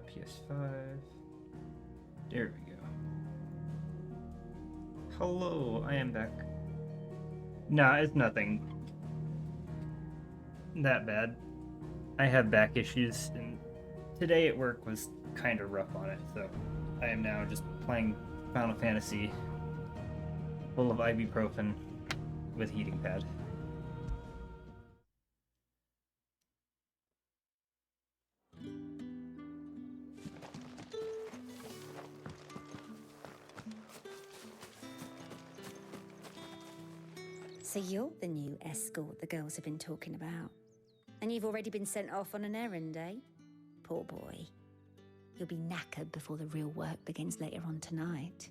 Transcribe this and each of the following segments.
PS5. There we go. Hello, I am back. Nah, it's nothing that bad. I have back issues, and today at work was kind of rough on it, so I am now just playing Final Fantasy full of ibuprofen with heating pad. So you're the new escort the girls have been talking about. And you've already been sent off on an errand, eh? Poor boy. You'll be knackered before the real work begins later on tonight.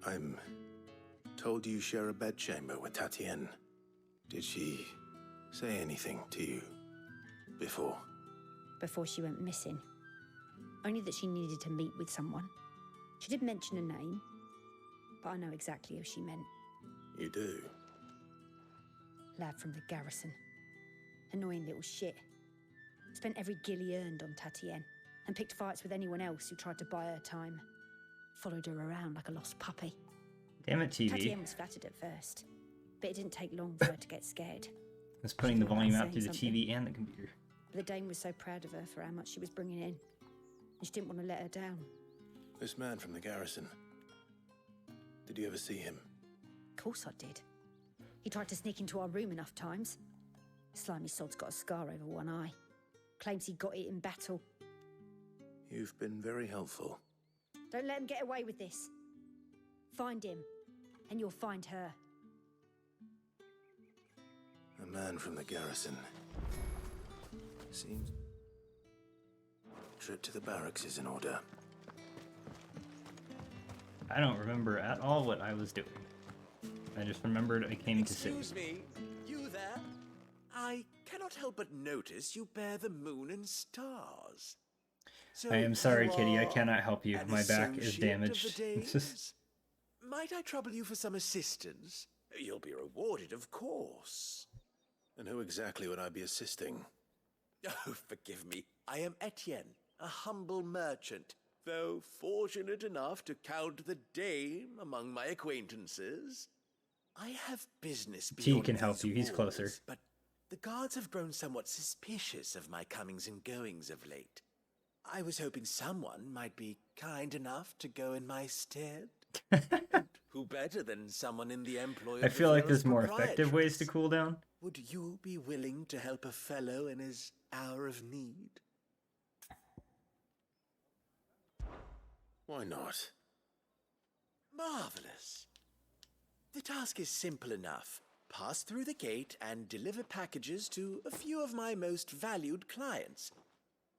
I'm told you share a bedchamber with Tatienne. Did she say anything to you before? Before she went missing. Only that she needed to meet with someone. She did mention a name, but I know exactly who she meant. You do? Lad from the garrison. Annoying little shit. Spent every guil he earned on Tatienne, and picked fights with anyone else who tried to buy her time. Followed her around like a lost puppy. Damn it, TV. Tatienne was flattered at first, but it didn't take long for her to get scared. I was putting the volume out through the TV and the computer. But the Dame was so proud of her for how much she was bringing in, and she didn't want to let her down. This man from the garrison. Did you ever see him? Of course I did. He tried to sneak into our room enough times. Slimy sod's got a scar over one eye. Claims he got it in battle. You've been very helpful. Don't let him get away with this. Find him, and you'll find her. A man from the garrison. Seems... Trip to the barracks is in order. I don't remember at all what I was doing. I just remembered I came to sit. Excuse me, you there? I cannot help but notice you bear the moon and stars. So I am sorry, you Kitty. I are cannot help you. an My back is associate of damaged. the Danes? Might I trouble you for some assistance? You'll be rewarded, of course. And who exactly would I be assisting? Oh, forgive me. I am Etienne, a humble merchant, though fortunate enough to count the Dame among my acquaintances. I have business beyond can help these you. He's walls, closer. But the guards have grown somewhat suspicious of my comings and goings of late. I was hoping someone might be kind enough to go in my stead. And who better than someone in the employ of I feel like the there's more effective ways to proprietress? cool down. Would you be willing to help a fellow in his hour of need? Why not? Marvelous. The task is simple enough. Pass through the gate and deliver packages to a few of my most valued clients.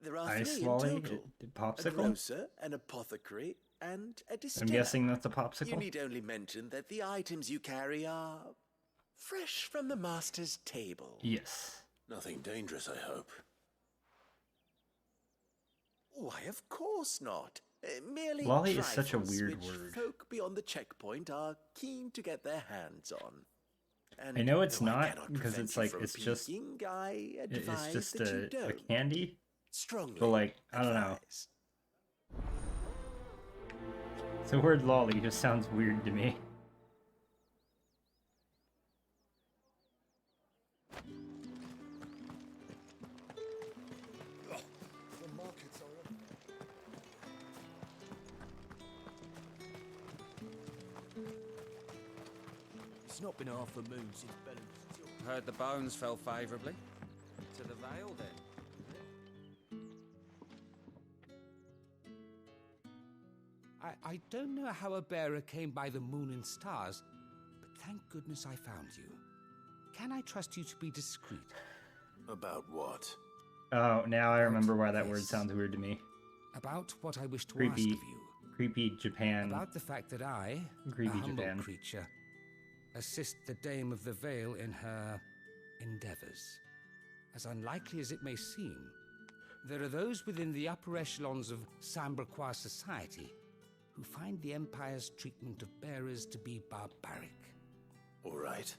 There are Ice 3 in Wally, total. A popsicle. grocer, an apothecary, and a I'm distiller. guessing that's a You popsicle. need only mention that the items you carry are fresh from the master's table. Yes. Nothing dangerous, I hope. Why, of course not. Merely Lolly is such a trifles weird which word. folk beyond the checkpoint are keen to get their hands on. And I know it's though I not, cannot because prevent it's you like from it's just peeking, I it's advise just that you a don't. candy. Strongly But like, I don't know. advise. The word lolly just sounds weird to me. It's not been half a moon since Bellum. Heard the bones fell favourably. To the Vale, then. I don't know how a bearer came by the moon and stars, but thank goodness I found you. Can I trust you to be discreet? About what? Oh, now I remember why that Yes. word sounds weird to me. About what I wish to ask Creepy. of you. Creepy Japan. About the fact that I, Creepy a humble Japan. creature, assist the Dame of the Vale in her endeavours. As unlikely as it may seem, there are those within the upper echelons of Samberquois society who find the Empire's treatment of bearers to be barbaric. All right.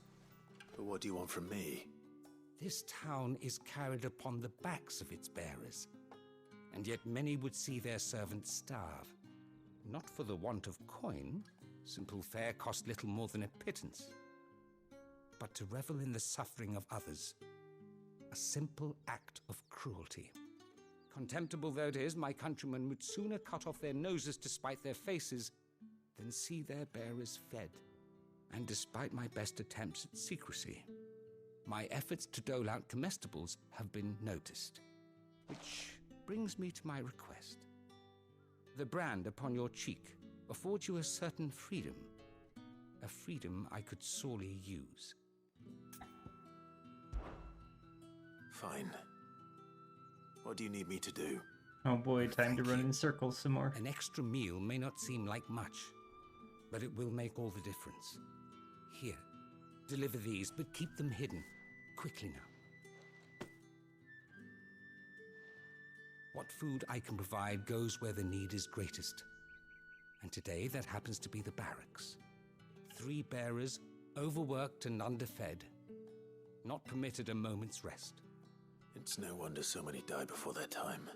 But what do you want from me? This town is carried upon the backs of its bearers, and yet many would see their servants starve. Not for the want of coin, simple fare cost little more than a pittance, but to revel in the suffering of others, a simple act of cruelty. Contemptible though it is, my countrymen would sooner cut off their noses to spite their faces than see their bearers fed. And despite my best attempts at secrecy, my efforts to dole out comestibles have been noticed. Which brings me to my request. The brand upon your cheek affords you a certain freedom. A freedom I could sorely use. Fine. What do you need me to do? Oh boy, time to Thank run you. in circles some more. An extra meal may not seem like much, but it will make all the difference. Here, deliver these, but keep them hidden. Quickly now. What food I can provide goes where the need is greatest. And today that happens to be the barracks. 3 bearers, overworked and underfed, not permitted a moment's rest. It's no wonder so many die before their time.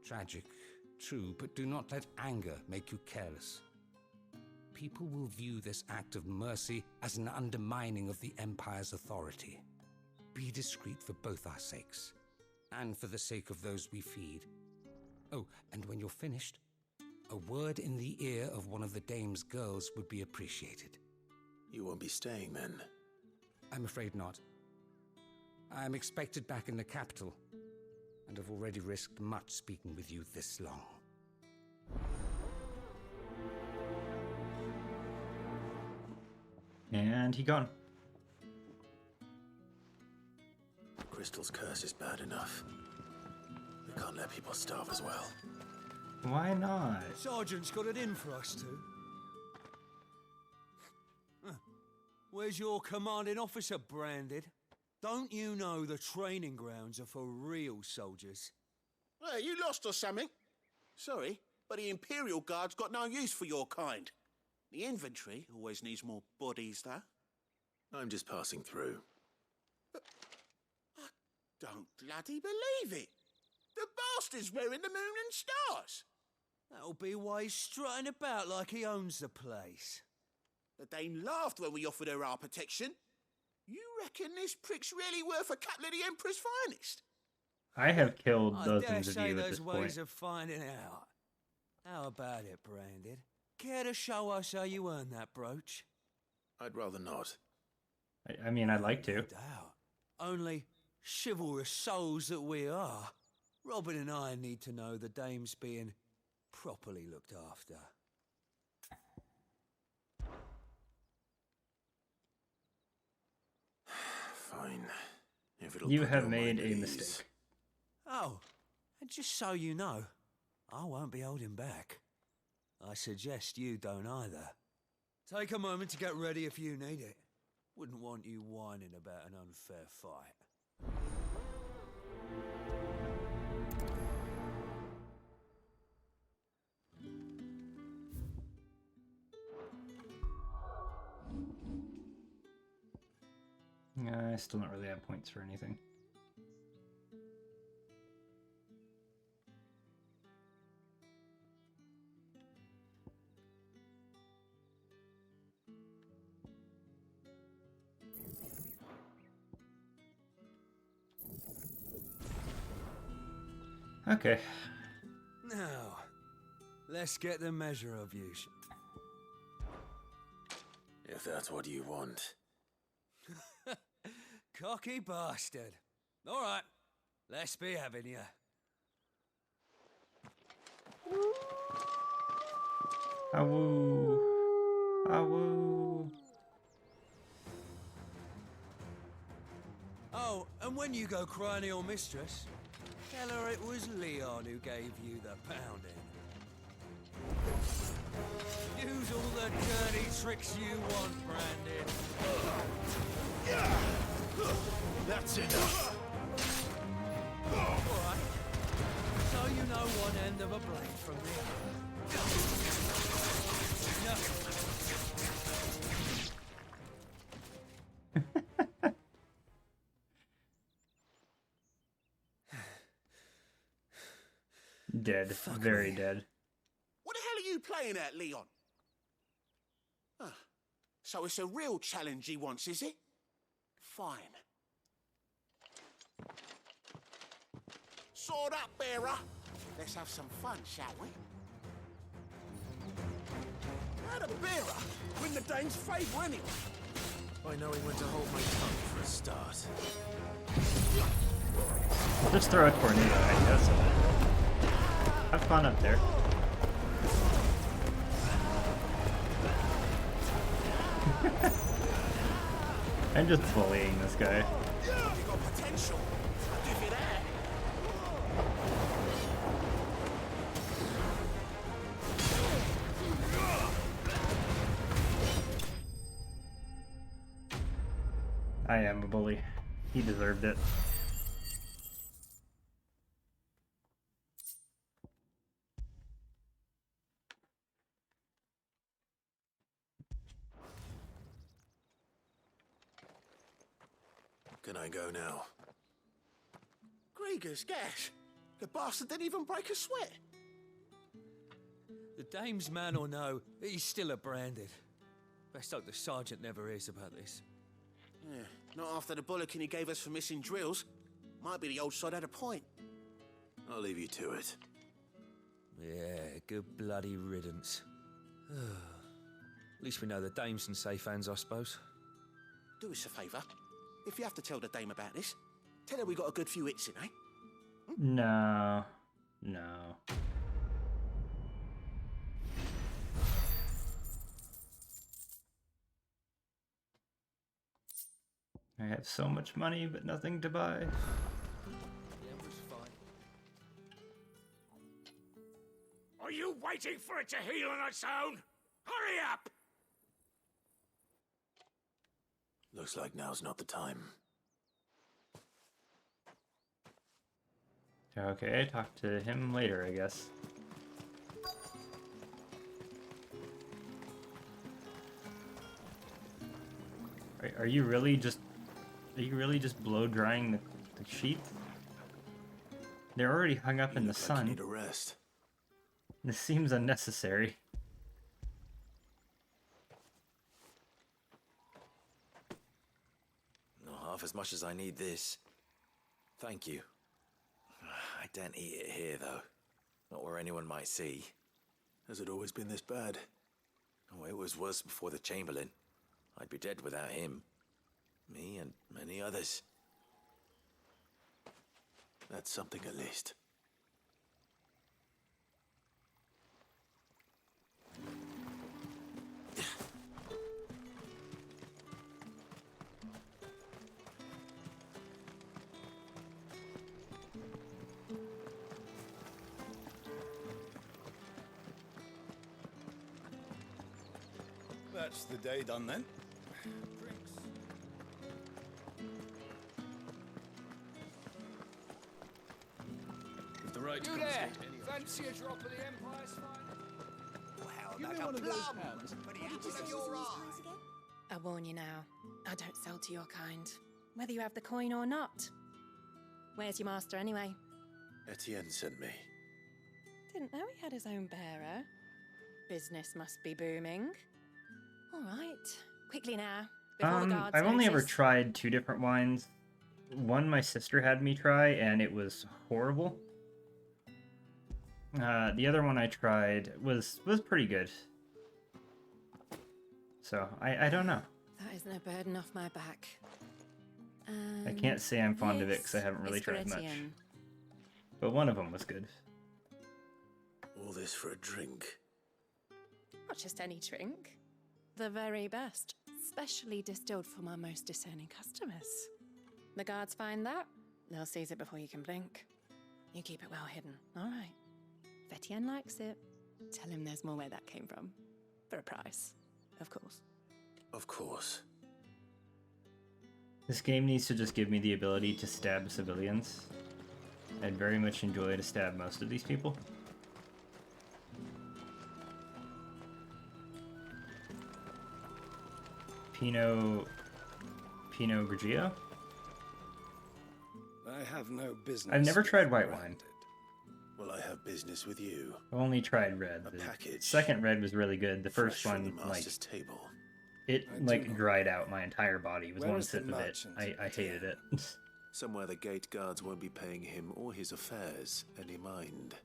Tragic, true, but do not let anger make you careless. People will view this act of mercy as an undermining of the Empire's authority. Be discreet for both our sakes, and for the sake of those we feed. Oh, and when you're finished, a word in the ear of one of the Dame's girls would be appreciated. You won't be staying then? I'm afraid not. I'm expected back in the capital, and have already risked much speaking with you this long. And he gone. Crystal's curse is bad enough. We can't let people starve as well. Why not? Sergeant's got it in for us two. Huh. Where's your commanding officer branded? Don't you know the training grounds are for real soldiers? Hey, you lost or something? Sorry, but the Imperial Guard's got no use for your kind. The infantry always needs more bodies, though. I'm just passing through. I don't bloody believe it. The bastard's wearing the moon and stars. That'll be why he's strutting about like he owns the place. The Dame laughed when we offered her our protection. You reckon this prick's really worth a couple of the Emperor's finest? I have killed I dozens dare of say you at there's this ways point. of finding out. How about it, Branded? Care to show us how you earned that brooch? I'd rather not. I mean, I'd like No to. doubt. Only chivalrous souls that we are, Robin and I need to know the Dame's being properly looked after. Fine. If it'll You put have your made mind at a ease. mistake. Oh, and just so you know, I won't be holding back. I suggest you don't either. Take a moment to get ready if you need it. Wouldn't want you whining about an unfair fight. I still don't really have points for anything. Okay. Now, let's get the measure of you. If that's what you want. Cocky bastard. All right, let's be having you. Awoo. Awoo. Oh, and when you go crying to your mistress, tell her it was Leon who gave you the pounding. Use all the dirty tricks you want, Brandon. That's enough. All right. So you know one end of a blade from the other. Dead. Very dead. What the hell are you playing at, Leon? Ah, so it's a real challenge he wants, is it? Fine. Sword up, bearer. Let's have some fun, shall we? How the bearer win the Dane's favour anyway? By knowing when to hold my tongue for a start. Just throw a tornado at you, so have fun up there. I'm just bullying this guy. You got potential. I'll give you that. I am a bully. He deserved it. Can I go now? Grieger's gas. The bastard didn't even break a sweat. The dame's man or no, he's still a branded. Best hope the sergeant never hears about this. Yeah, not after the bullocking he gave us for missing drills. Might be the old sod had a point. I'll leave you to it. Yeah, good bloody riddance. At least we know the dame's in safe hands, I suppose. Do us a favour. If you have to tell the dame about this, tell her we got a good few hits in, eh? No. No. I have so much money, but nothing to buy. The Emperor's fine. Are you waiting for it to heal on its own? Hurry up! Looks like now's not the time. Okay, talk to him later, I guess. Are you really just blow drying the sheets? They're already hung up in the Like you sun. need a rest. This seems unnecessary. Not half as much as I need this. Thank you. I daren't eat it here, though. Not where anyone might see. Has it always been this bad? Oh, it was worse before the Chamberlain. I'd be dead without him. Me and many others. That's something at least. That's the day done then. If the right You there! Fancy a drop of the Empire's fine? Well, Give like me a one of those plum, hands. but he happens in your eye. I warn you now, I don't sell to your kind, whether you have the coin or not. Where's your master anyway? Etienne sent me. Didn't know he had his own bearer. Business must be booming. All right, quickly now, before the guards I've only ever notice. tried 2 different wines. One my sister had me try, and it was horrible. The other one I tried was pretty good. So I don't know. That is no burden off my back. I can't say I'm fond of it because I haven't really tried much. But one of them was good. All this for a drink. Not just any drink. The very best. Specially distilled for my most discerning customers. The guards find that, they'll seize it before you can blink. You keep it well hidden, all right? If Etienne likes it, tell him there's more where that came from. For a price, of course. Of course. This game needs to just give me the ability to stab civilians. I'd very much enjoy to stab most of these people. Pinot Grigio? I have no business. I've never tried white wine. Well, I have business with you. I've only tried red. The package. Second red was really good. The first Fresh from one, the master's table. it dried out my entire body with one sip of it. I hated it. Somewhere the gate guards won't be paying him or his affairs any mind.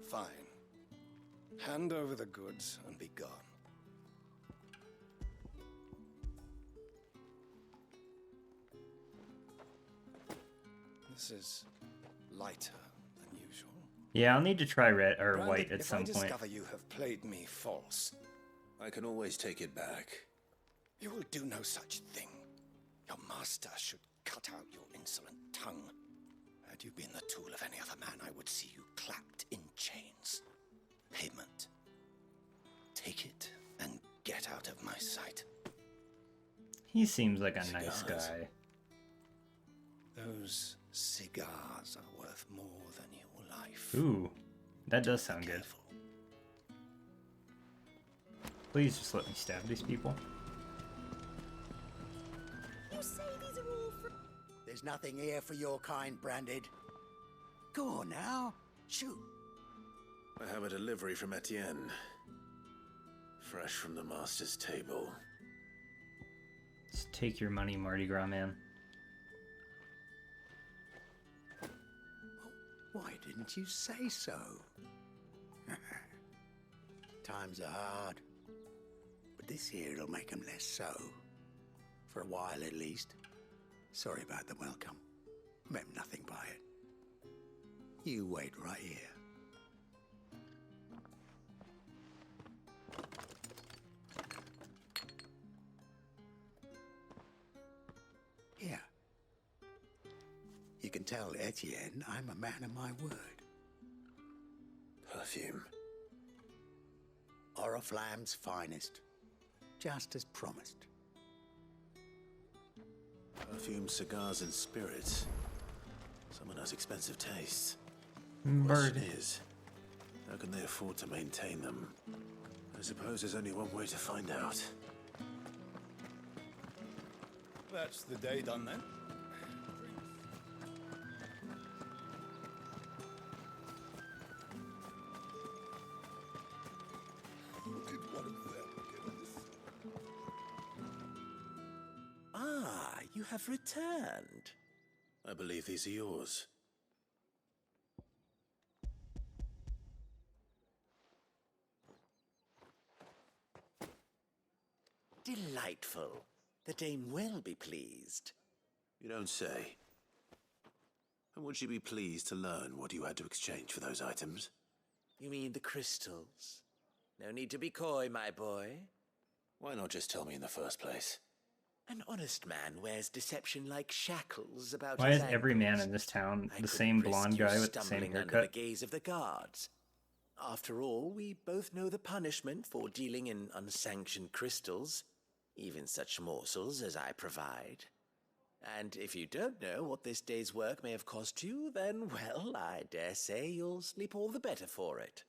Fine. Hand over the goods and be gone. This is lighter than usual. Yeah, I'll need to try red or Branded, white at if some I point. discover you have played me false, I can always take it back. you will do no such thing. Your master should cut out your insolent tongue. Had you been the tool of any other man, I would see you clapped in chains. Payment. Take it and get out of my sight. He seems like a nice guy. Those cigars are worth more than your life. Ooh, that does sound good. Please just let me stab these people. You say these are all for... There's nothing here for your kind, Branded. Go on now. Shoot. I have a delivery from Etienne. Fresh from the master's table. Just take your money, Mardi Gras man. Why didn't you say so? Times are hard. But this here'll make 'em less so. For a while at least. Sorry about the welcome. Meant nothing by it. You wait right here. Here. You can tell Etienne I'm a man of my word. Perfume. Oriflamme's finest. Just as promised. Perfume, cigars, and spirits. Someone has expensive tastes. Bird. Question is, how can they afford to maintain them? I suppose there's only one way to find out. That's the day done then. Did one of them get us? Ah, you have returned. I believe these are yours. Delightful. The dame will be pleased. You don't say. And would she be pleased to learn what you had to exchange for those items? You mean the crystals? No need to be coy, my boy. Why not just tell me in the first place? An honest man wears deception like shackles about Why his is every man ankles. in this town I the couldn't same risk blonde you guy with the same stumbling under haircut? the gaze of the guards. After all, we both know the punishment for dealing in unsanctioned crystals, even such morsels as I provide. And if you don't know what this day's work may have cost you, then, well, I dare say you'll sleep all the better for it.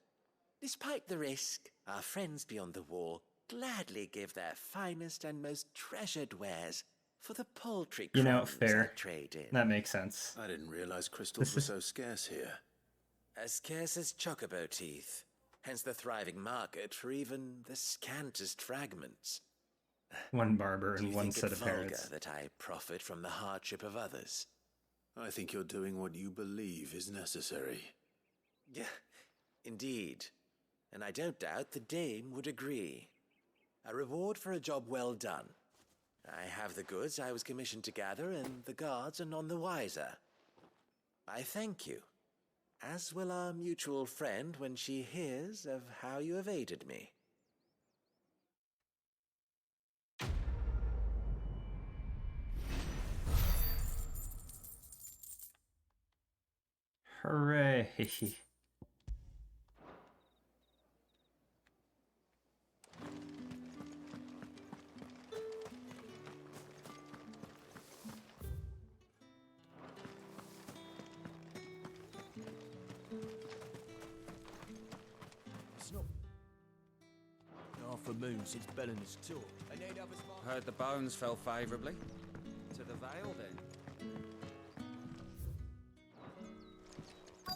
Despite the risk, our friends beyond the wall gladly give their finest and most treasured wares for the paltry You know, crumbs fair. I trade in. That makes sense. I didn't realize crystals were so scarce here. As scarce as chocobo teeth, hence the thriving market for even the scantest fragments. One barber Do and you one think set it of vulgar parrots. that I profit from the hardship of others? I think you're doing what you believe is necessary. Yeah, Indeed. And I don't doubt the dame would agree. A reward for a job well done. I have the goods I was commissioned to gather, and the guards are none the wiser. I thank you, as will our mutual friend when she hears of how you have aided me. Hooray! It's not half a moon since Belen's tour. Heard the bones fell favourably. To the Vale, then.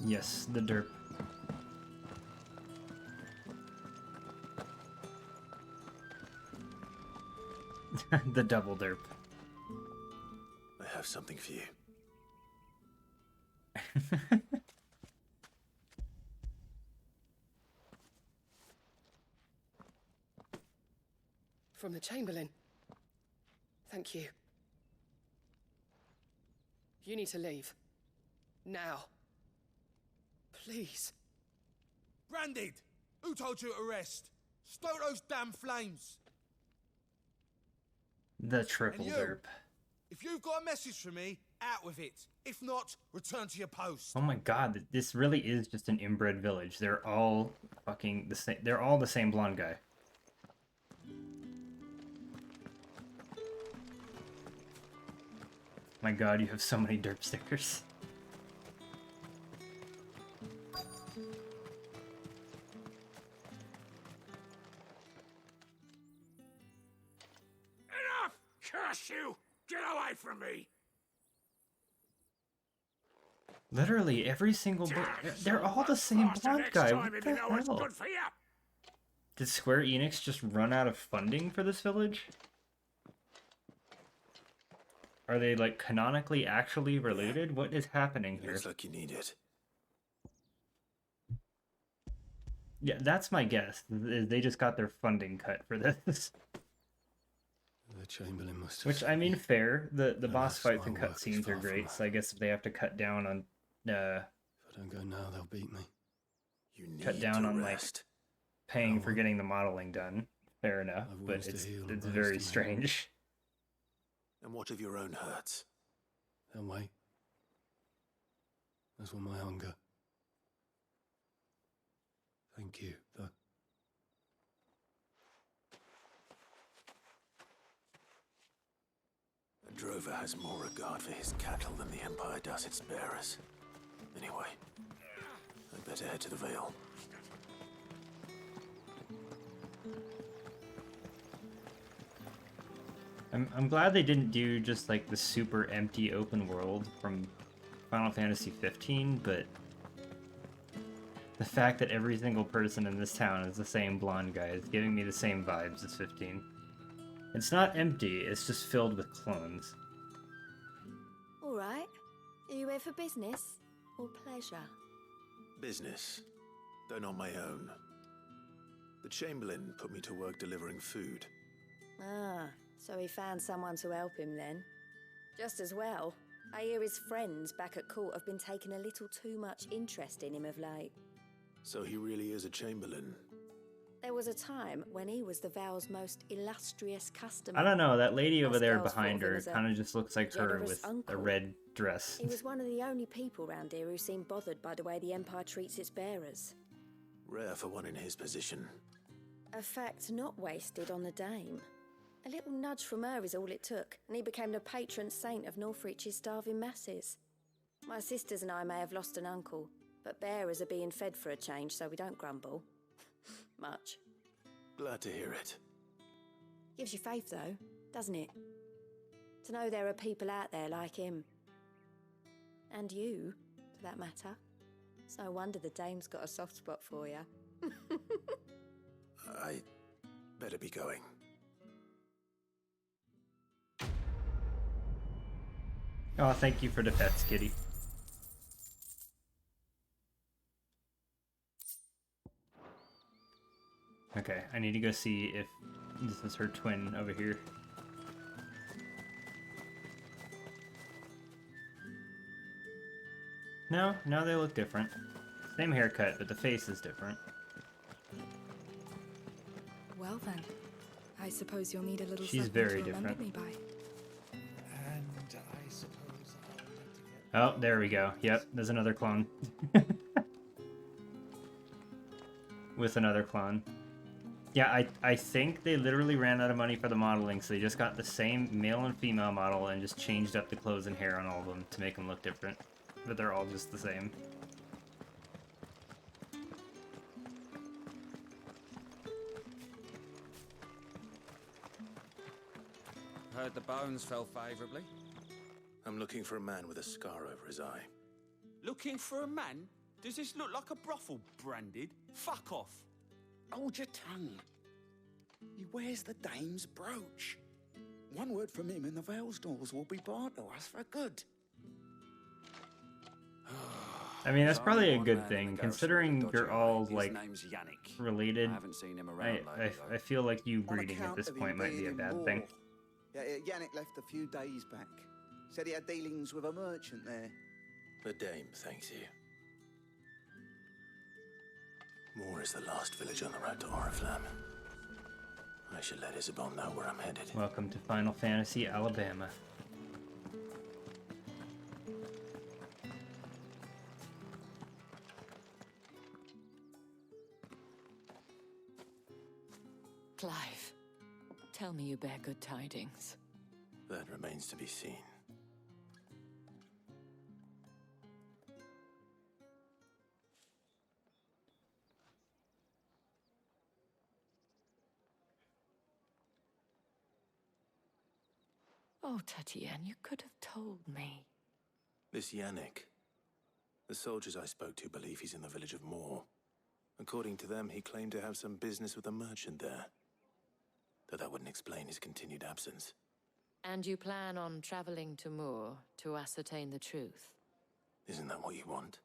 Yes, the derp. The double derp. I have something for you. From the Chamberlain. Thank you. You need to leave. Now. Please. Branded! Who told you to rest? Stoke those damn flames! The triple And you, derp. if you've got a message for me, out with it. If not, return to your post. Oh my god, this really is just an inbred village. They're all fucking the same. They're all the same blonde guy. My god, you have so many derp stickers. Enough! Curse you! Get away from me! Literally every single they're all the same blonde guy. What the hell? Good for you. Did Square Enix just run out of funding for this village? Are they like canonically actually related? What is happening here? Looks like you need it. Yeah, that's my guess. They just got their funding cut for this. The Chamberlain must have... Which, I mean, fair. The boss Alas, fights my and work is cutscenes are far great, from so I guess if they have to cut down on... If I don't go now, they'll beat me. You need cut down to on, rest. like, paying for getting the modeling done. Fair enough, I've but wounds to it's heal and bones very to mend. strange. And what of your own hurts? They'll wait. As will my hunger. Thank you, though. A drover has more regard for his cattle than the Empire does its bearers. Anyway, I'd better head to the Vale. I'm glad they didn't do just like the super empty open world from Final Fantasy 15, but the fact that every single person in this town is the same blonde guy is giving me the same vibes as 15. It's not empty, it's just filled with clones. All right. Are you here for business or pleasure? Business, though not my own. The Chamberlain put me to work delivering food. Ah, so he found someone to help him then. Just as well. I hear his friends back at court have been taking a little too much interest in him of late. So he really is a Chamberlain. There was a time when he was the Vale's most illustrious customer. I don't know, that lady over Us there girls behind thought of him her as a kind of just looks like her generous with a uncle. red dress. He was one of the only people round here who seemed bothered by the way the Empire treats its bearers. Rare for one in his position. A fact not wasted on the dame. A little nudge from her is all it took, and he became the patron saint of Northreach's starving masses. My sisters and I may have lost an uncle, but bearers are being fed for a change, so we don't grumble. Much. Glad to hear it. Gives you faith, though, doesn't it? To know there are people out there like him. And you, for that matter. It's no wonder the dame's got a soft spot for you. I better be going. Oh, thank you for the pets, kitty. Okay, I need to go see if this is her twin over here. No, they look different. Same haircut, but the face is different. Well then, I suppose you'll need a little She's something very to remember different. me by. And I suppose I'll have to get... Oh, there we go. Yep, there's another clone. With another clone. Yeah, I think they literally ran out of money for the modeling, so they just got the same male and female model and just changed up the clothes and hair on all of them to make them look different. But they're all just the same. Heard the bones fell favourably. I'm looking for a man with a scar over his eye. Looking for a man? Does this look like a brothel, Branded? Fuck off. Hold your tongue. He wears the dame's brooch. One word from him and the Vale's doors will be barred to us for good. I mean, that's probably a good thing, considering you're all, like, name's Yannick. related. I haven't seen him around lately, I feel like you On breeding at account this of him point might be being a in bad war. thing. Yeah, Yannick left a few days back. Said he had dealings with a merchant there. The dame thanks you. Moore is the last village on the road to Oriflamme. I should let Isabel know where I'm headed. Welcome to Final Fantasy Alabama. Clive, tell me you bear good tidings. That remains to be seen. Oh, Tatienne, you could have told me. This Yannick. The soldiers I spoke to believe he's in the village of Moore. According to them, he claimed to have some business with a merchant there. Though that wouldn't explain his continued absence. And you plan on traveling to Moor to ascertain the truth? Isn't that what you want?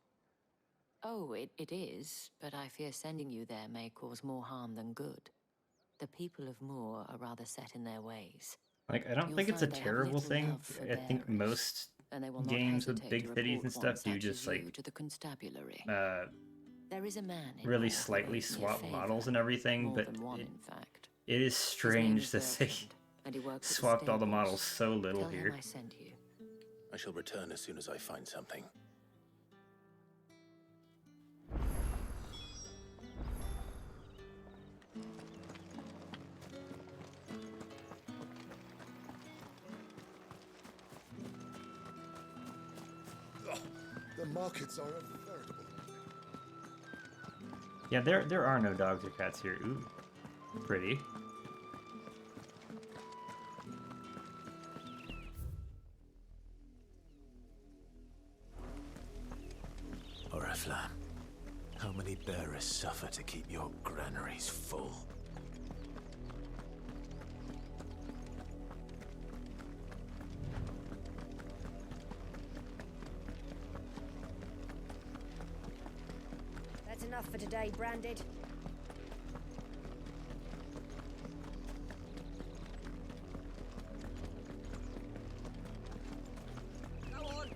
Oh, it is, but I fear sending you there may cause more harm than good. The people of Moor are rather set in their ways. Like, I don't You'll think it's a find they have terrible little thing. love for I think bearers, most and they will not games with hesitate big to cities and report one stuff do such just as like you to the constabulary. There is a man in really Moor who slightly owes me a swap favour, models and everything, more but than one, in fact. it is strange to say and he works at the swapped all the stables. models so little Tell here. him I sent you. I shall return as soon as I find something. The markets are a veritable. Yeah, there are no dogs or cats here. Ooh, pretty. Oriflamme, how many bearers suffer to keep your granaries full? That's enough for today, Branded. Go on.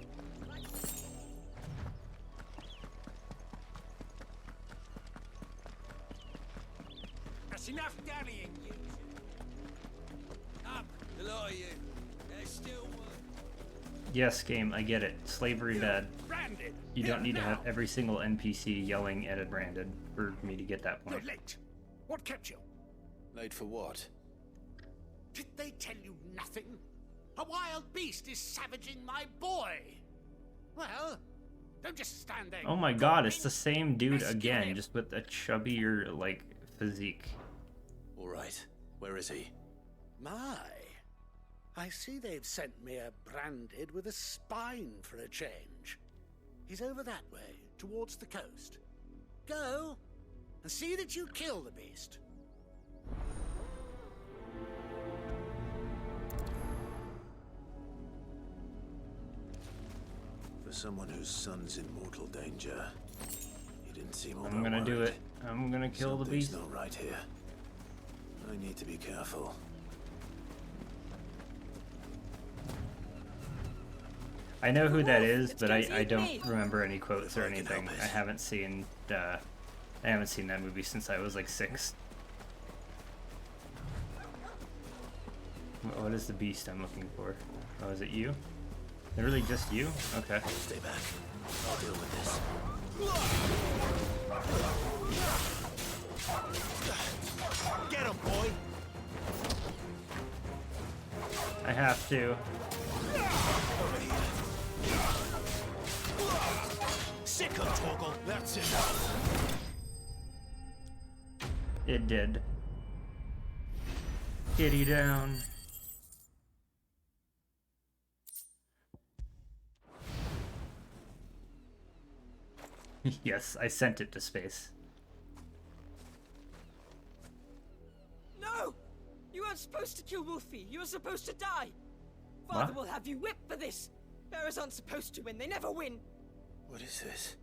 That's enough dallying, you. Up, the lot of you. There's still one. Yes, game, I get it. Slavery bad. Branded. You don't Here, need to have now. every single NPC yelling edit branded for me to get that point. You're late. What kept you? Late for what? Did they tell you nothing? A wild beast is savaging my boy. Well, don't just stand there. Oh my god, it's the same dude again, just with a chubbier, like, physique. All right. Where is he? My. I see they've sent me a Branded with a spine for a change. He's over that way, towards the coast. Go, and see that you kill the beast. For someone whose son's in mortal danger, he didn't seem all I'm that gonna do worried. it. I'm gonna kill the Something's beast. not right here. I need to be careful. I know who that is, but I don't remember any quotes or anything. I haven't seen that movie since I was like 6. What is the beast I'm looking for? Oh, is it you? Literally just you? Okay. Stay back. I'll deal with this. Get him, boy! I have to. Sick of Doggo. That's enough. It did. Kitty down. Yes, I sent it to space. No! You weren't supposed to kill Wolfie. You were supposed to die. Father will have you whipped for this. Bearers aren't supposed to win. They never win. What is this?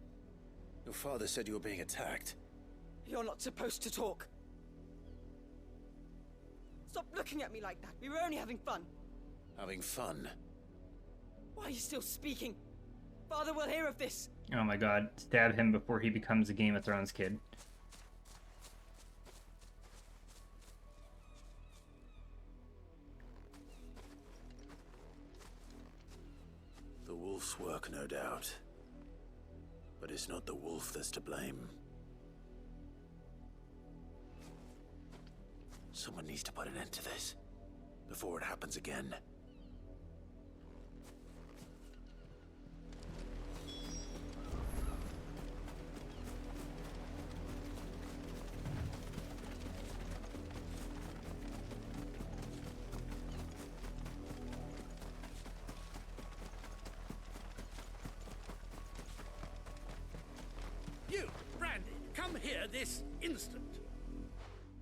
Your father said you were being attacked. You're not supposed to talk. Stop looking at me like that. We were only having fun. Having fun? Why are you still speaking? Father will hear of this. Oh my god, stab him before he becomes a Game of Thrones kid. The wolf's work, no doubt. But it's not the wolf that's to blame. Someone needs to put an end to this before it happens again. You, Brandy, come here this instant.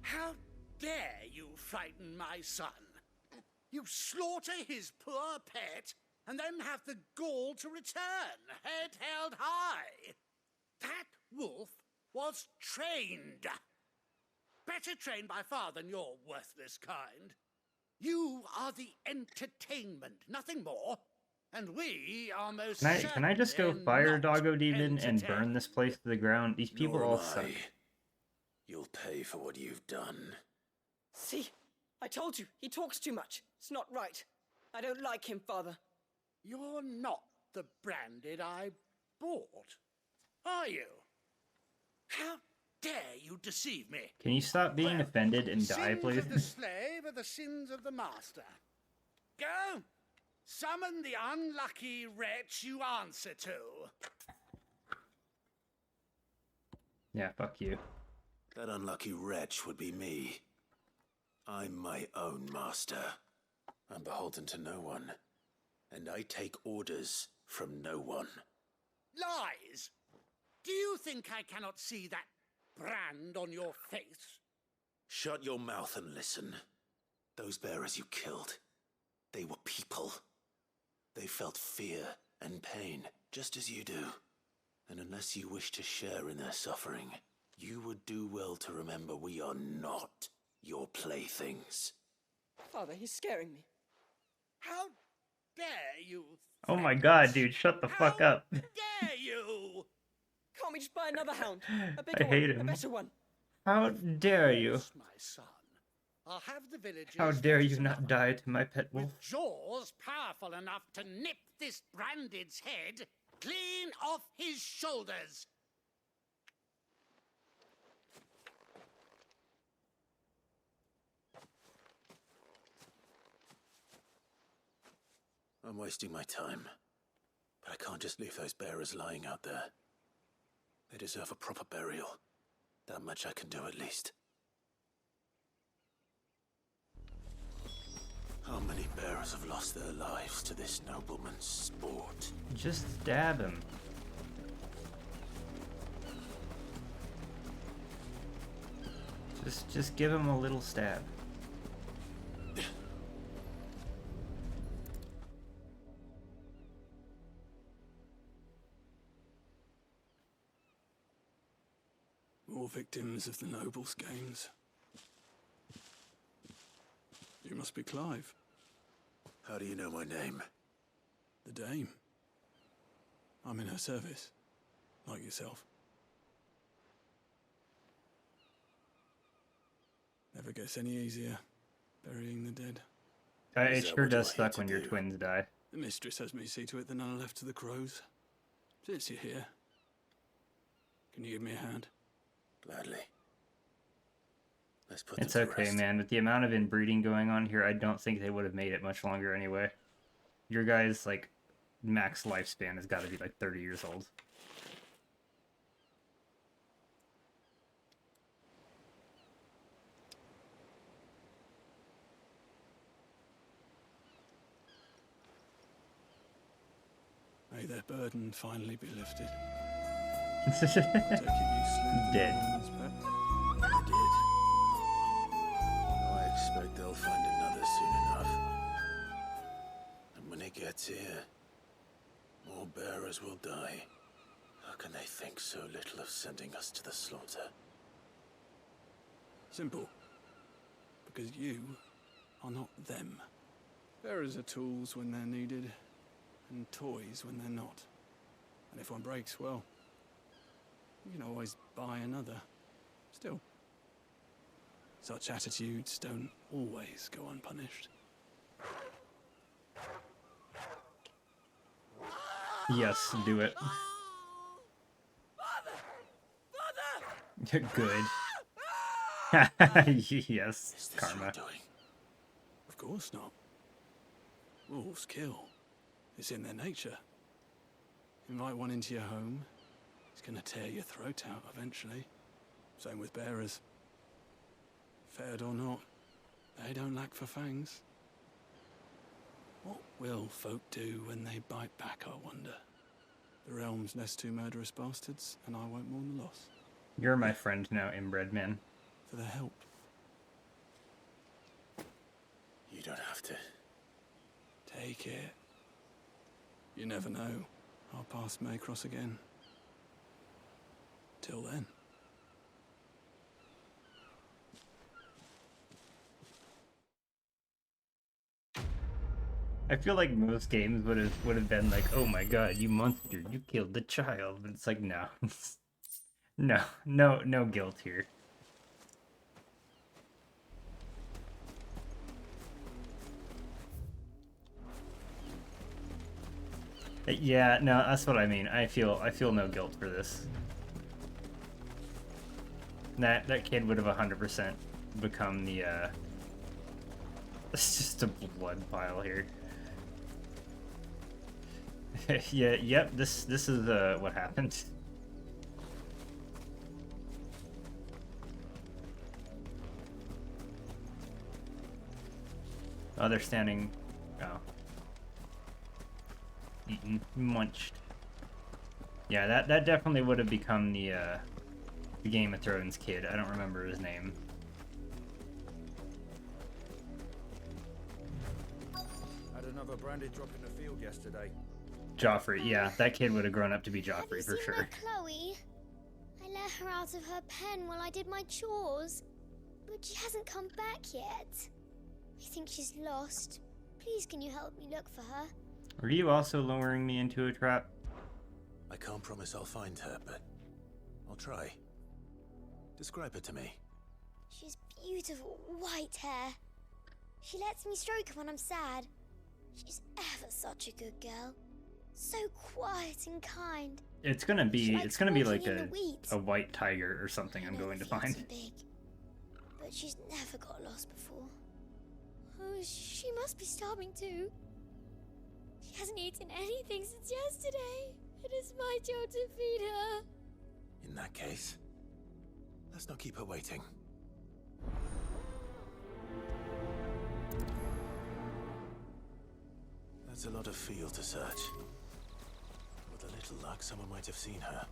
How dare you frighten my son? You slaughter his poor pet, and then have the gall to return, head held high. That wolf was trained. Better trained by far than your worthless kind. You are the entertainment, nothing more. And we are most Can I just go fire Doggo Demon and burn this place to the ground? These people all suck. You'll pay for what you've done. See? I told you, he talks too much. It's not right. I don't like him, Father. You're not the Branded I bought, are you? How dare you deceive me? Can you stop being offended and die, Sins please? of the slave are the sins of the master. Go! Summon the unlucky wretch you answer to. Yeah, fuck you. That unlucky wretch would be me. I'm my own master. I'm beholden to no one. And I take orders from no one. Lies! Do you think I cannot see that brand on your face? Shut your mouth and listen. Those bearers you killed, they were people. They felt fear and pain, just as you do. And unless you wish to share in their suffering, you would do well to remember we are not your playthings. Father, he's scaring me. How dare you? Oh my god, dude, shut the fuck up. Dare you? Can't we just buy another hound? A I bigger hate one, a him. better one. How dare you? My son, I'll have the villagers. How dare you not die to my pet wolf? With jaws powerful enough to nip this Branded's head clean off his shoulders. I'm wasting my time. But I can't just leave those bearers lying out there. They deserve a proper burial. That much I can do at least. How many bearers have lost their lives to this nobleman's sport? Just stab him. Just give him a little stab. More victims of the nobles' games. You must be Clive. How do you know my name? The Dame. I'm in her service, like yourself. Never gets any easier, burying the dead. It sure does suck when your twins die. The mistress has me see to it that none are left to the crows. Since you're here, can you give me a hand? Gladly. Let's put It's them to okay, rest. man. With the amount of inbreeding going on here, I don't think they would have made it much longer anyway. Your guys' like max lifespan has got to be like 30 years old. May their burden finally be lifted. Dead. I did. I expect they'll find another soon enough. And when it gets here, more bearers will die. How can they think so little of sending us to the slaughter? Simple. Because you are not them. Bearers are tools when they're needed, and toys when they're not. And if one breaks, well, you can always buy another. Still, such attitudes don't always go unpunished. Yes, do it. Good. Yes, karma. Of course not. Wolves kill. It's in their nature. Invite one into your home, he's gonna tear your throat out eventually. Same with bearers. Fed or not, they don't lack for fangs. What will folk do when they bite back, I wonder? The realm's nest two murderous bastards, and I won't mourn the loss. You're my friend now, inbred man. For their help. You don't have to. Take it. You never know. Our paths may cross again. Till then. I feel like most games would have been like, oh my god, you monster, you killed the child. But it's like, no. No guilt here. Yeah, no, that's what I mean. I feel no guilt for this. That kid would have 100% become the it's just a blood pile here. Yeah, yep, this is what happened. Oh, they're standing. Oh. Eaten, munched. Yeah, that definitely would have become the Game of Thrones kid. I don't remember his name. Had another branded drop in the field yesterday. Joffrey, yeah, that kid would have grown up to be Joffrey for sure. Chloe? I let her out of her pen while I did my chores, but she hasn't come back yet. I think she's lost. Please, can you help me look for her? Are you also lowering me into a trap? I can't promise I'll find her, but I'll try. Describe her to me. She's beautiful white hair. She lets me stroke her when I'm sad. She's ever such a good girl. So quiet and kind. It's gonna be like walking in the wheat. a white tiger or something I'm going to find. Big, but she's never got lost before. Oh, she must be starving too. She hasn't eaten anything since yesterday. It is my job to feed her. In that case, let's not keep her waiting. That's a lot of field to search. With a little luck, someone might have seen her.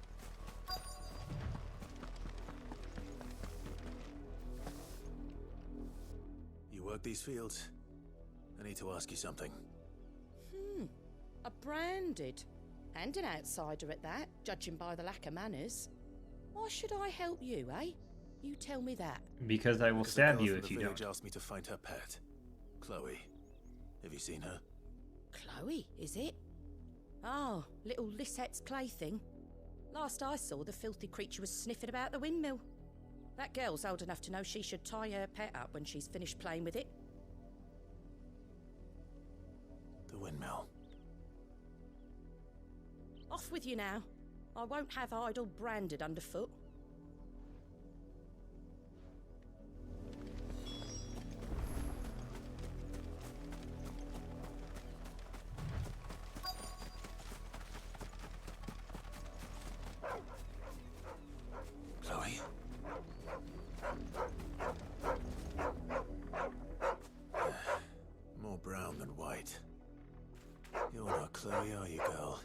You work these fields? I need to ask you something. A branded. And an outsider at that, judging by the lack of manners. Why should I help you, eh? You tell me that. Because I will Because stab the you girl if from you the don't. village asked me to find her pet. Chloe. Have you seen her? Chloe, is it? Oh, little Lisette's plaything. Last I saw, the filthy creature was sniffing about the windmill. That girl's old enough to know she should tie her pet up when she's finished playing with it. The windmill. Off with you now. I won't have idle branded underfoot. Chloe? More brown than white. You're not Chloe, are you, girl?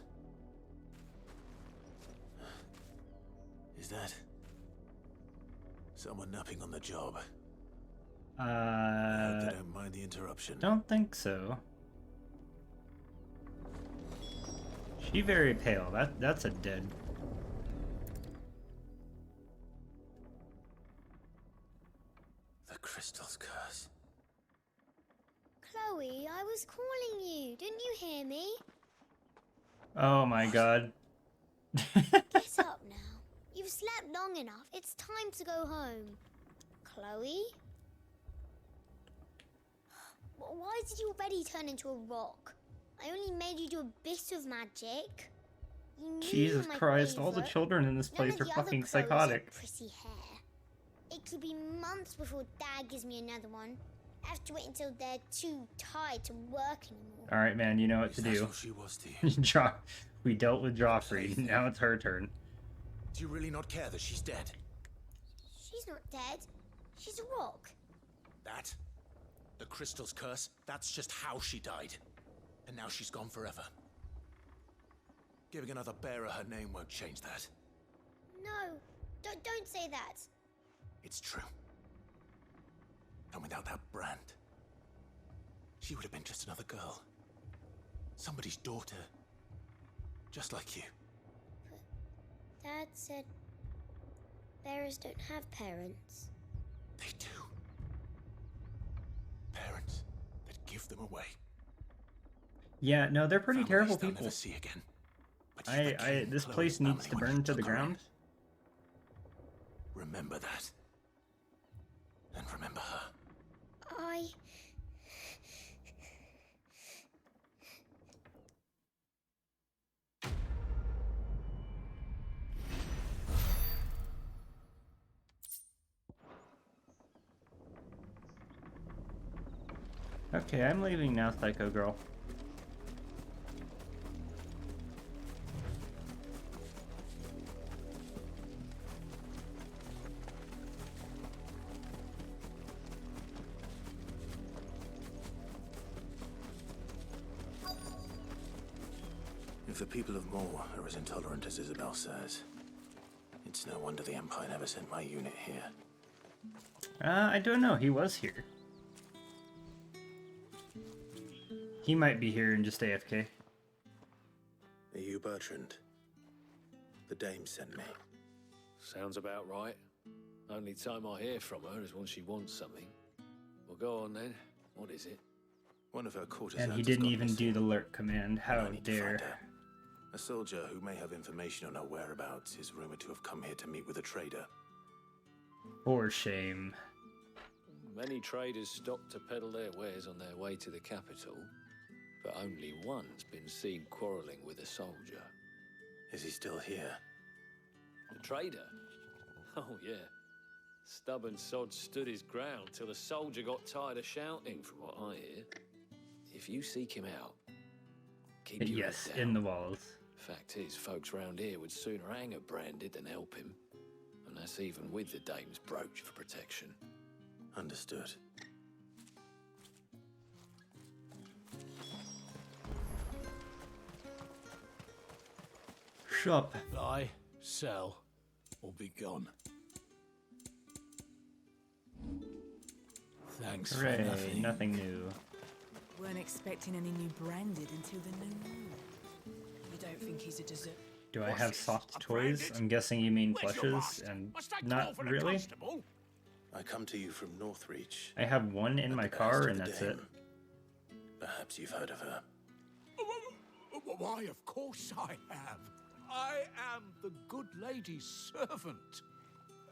Is that someone napping on the job? I hope they don't mind the interruption. Don't think so. She very pale. That's a dead. The crystal's curse. Chloe, I was calling you. Didn't you hear me? Oh my god. Get up now. You've slept long enough. It's time to go home. Chloe? Why did you already turn into a rock? I only made you do a bit of magic. You knew Jesus you were my Christ, all the favourite. children in this None place of are the other fucking Chloes have psychotic. pretty hair. It could be months before Dad gives me another one. I have to wait until they're too tired to work anymore. Alright, man, you know what to That's do. all she was to you. We dealt with Joffrey, now it's her turn. Do you really not care that she's dead? She's not dead. She's a rock. That? The crystal's curse? That's just how she died. And now she's gone forever. Giving another bearer her name won't change that. No, don't say that. It's true. And without that brand, she would have been just another girl. Somebody's daughter. Just like you. Dad said bearers don't have parents. They do. Parents that give them away. Yeah, no, they're pretty terrible They'll people. never see again. But you became This Chloe's place needs family to when you burn to the took her in. ground. Remember that. And remember her. Okay, I'm leaving now, Psycho Girl. If the people of Moor are as intolerant as Isabel says, it's no wonder the Empire never sent my unit here. I don't know, he was here. He might be here and just AFK. Are you Bertrand? The dame sent me. Sounds about right. Only time I hear from her is when she wants something. Well, go on then. What is it? One of her courtesans And he has didn't gone even missing, do the lurk command. and How I need to find dare. her. A soldier who may have information on her whereabouts is rumored to have come here to meet with a trader. For shame. Many traders stop to peddle their wares on their way to the capital, but only one's been seen quarrelling with a soldier. Is he still here? The trader? Oh, yeah. Stubborn sod stood his ground till the soldier got tired of shouting, from what I hear. If you seek him out, keep your Yes, head down. in the walls. Fact is, folks round here would sooner hang a branded than help him. And that's even with the dame's brooch for protection. Understood. Shop. Buy, sell, or be gone. Thanks for Hooray, nothing. nothing new. Weren't expecting any new branded until the new moon. You don't think he's a dessert? Do I have soft toys? I'm guessing you mean plushes, and not really. I come to you from Northreach. I have one in my at the car, behest of and the that's dame. it. Perhaps you've heard of her. Why, of course I have. I am the good lady's servant.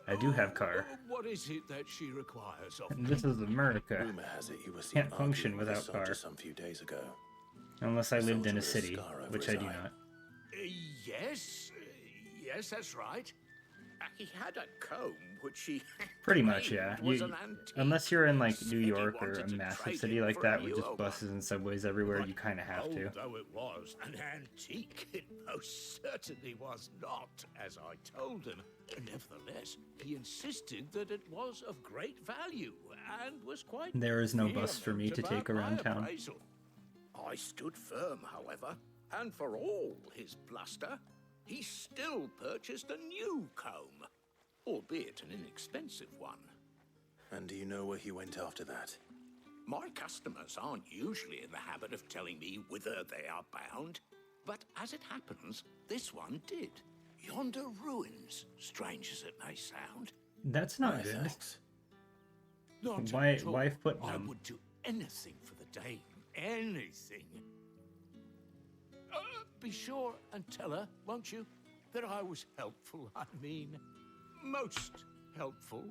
I do have car. What is it that she requires of And me? this is America. Rumor has it you were seen Can't function arguing with a without soldier car. some few days ago. Unless I A lived in soldier a with city, scar over which his I do eye. not. Yes, that's right. He had a comb which he Pretty much, yeah. was You, an antique. unless you're in like He New said he York or wanted a to massive trade city it like for that a with newer just one. buses and subways everywhere, you kind of have to. Although it was an antique, it most certainly was not, as I told him. Nevertheless, he insisted that it was of great value and was quite There is no bus for me to vehement take about around my town. appraisal. I stood firm, however, and for all his bluster, he still purchased a new comb, albeit an inexpensive one. And do you know where he went after that? My customers aren't usually in the habit of telling me whither they are bound, but as it happens, this one did. Yonder ruins, strange as it may sound. That's not Why, good. thanks. Not Why at all. I Footnum? would do anything for the dame. Anything. Be sure and tell her, won't you, that I was helpful. I mean, most helpful.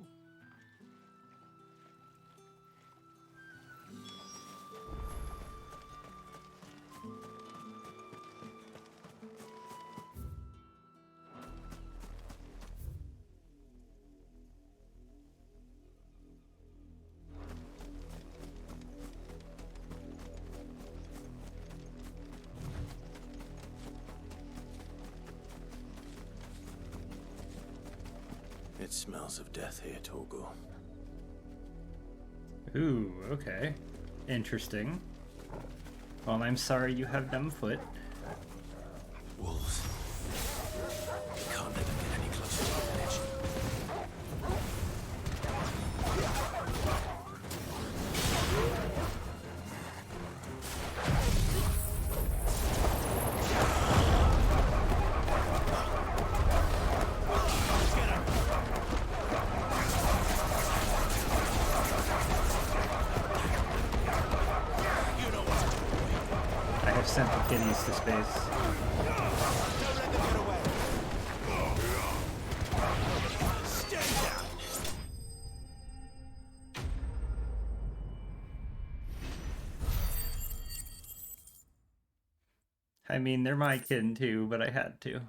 It smells of death here, Doggo. Ooh, okay. Interesting. Well, I'm sorry you have dumb foot. Wolves. We can't let them get any closer to the village. I have sent the kitties to space. I mean, they're my kin too, but I had to.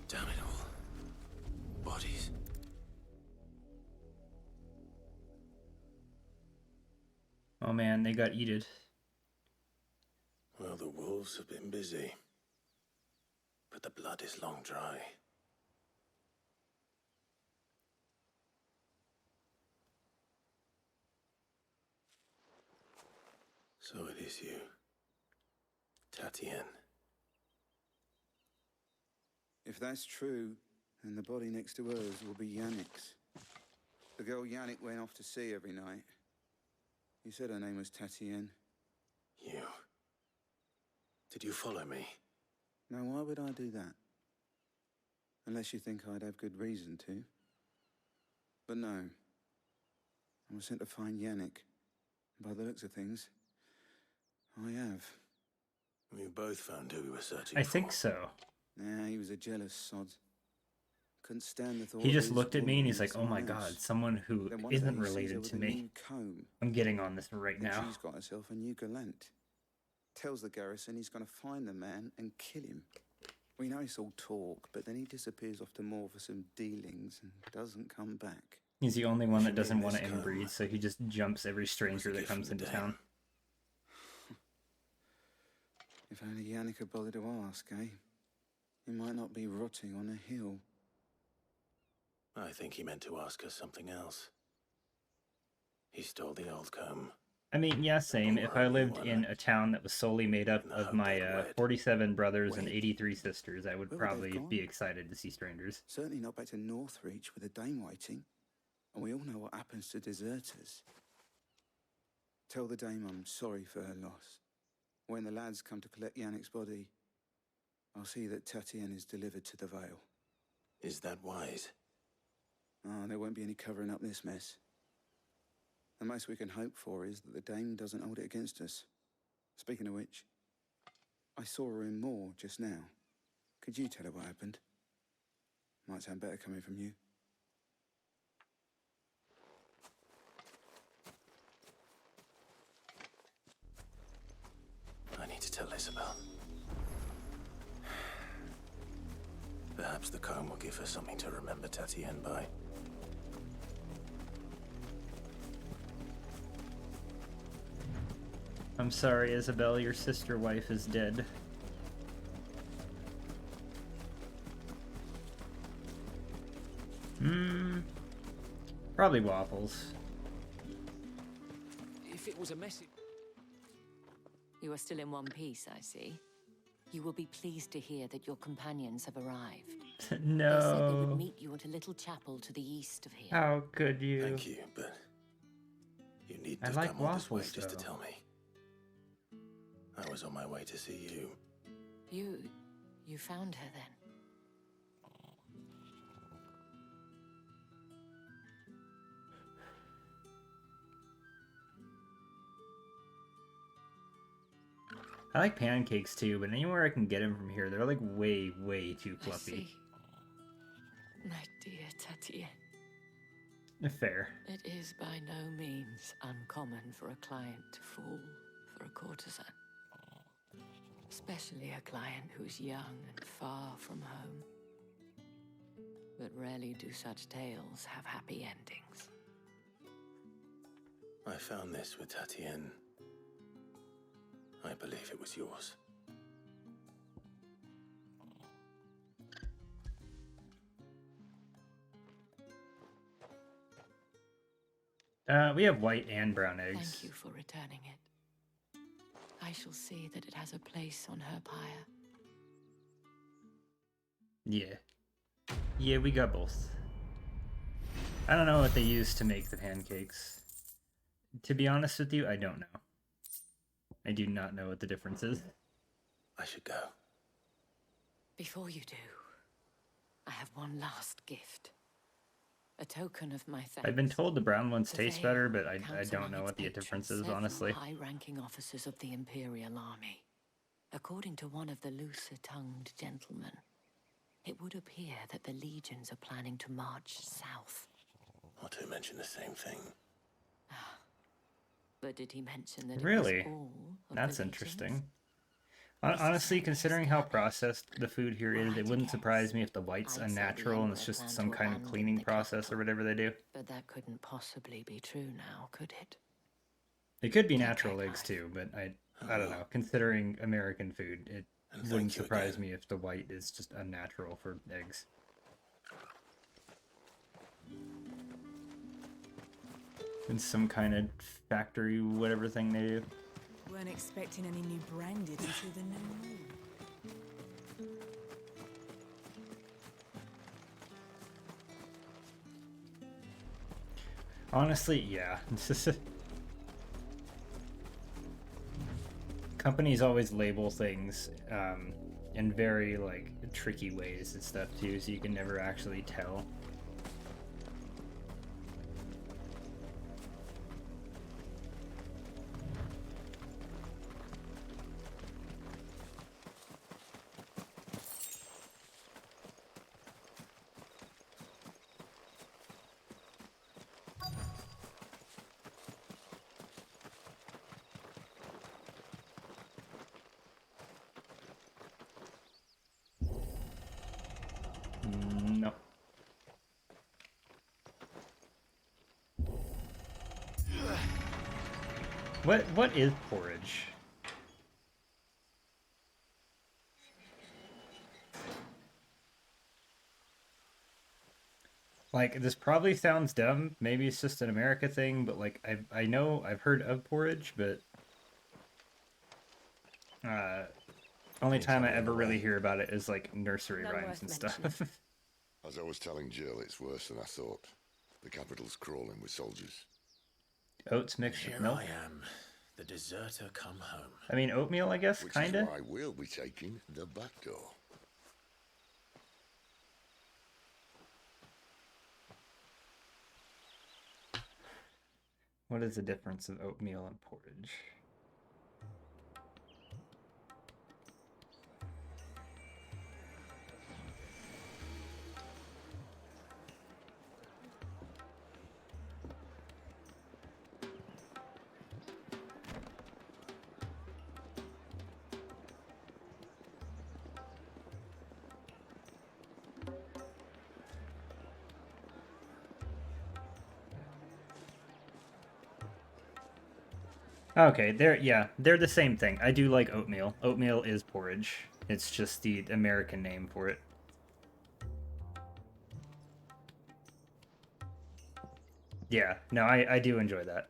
Damn it all. Bodies. Oh man, they got eated. Well, the wolves have been busy. But the blood is long dry. So it is you, Tatienne. If that's true, then the body next to hers will be Yannick's. The girl Yannick went off to sea every night. You said her name was Tatienne. You. Did you follow me? Now, why would I do that? Unless you think I'd have good reason to. But no. I was sent to find Yannick. By the looks of things, I have. We both found who we were searching I for. think so. Nah, he was a jealous sod. Couldn't stand the thought He of just his looked at me and he's woman like, oh my with someone god, else. someone who Then one day isn't he sees her related with to a me. new comb. I'm getting on this right Then now. she's got herself a new gallant. Tells the garrison he's going to find the man and kill him. We know it's all talk, but then he disappears off to Moor for some dealings and doesn't come back. He's the only one She that doesn't made want to this comb. inbreed, so he just jumps every stranger that gift comes from the into dame. town. If only Yannick had bothered to ask, eh? He might not be rotting on a hill. I think he meant to ask us something else. He stole the old comb. I mean, yeah, same. If I lived in a town that was solely made up of my 47 brothers and 83 sisters, I would Where would they have probably gone? be excited to see strangers. Certainly not back to Northreach with a dame waiting. And we all know what happens to deserters. Tell the dame I'm sorry for her loss. When the lads come to collect Yannick's body, I'll see that Tatienne is delivered to the Vale. Is that wise? Oh, there won't be any covering up this mess. The most we can hope for is that the dame doesn't hold it against us. Speaking of which, I saw her in Moor just now. Could you tell her what happened? Might sound better coming from you. I need to tell Isabel. Perhaps the comb will give her something to remember Tatienne by. I'm sorry, Isabel, your sister wife is dead. Probably waffles. If it was a message... You are still in one piece, I see. You will be pleased to hear that your companions have arrived. No. They said they would meet you at a little chapel to the east of here. How could you? Thank you, but you needn't I have like come all this way waffles, just to though. tell me. I was on my way to see you. You found her then? I like pancakes too, but anywhere I can get them from here, they're like way, way too fluffy. I see. My dear Tatienne. Fair. It is by no means uncommon for a client to fall for a courtesan. Especially a client who's young and far from home. But rarely do such tales have happy endings. I found this with Tatienne. I believe it was yours. We have white and brown eggs. Thank you for returning it. I shall see that it has a place on her pyre. Yeah. Yeah, we got both. I don't know what they use to make the pancakes. To be honest with you, I don't know. I do not know what the difference is. I should go. Before you do, I have one last gift. A token of my thanks. I've been told the brown ones taste veil better, but I counts don't among know its what the patrons difference is, several honestly. high-ranking officers of the Imperial Army. According to one of the looser-tongued gentlemen, it would appear that the legions are planning to march south. Or to mention the same thing. But did he mention that Really? it was all of That's the interesting. legions? Honestly, considering how processed the food here is, it wouldn't surprise me if the white's I'd say the unnatural and it's Emperor just planned some to kind of abandon cleaning the process or whatever they do. But that couldn't possibly be true now, could it? It could be natural eggs too, but I don't know. Considering American food, it wouldn't surprise me if the white is just unnatural for eggs. In some kind of factory, whatever thing they do. Weren't expecting any new branded until the new moon. Honestly, yeah. Companies always label things in very like tricky ways and stuff too, so you can never actually tell. No. What is porridge? Like, this probably sounds dumb. Maybe it's just an America thing, but like I know I've heard of porridge, but only time I ever really hear about it is like nursery rhymes and stuff. As I was telling Jill, it's worse than I thought. The capital's crawling with soldiers. Oats mixed with Here milk. I am, the deserter come home. I mean, oatmeal, I guess, Which kinda. is why we'll be taking the back door. What is the difference of oatmeal and porridge? Okay, they're the same thing. I do like oatmeal. Oatmeal is porridge. It's just the American name for it. Yeah, no, I do enjoy that.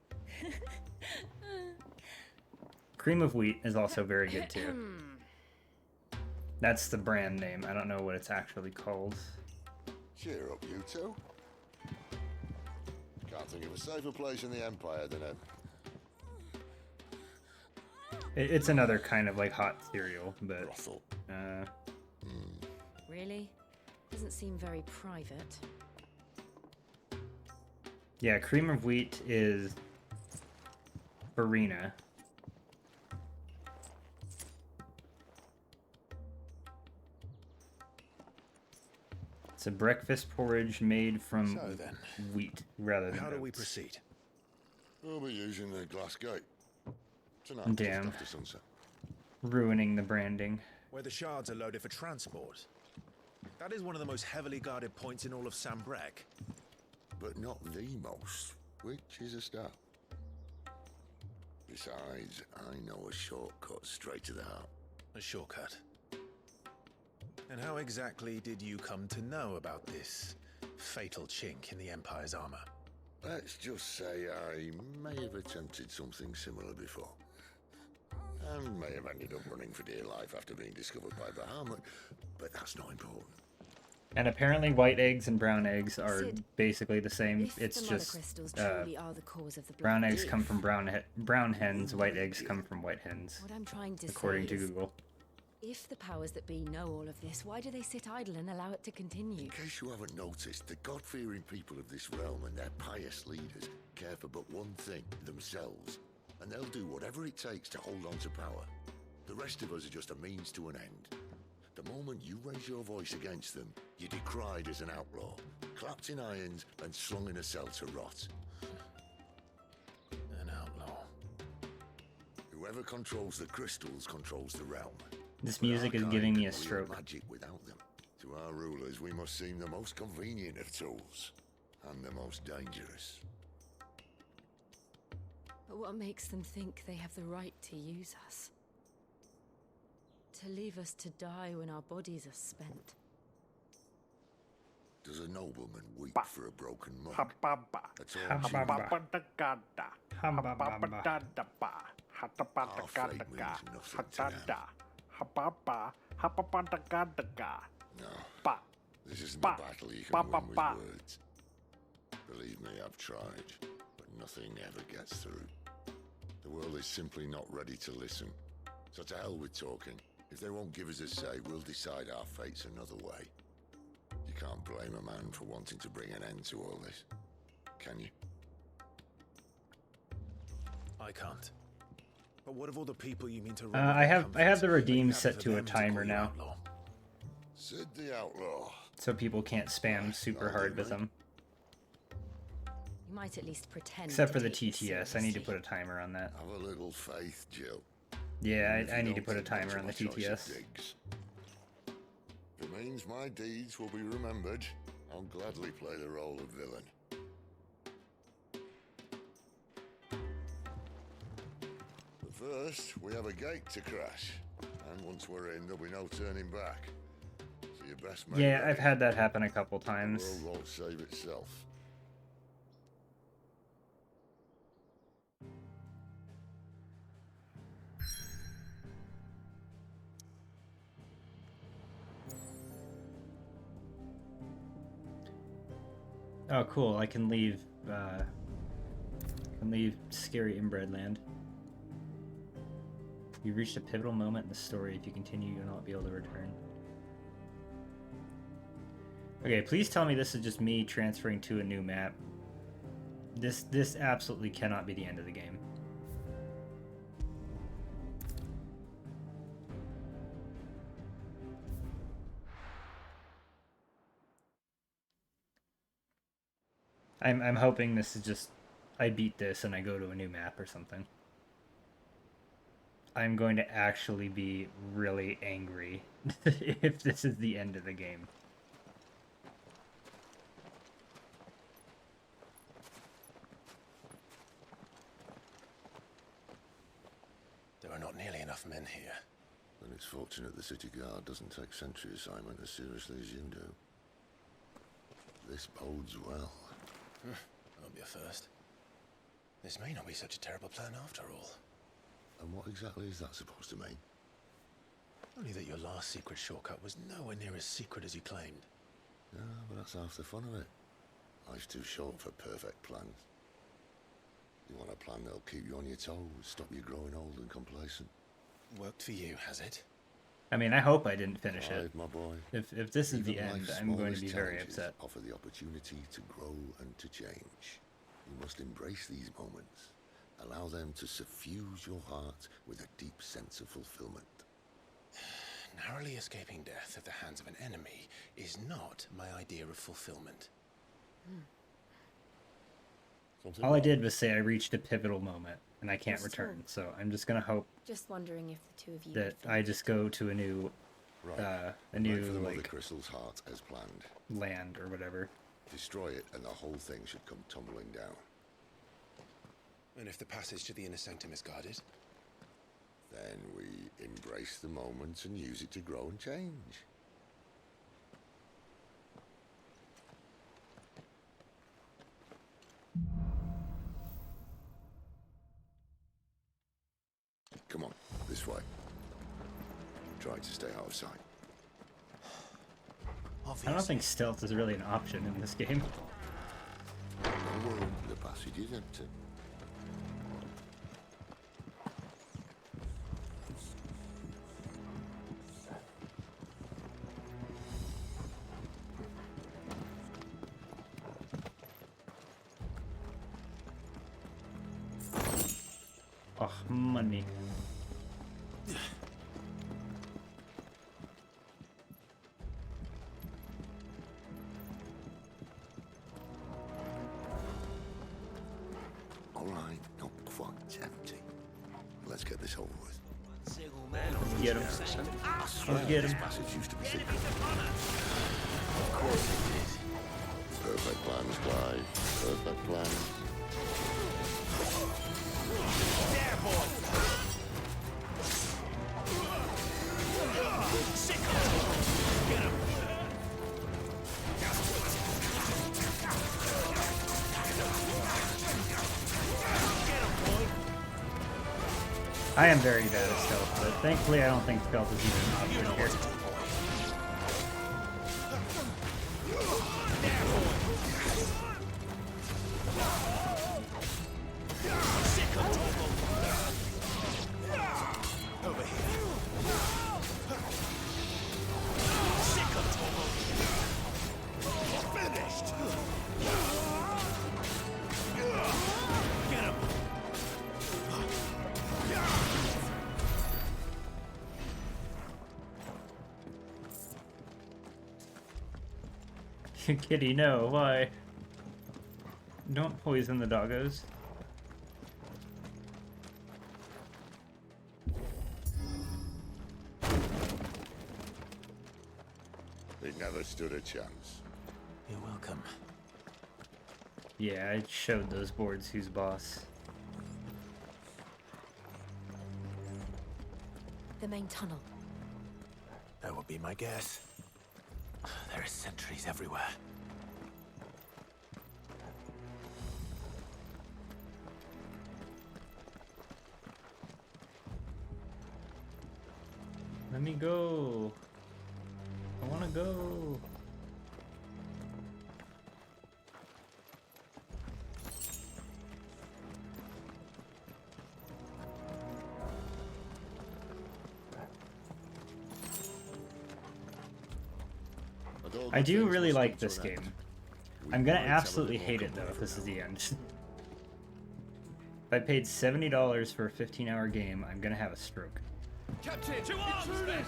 Cream of wheat is also very good too. That's the brand name. I don't know what it's actually called. Cheer up, you two. Can't think of a safer place in the Empire than a... It's another kind of like hot cereal, but Really? Doesn't seem very private. yeah, cream of wheat is farina. It's a breakfast porridge made from wheat rather than How do we oats. proceed? We'll be using the glass gate. Tonight, Damn. just after sunset. Ruining the branding. Where the shards are loaded for transport. That is one of the most heavily guarded points in all of Sambrek. But not the most, which is a start. Besides, I know a shortcut straight to the heart. A shortcut. And how exactly did you come to know about this fatal chink in the Empire's armor? Let's just say I may have attempted something similar before. And may have ended up running for dear life after being discovered by Bahamut, but that's not important. And apparently white eggs and brown eggs are Sid, basically the same. if It's the mother just crystals truly are the cause of the brown blood, eggs come from brown hens, white eggs come from white hens. What I'm trying to according say to is, Google. if the powers that be know all of this, why do they sit idle and allow it to continue? In case you haven't noticed, the God-fearing people of this realm and their pious leaders care for but one thing, themselves. And they'll do whatever it takes to hold on to power. The rest of us are just a means to an end. The moment you raise your voice against them, you're decried as an outlaw, clapped in irons and slung in a cell to rot. An outlaw. Whoever controls the crystals controls the realm. This But music our is kind giving me can a wield stroke. magic without them. To our rulers, we must seem the most convenient of tools, and the most dangerous. But what makes them think they have the right to use us? To leave us to die when our bodies are spent? Does a nobleman weep for a broken monk? A tall human? Our fate means nothing to them. No, this isn't a battle you can win with words. Believe me, I've tried, but nothing ever gets through. The world is simply not ready to listen. So to hell with talking. If they won't give us a say, we'll decide our fates another way. You can't blame a man for wanting to bring an end to all this, can you? I can't. But what of all the people you mean to I have the redeem set to a timer now, Sid the Outlaw. so people can't spam super hard with them. You might at least pretend. Except for to the take this TTS, I need to seriously. put a timer on that. Have a little faith, Jill. Yeah, Even if I you need to don't put a think much timer of on my the choice of TTS. digs. If it means my deeds will be remembered, I'll gladly play the role of villain. But first, we have a gate to crash. And once we're in, there'll be no turning back. So you best make Yeah, ready. I've had that happen a couple The times. world won't save itself. Oh, cool! I can leave. Scary Inbred Land. You reached a pivotal moment in the story. If you continue, you'll not be able to return. Okay, please tell me this is just me transferring to a new map. This absolutely cannot be the end of the game. I'm hoping this is just I beat this and I go to a new map or something. I'm going to actually be really angry if this is the end of the game. There are not nearly enough men here. Then it's fortunate the city guard doesn't take sentry assignment as seriously as you do. This bodes well. Won't be a first. This may not be such a terrible plan after all. And what exactly is that supposed to mean? Only that your last secret shortcut was nowhere near as secret as you claimed. Yeah, but that's half the fun of it. Life's too short for perfect plans. You want a plan that'll keep you on your toes, stop you growing old and complacent. Worked for you, has it? I mean, I hope I didn't finish it. My boy. If this is the Even end, life's I'm going to be smallest very challenges upset. Offer the opportunity to grow and to change. You must embrace these moments. Allow them to suffuse your heart with a deep sense of fulfillment. Narrowly escaping death at the hands of an enemy is not my idea of fulfillment. All I did was say I reached a pivotal moment and I can't return, so I'm just gonna hope Just wondering if the two of you that I just go to a new, Right for the like Mother Crystal's heart as planned. land or whatever. Destroy it, and the whole thing should come tumbling down. And if the passage to the inner sanctum is guarded? Then we embrace the moment and use it to grow and change. Come on, this way. Try to stay out of sight. I don't think stealth is really an option in this game. Don't worry, the passage is empty. Oh, money. All right, not quite empty. Let's get this over with. Get him. I swear Get this him. passage used to be secret. Of course it did. Perfect plans, Clive. Perfect plans. There, boy! Sick of Get him! I am very bad at stealth, but thankfully I don't think stealth is even an option here. Over here. Sick of Finished! Get him! Kitty, no, why? Don't poison the doggos. They never stood a chance. You're welcome. Yeah, I showed those boards who's boss. The main tunnel. That would be my guess. There are sentries everywhere. Let me go. I wanna go. I do really like this game. I'm gonna absolutely hate it though if this is the end. I paid $70 for a 15-hour game, I'm gonna have a stroke. Captain, to arms, men!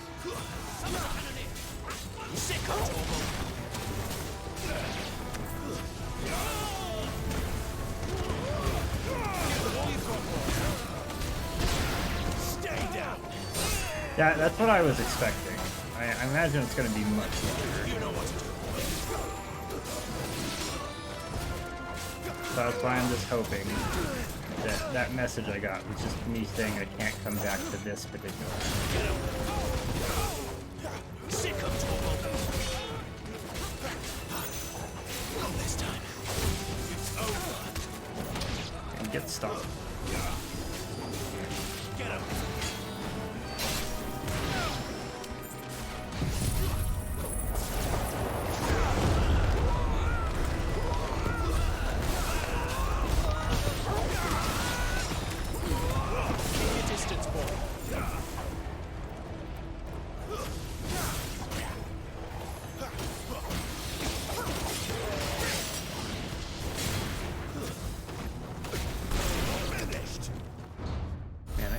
Sick of Doggo! Stay down! Yeah, that's what I was expecting. I imagine it's gonna be much longer. You know what to do. So that's why I'm just hoping that that message I got was just me saying I can't come back to this particular. Sick of Doggo! Not this time. It's over. And get stopped. Get him.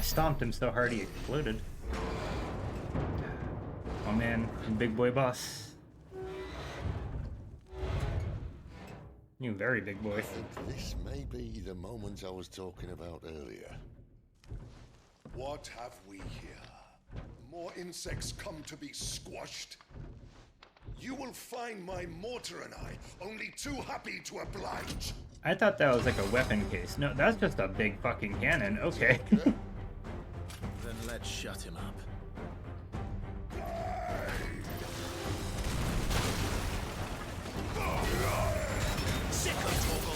Stomped him so hard he exploded. Oh man, big boy boss. You very big boy. I think this may be the moment I was talking about earlier. What have we here? More insects come to be squashed? You will find my mortar and I only too happy to oblige. I thought that was like a weapon case. No, that's just a big fucking cannon. Okay. Then let's shut him up. Sick of Doggo!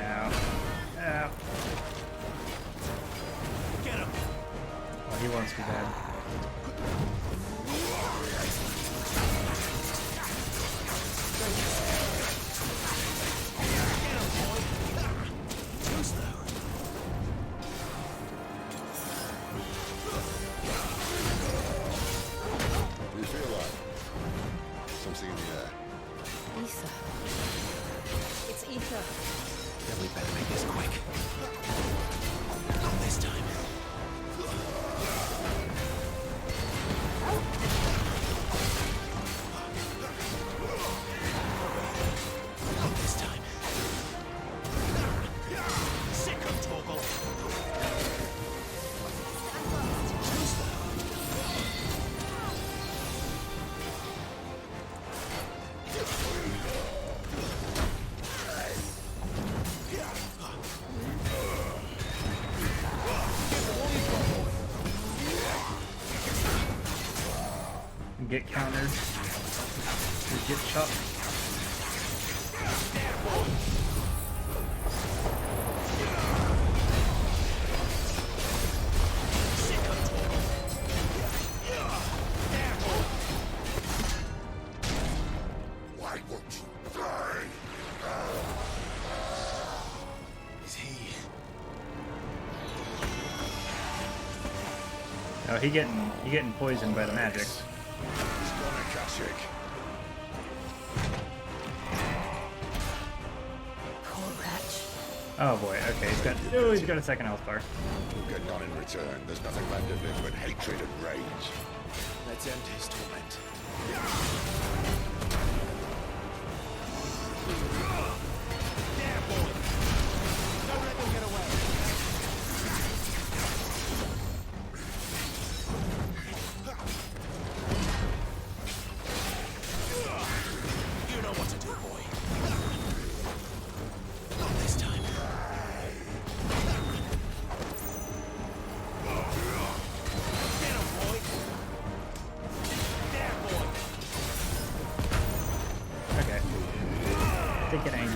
Ow. Ow. Get him! Oh, he wants me bad. Then we better make this quick. Not this time. Not this time. Sick of Doggo! Get countered. Get chopped. Why won't you die? Is he? Oh, he getting poisoned by the magic. Oh boy, okay, he's got a second health bar. We'll get none in return. There's nothing left of him but hatred and rage. Let's end his torment. There, boy! Don't let them get away! You know what to do, boy. Not this time. Get him, boy! There, boy! Okay. Take it, Angel.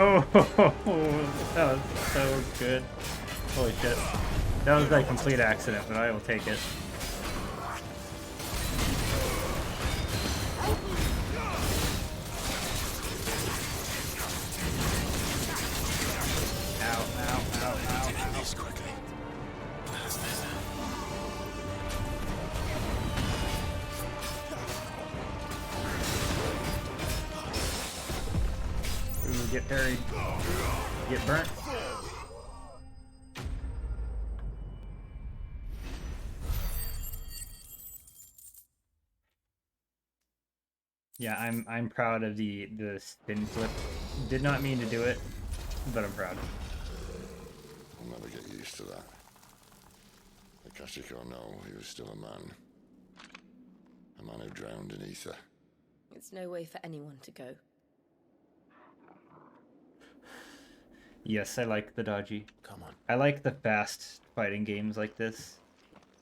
Oh, that was so good. Holy shit. That was a complete accident, but I will take it. Ow, ow, ow, ow. Taking this quickly. That's better. Ooh, get buried. Get burnt. Yeah, I'm proud of the spin flip. Did not mean to do it, but I'm proud. I'll never get used to that. Akashic or no, he was still a man. A man who drowned in ether. It's no way for anyone to go. Yes, I like the dodgy. Come on. I like the fast fighting games like this.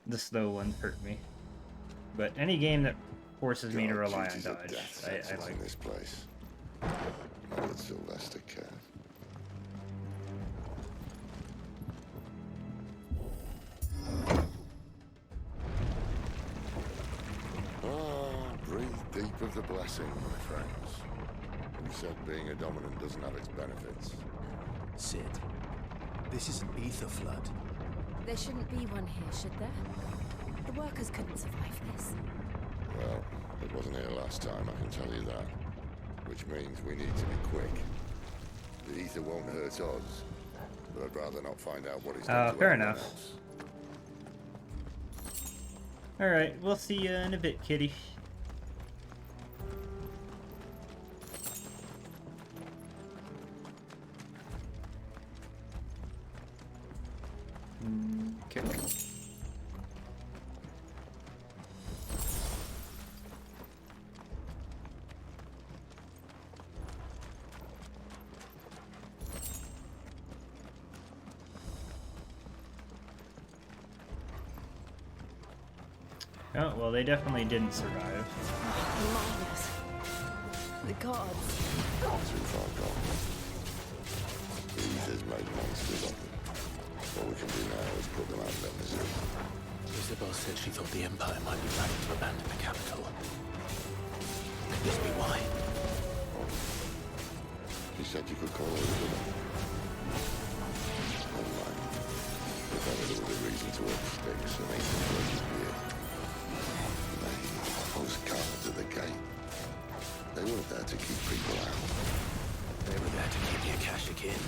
The slow ones hurt me. But any game that forces me to rely on dodge, I like. In this place. Not that Sylvester cared. Breathe deep of the blessing, my friends. Who said being a dominant doesn't have its benefits? Sid, this is an ether flood. There shouldn't be one here, should there? The workers couldn't survive this. Well, it wasn't here last time, I can tell you that. Which means we need to be quick. The ether won't hurt us, but I'd rather not find out what it's done to Fair anyone enough. else. Alright, we'll see you in a bit, kitty. Okay. Oh, well, they definitely didn't survive. Miners. The gods. Too far gone. The ether's made monsters of them. What we can do now is put them out of their misery. Isabel said she thought the Empire might be planning to abandon the capital. Could this be why? She said you could call her a woman. Never mind. If ever there was a reason to work sticks, it ain't the first year. Those guards at the gate. They weren't there to keep people out. They were there to keep the Akashic in.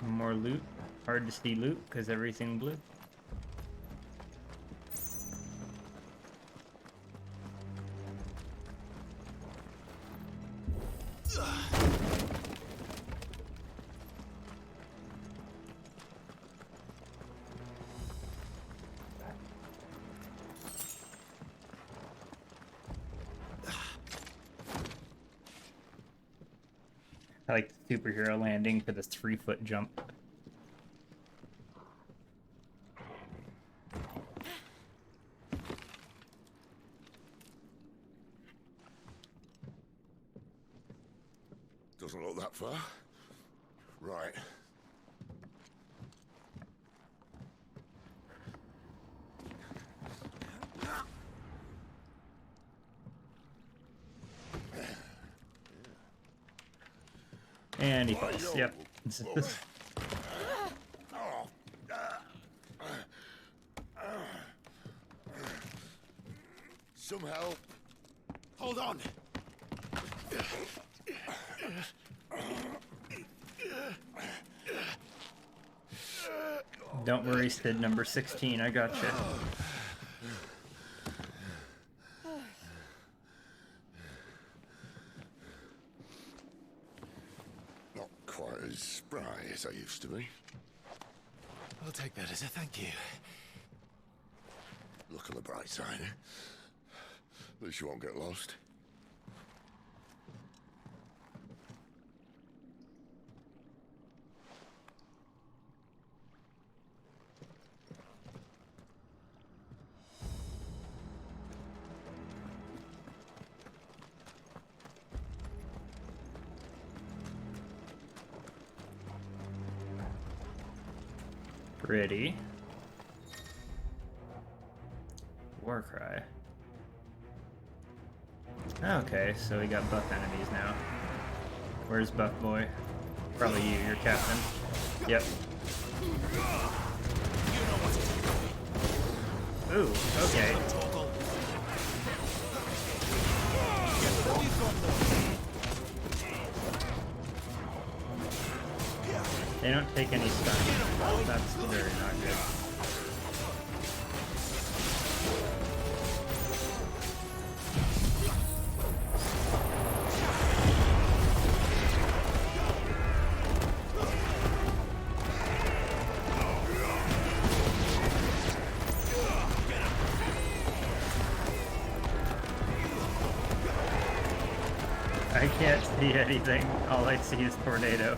More loot. Hard to see loot because everything blue. I like the superhero landing for this 3-foot jump. Doesn't look that far. Right. And he falls. Yep. Some help. Hold on. Don't worry, Sid number 16. I gotcha. Not quite as spry as I used to be. I'll take that as a thank you. Look on the bright side, eh? At least you won't get lost. Pretty. Warcry. Okay, so we got buff enemies now. Where's Buff Boy? Probably you, you're captain. Yep. Ooh, okay. They don't take any stun. That's very not good. I can't see anything. All I see is tornado.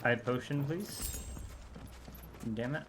High potion, please. Damn it.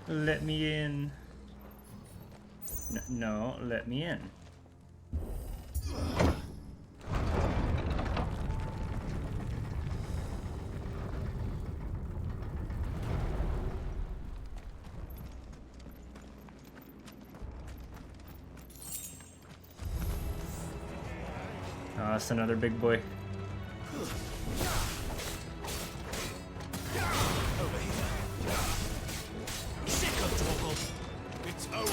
Let me in. No, let me in. Oh, that's another big boy. It's over.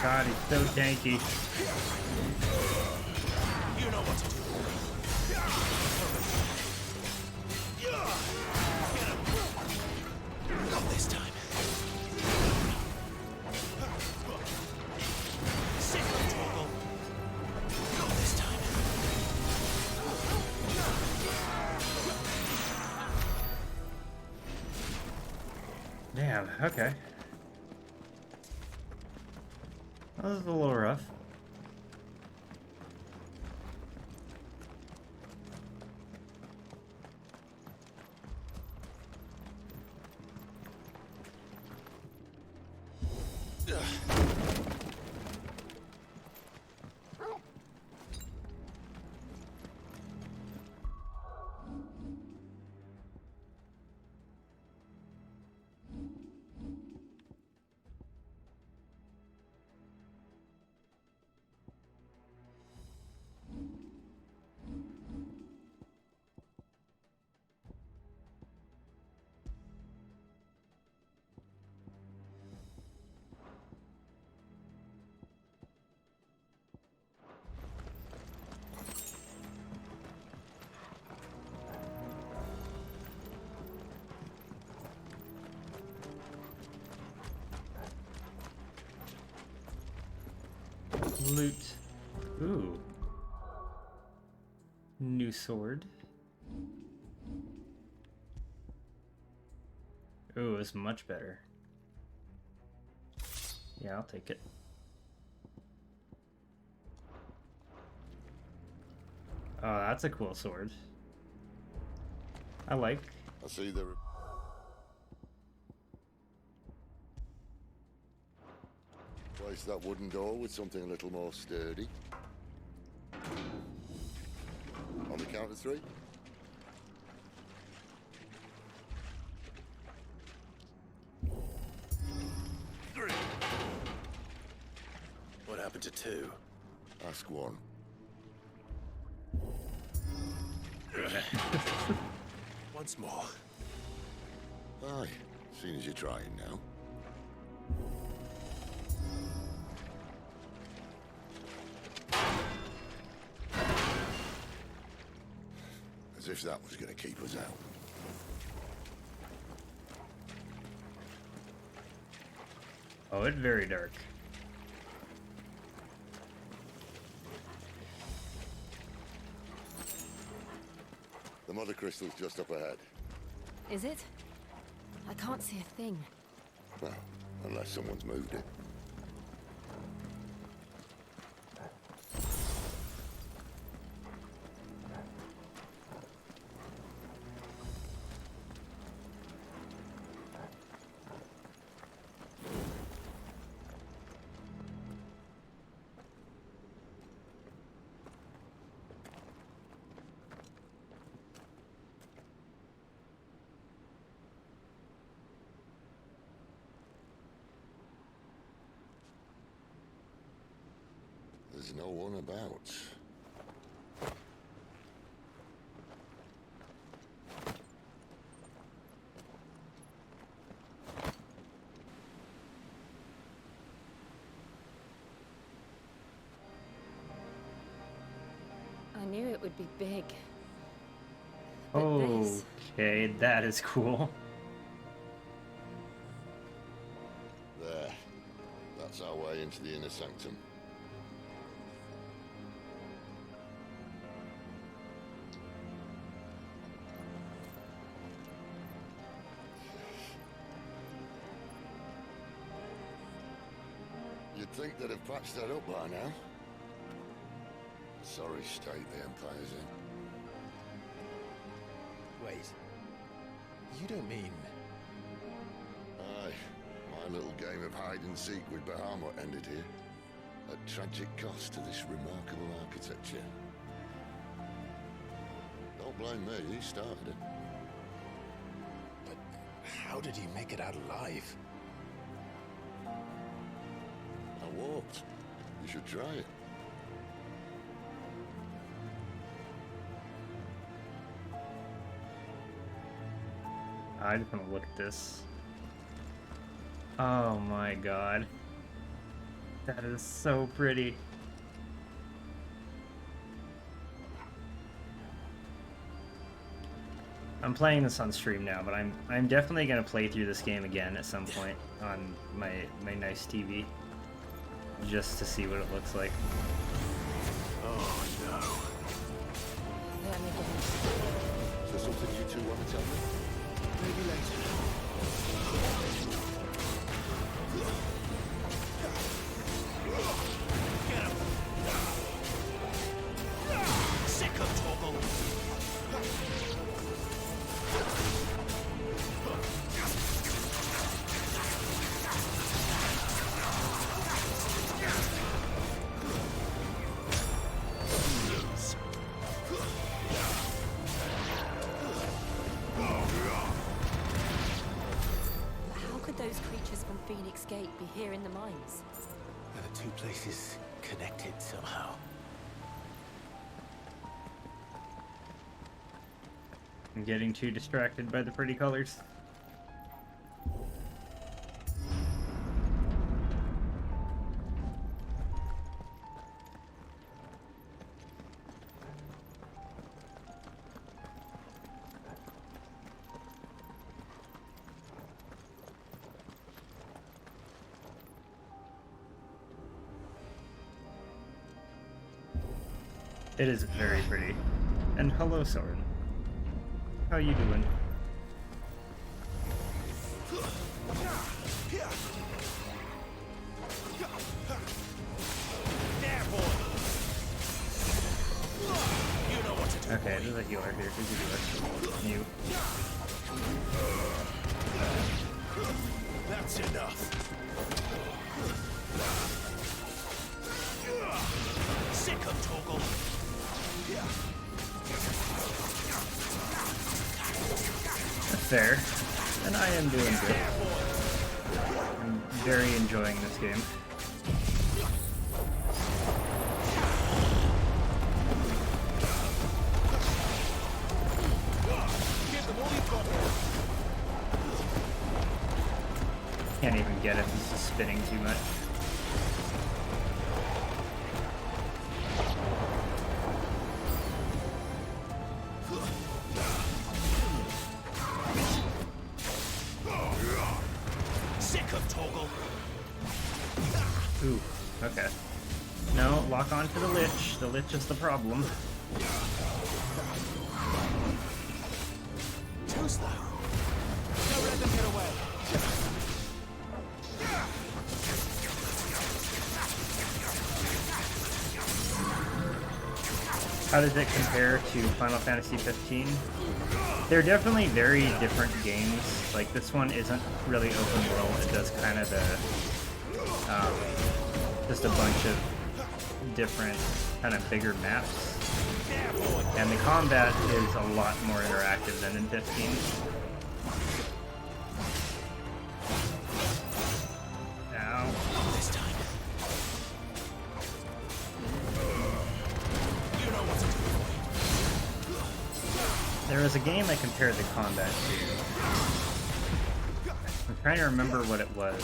God, he's so tanky. You know what to do. Not this time. Sit on Doggo. Not this time. Damn, okay. That was a little rough. Loot. Ooh. New sword. Ooh, it's much better. Yeah, I'll take it. Oh, that's a cool sword. I like. I see the... Replace that wooden door with something a little more sturdy. On the count of 3. What happened to 2? Ask 1. Once more. Aye, seeing as you're trying now. As if that was going to keep us out. Oh, it's very dark. The mother crystal's just up ahead. Is it? I can't see a thing. Well, unless someone's moved it. There's no one about. I knew it would be big. But this... Okay, that is cool. There. That's our way into the inner sanctum. You'd think they'd have patched that up by now. Sorry state the Empire's in. Wait. You don't mean... Aye. My little game of hide-and-seek with Bahamut ended here. At tragic cost to this remarkable architecture. Don't blame me, he started it. But how did he make it out alive? I walked. You should try it. I just want to look at this. Oh my god. That is so pretty. I'm playing this on stream now, but I'm definitely gonna play through this game again at some point on my nice TV, just to see what it looks like. Oh no. Is there something you two want to tell me? Maybe later. Get him! Sick of Doggo! How could those creatures from Phoenix Gate be here in the mines? Are the two places connected somehow? I'm getting too distracted by the pretty colors. It is very pretty. And hello, Soren. How you doing? Okay, there's a healer here. Who's a healer? You. That's enough. Sick of Doggo. That's fair. And I am doing good. I'm very enjoying this game. Can't even get it, this is spinning too much. Sick of Doggo. Ooh, okay. No, lock on to the Lich. The Lich is the problem. Too slow. Don't let them get away. How does it compare to Final Fantasy 15? They're definitely very different games. Like, this one isn't really open world. It does kind of the, just a bunch of different, kind of bigger maps. And the combat is a lot more interactive than in 15. Ow. This time. There was a game I compared the combat to. I'm trying to remember what it was.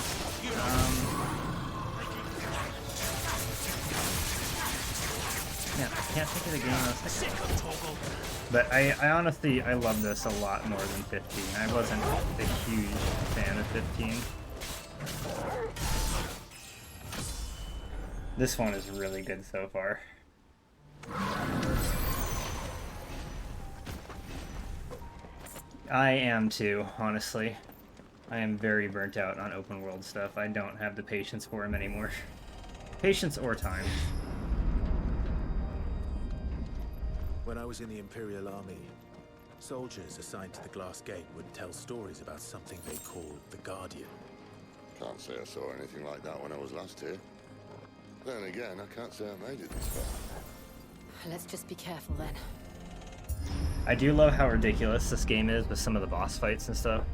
Yeah, I can't think of the game I was thinking of. But I honestly, I love this a lot more than 15. I wasn't a huge fan of 15. This one is really good so far. I am too, honestly. I am very burnt out on open world stuff. I don't have the patience for him anymore. Patience or time. When I was in the Imperial Army, soldiers assigned to the Glass Gate would tell stories about something they called the Guardian. Can't say I saw anything like that when I was last here. Then again, I can't say I made it this far. Let's just be careful then. I do love how ridiculous this game is with some of the boss fights and stuff.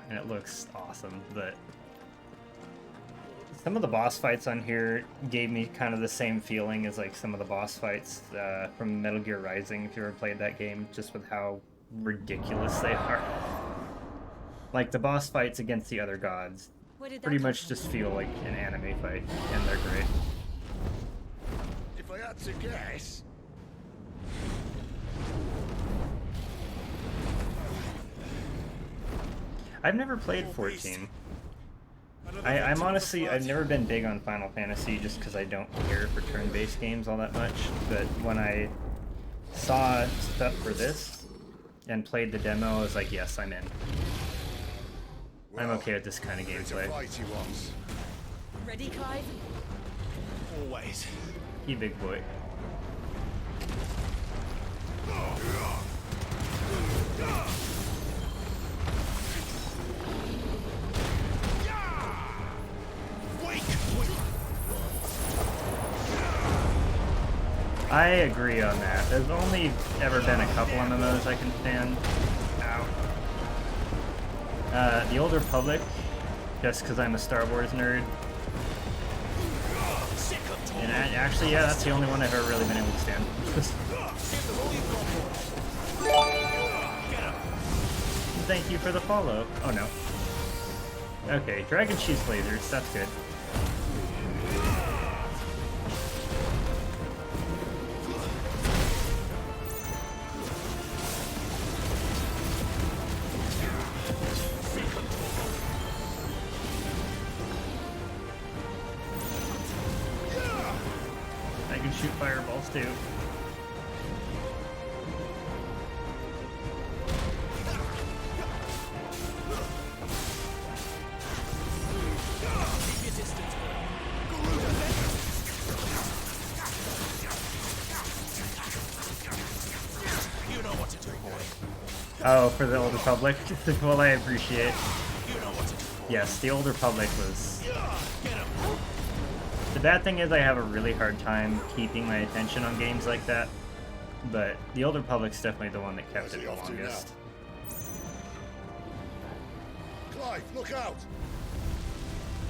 And it looks awesome, but some of the boss fights on here gave me kind of the same feeling as like some of the boss fights from Metal Gear Rising, if you ever played that game, just with how ridiculous they are. Like the boss fights against the other gods, pretty much just feel like an anime fight, and they're great. If I had to guess... I've never played 14. I'm honestly, I've never been big on Final Fantasy just because I don't care for turn-based games all that much, but when I saw stuff for this and played the demo, I was like, yes, I'm in. I'm okay with this kind of gameplay. Ready, Clive? Always. He big boy. I agree on that. There's only ever been a couple MMOs I can stand. Ow. The Old Republic, just because I'm a Star Wars nerd. And actually, yeah, that's the only one I've ever really been able to stand. Thank you for the follow. Oh no. Okay, Dragon shoots lasers, that's good. I can shoot fireballs too. Oh, for the Old Republic? Well, I appreciate. Yes, the Old Republic was... The bad thing is I have a really hard time keeping my attention on games like that, but the Old Republic's definitely the one that kept it the longest. Clive, look out!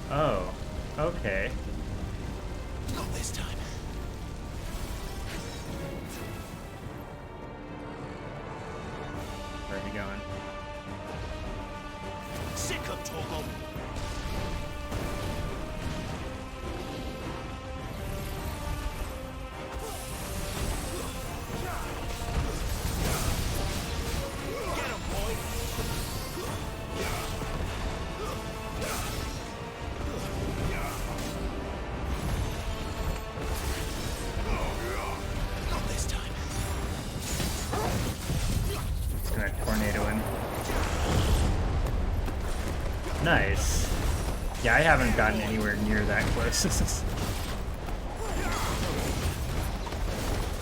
Oh, okay. Not this time. Where are we going? Sick of Doggo. Nice. Yeah, I haven't gotten anywhere near that close.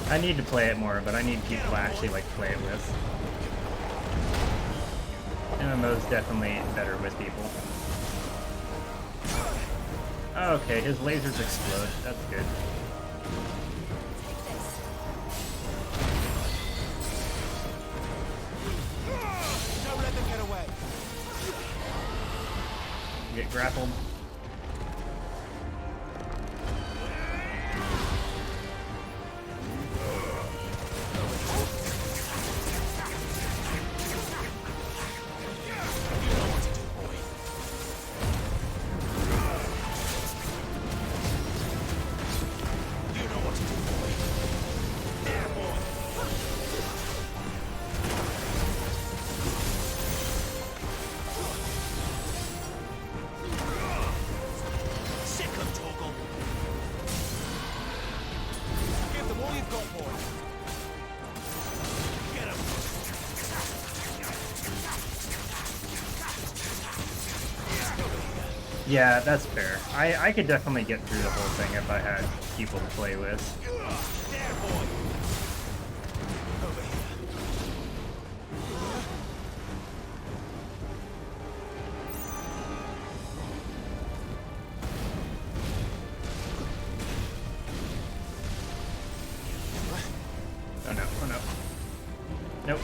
I need to play it more, but I need people to actually like play it with. MMO's definitely better with people. Okay, his lasers explode. That's good. Don't let them get away. Get grappled. Yeah, that's fair. I could definitely get through the whole thing if I had people to play with. Oh no, oh no. Nope.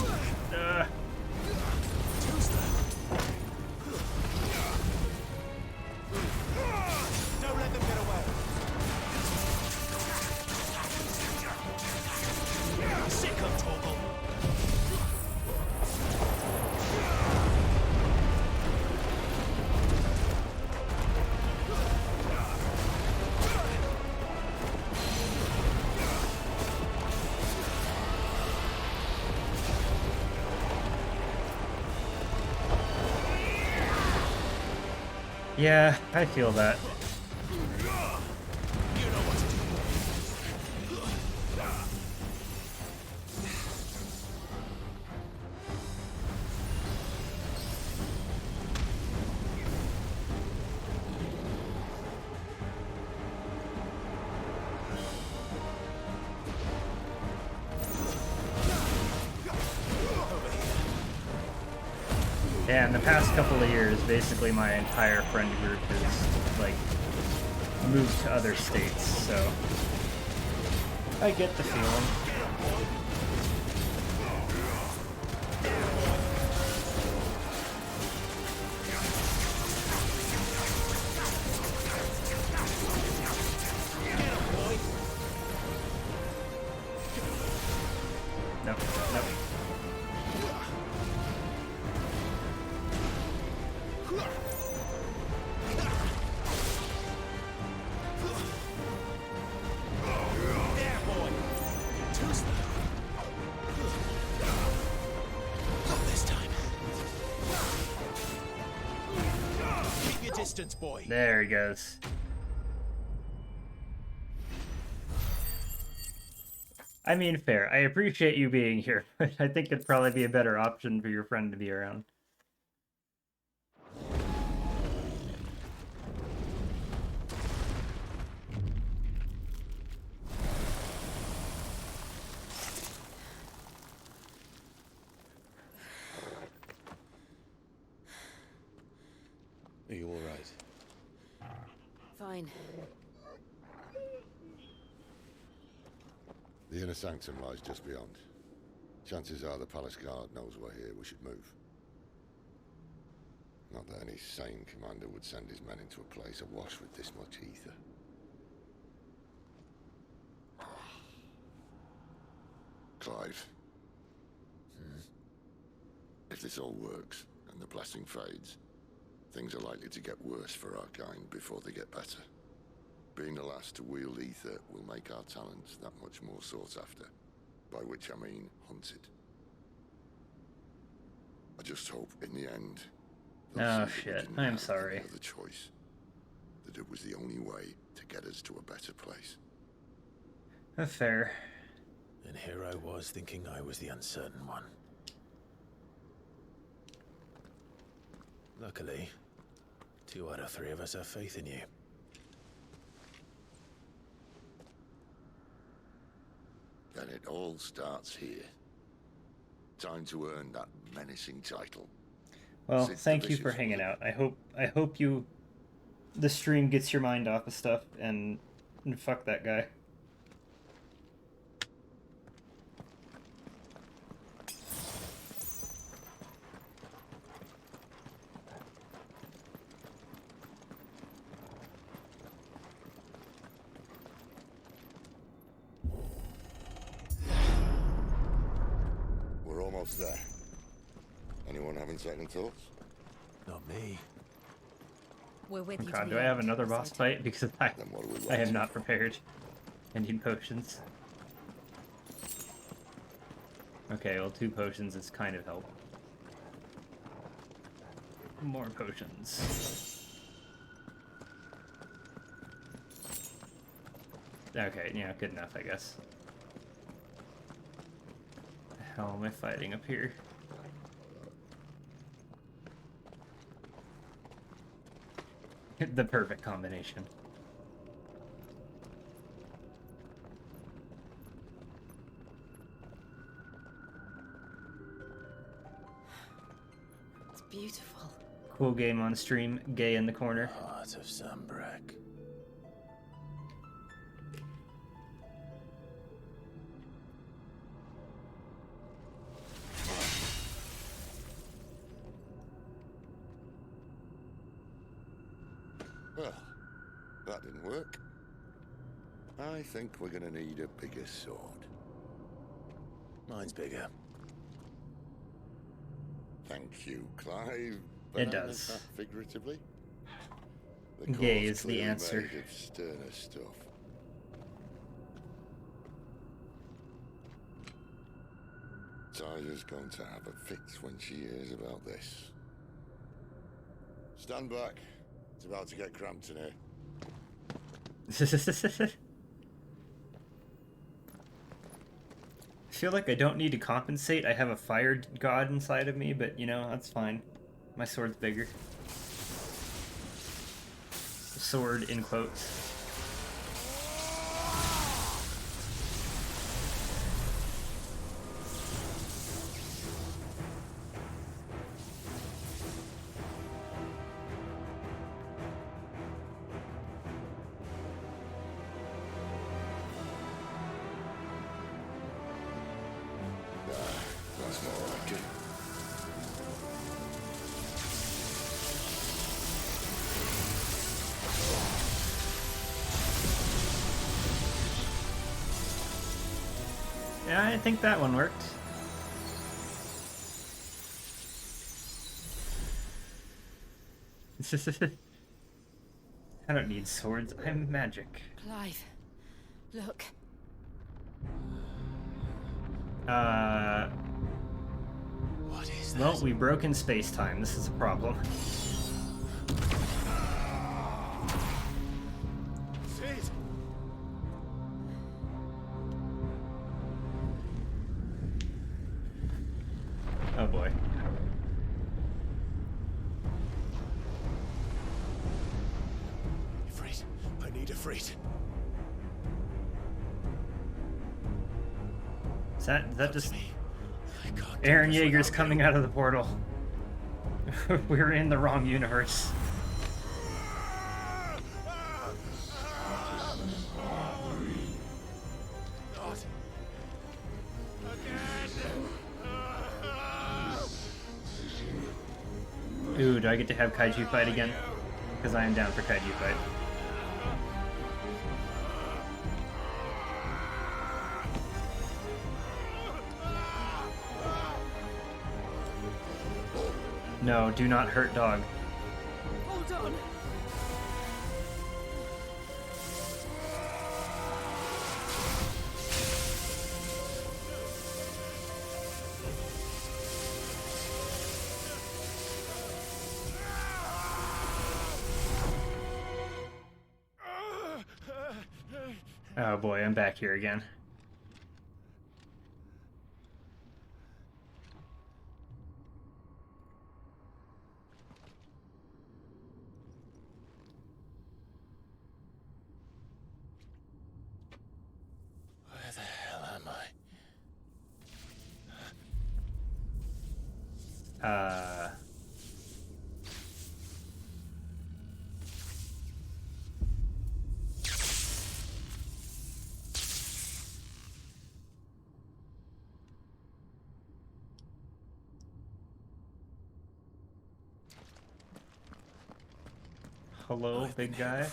Yeah, I feel that. Yeah, in the past couple of years, basically my entire friend group has, like, moved to other states, so I get the feeling. Nope, nope. Boy. There he goes. I mean, fair. I appreciate you being here, but I think it'd probably be a better option for your friend to be around. Are you all right? Fine. The inner sanctum lies just beyond. Chances are the palace guard knows we're here. We should move. Not that any sane commander would send his men into a place awash with this much ether. Clive. If this all works, and the blessing fades, things are likely to get worse for our kind before they get better. Being the last to wield ether will make our talents that much more sought after. By which I mean hunted. I just hope, in the end... Oh shit, I'm sorry. ...the choice. That it was the only way to get us to a better place. That's fair. And here I was thinking I was the uncertain one. Luckily, 2 out of 3 of us have faith in you. Then it all starts here. Time to earn that menacing title. Well, thank you for hanging out. I hope the stream gets your mind off of stuff and fuck that guy. We're almost there. Anyone having second thoughts? Not me. We're with you. God, do I have another boss fight? Because I am not prepared. I need potions. Okay, well, 2 potions is kind of help. More potions. Okay, yeah, good enough, I guess. The hell am I fighting up here? The perfect combination. It's beautiful. Cool game on stream, gay in the corner. Heart of Sunbreak. Well, that didn't work. I think we're gonna need a bigger sword. Mine's bigger. Thank you, Clive. It does. Figuratively. Gay is the answer. Made of sterner stuff. Tyler's going to have a fit when she hears about this. Stand back. It's about to get cramped in here. I feel like I don't need to compensate. I have a fire god inside of me, but you know, that's fine. My sword's bigger. Sword in quotes. That's more like it. Yeah, I think that one worked. I don't need swords. I'm magic. Clive, look. What is that? Well, we broke in space-time. This is a problem. Sid! Oh boy. Ifrit, I need Ifrit. Is that just Aaron Yeager's coming out of the portal? We're in the wrong universe. Ooh, do I get to have kaiju fight again? Because I am down for kaiju fight. No, do not hurt dog. Hold on. Oh boy, I'm back here again. Where the hell am I? Hello, big guy.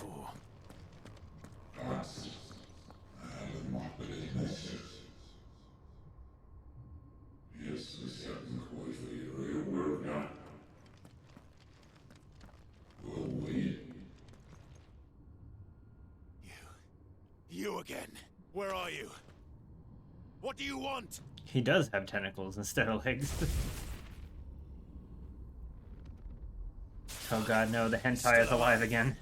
You again. Where are you? What do you want? He does have tentacles instead of legs. Oh god, no, the hentai is alive again.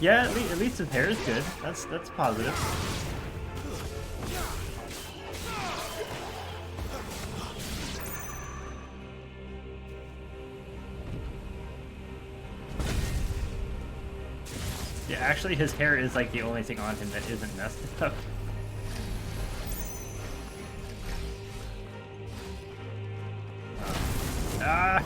Yeah, at least his hair is good. That's positive. Yeah, actually his hair is like the only thing on him that isn't messed up. Ah!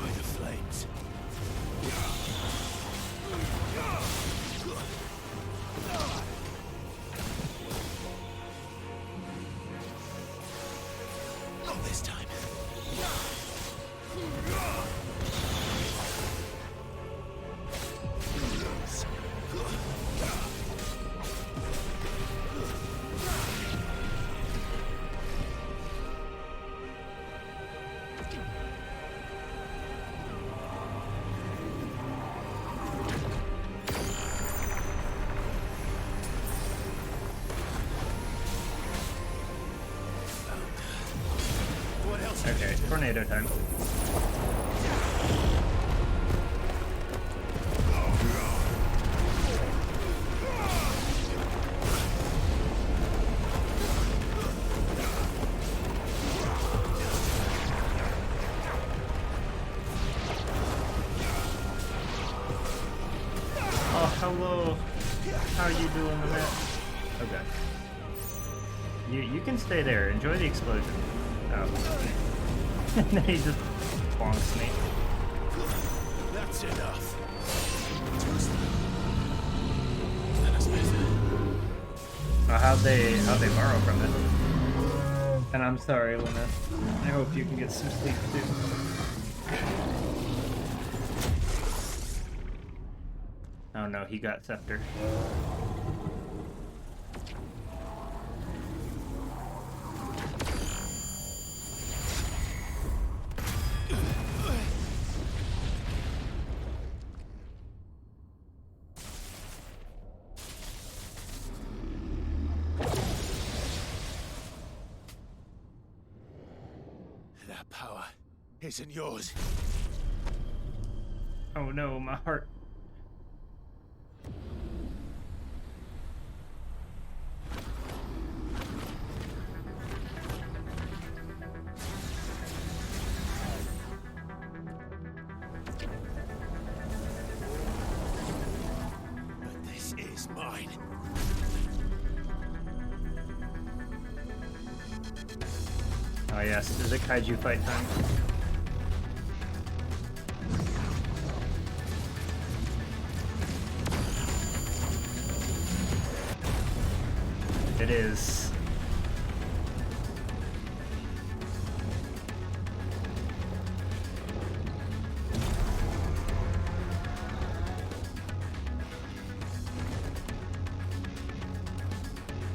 tornado time. Oh, hello. How are you doing, Matt? Okay. You can stay there. Enjoy the explosion. Oh. And then he just bonks me. That's enough. Oh, how'd they borrow from it? And I'm sorry, Luna. I hope you can get some sleep too. Oh no, he got Scepter. That power isn't yours. Oh no, my heart. But this is mine. Oh yes, is it kaiju fight time? It is.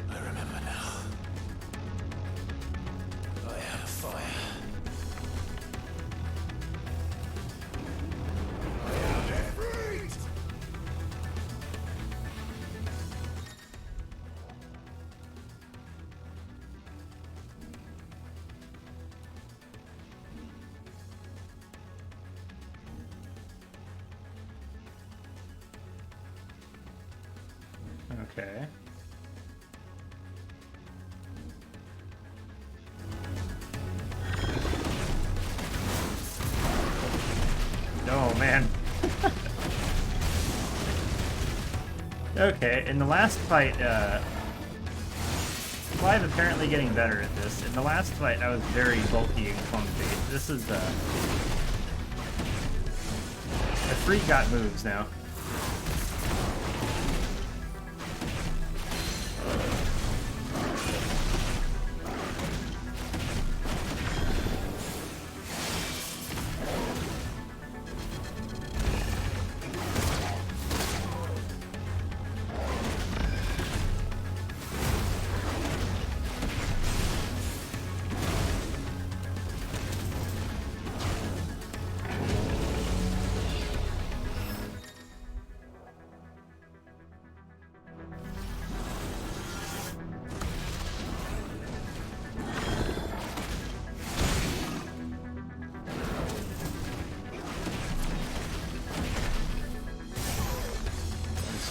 I remember now. I had a fire. I had it. Freeze! Okay. Oh man. Okay, in the last fight, Clive apparently getting better at this. In the last fight, I was very bulky and clumsy. This is, the freak got moves now.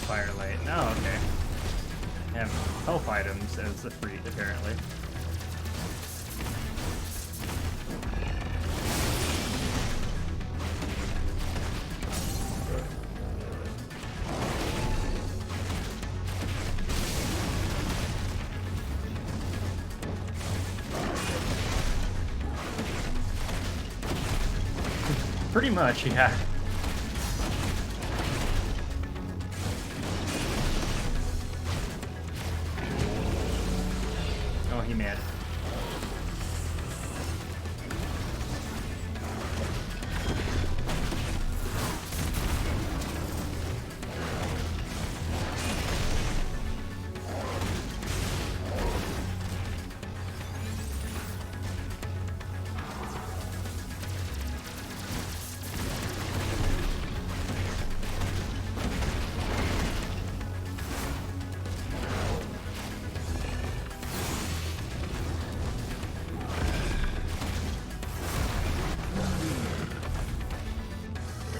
Firelight. Oh, okay. I have health items as the free, apparently. Pretty much, yeah. Oh, he mad.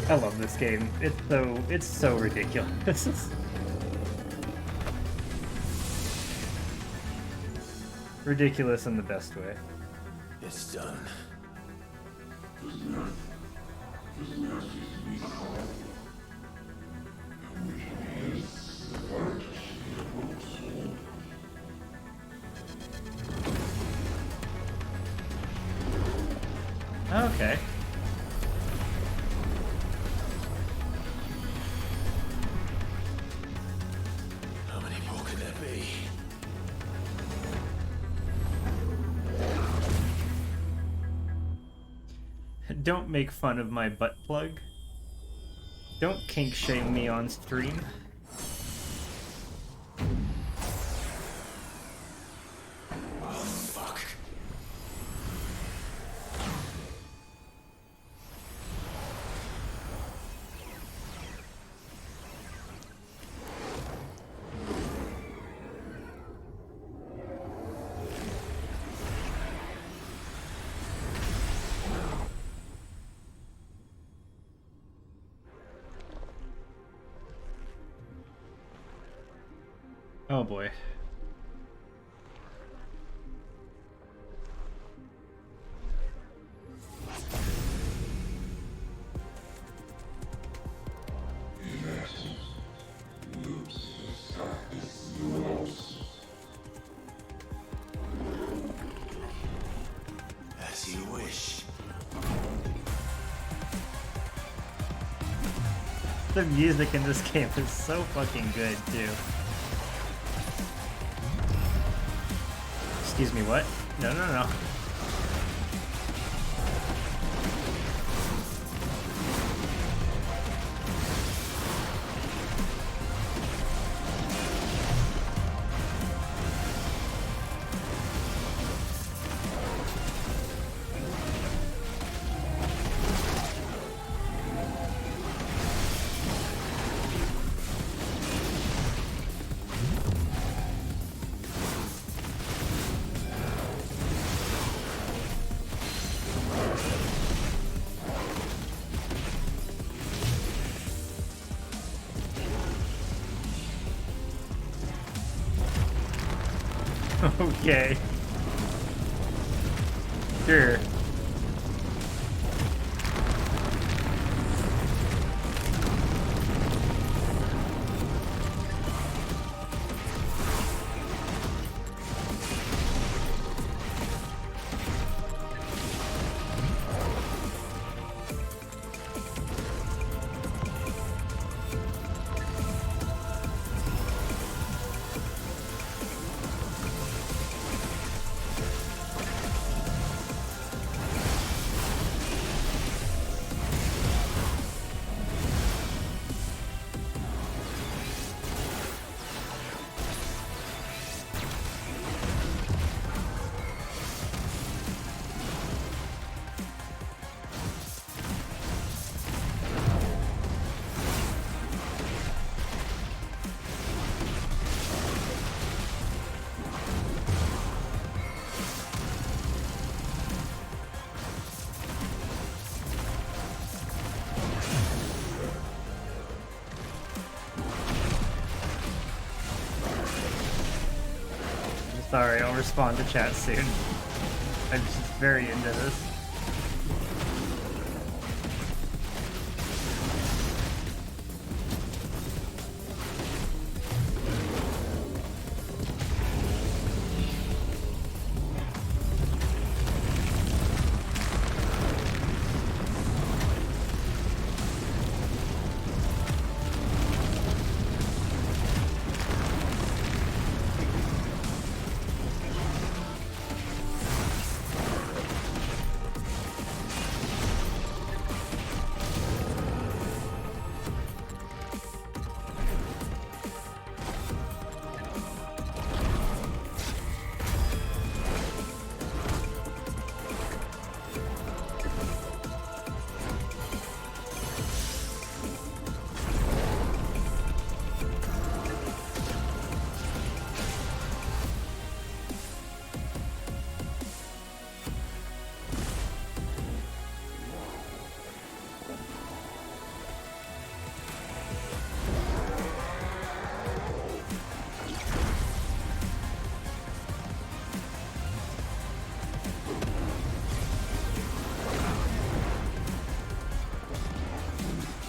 I love this game. It's so ridiculous. Ridiculous in the best way. It's done. Okay. How many more could there be? Don't make fun of my butt plug. Don't kink shame me on stream. Oh, fuck. Oh boy. As you wish. The music in this game is so fucking good too. Excuse me, what? No, no, no. Okay. Sure. Sorry, I'll respond to chat soon. I'm just very into this.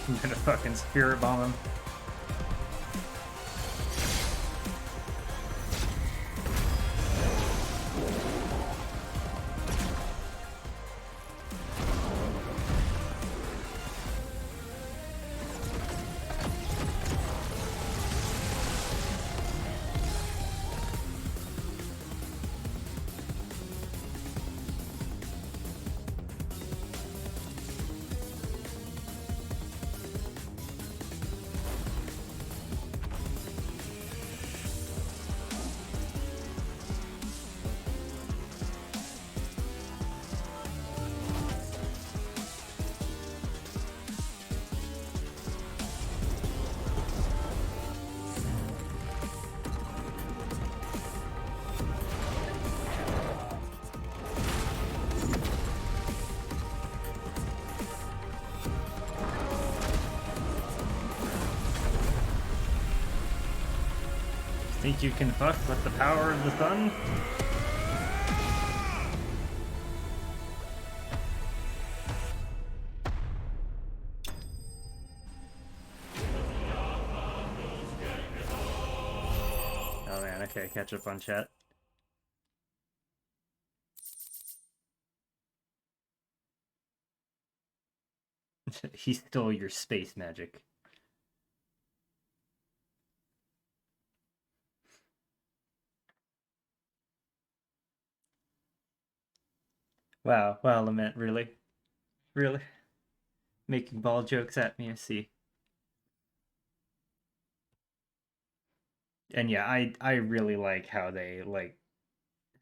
I'm gonna fucking spirit bomb him. Think you can fuck with the power of the sun? Oh man, okay, catch up on chat. He stole your space magic. Wow, wow, Lament, really? Really? Making ball jokes at me, I see. And yeah, I really like how they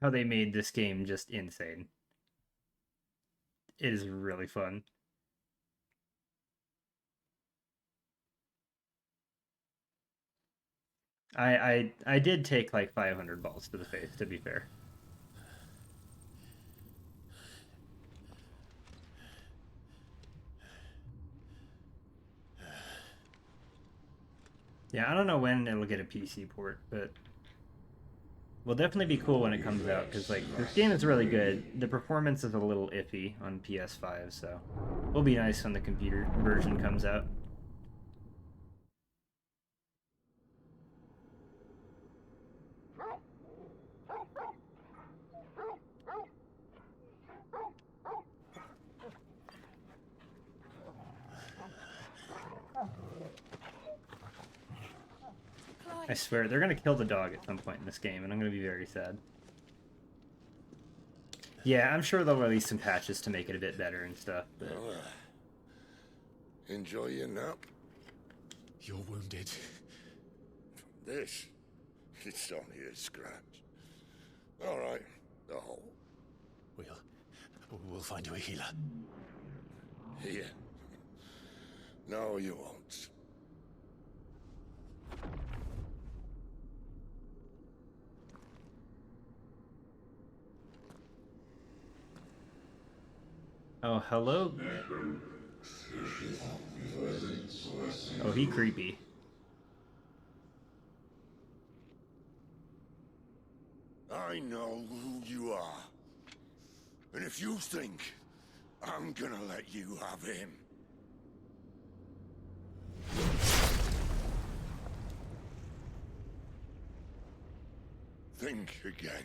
made this game just insane. It is really fun. I did take like 500 balls to the face, to be fair. Yeah, I don't know when it'll get a PC port, but will definitely be cool when it comes out, because like this game is really good. The performance is a little iffy on PS5, so it'll be nice when the computer version comes out. I swear, they're gonna kill the dog at some point in this game, and I'm gonna be very sad. Yeah, I'm sure they'll release some patches to make it a bit better and stuff, but... Well, enjoy your nap. You're wounded. This? It's only a scratch. All right, the hole. We'll find you a healer. Here. No, you won't. Oh, hello? Oh, he creepy. I know who you are. And if you think I'm gonna let you have him... think again.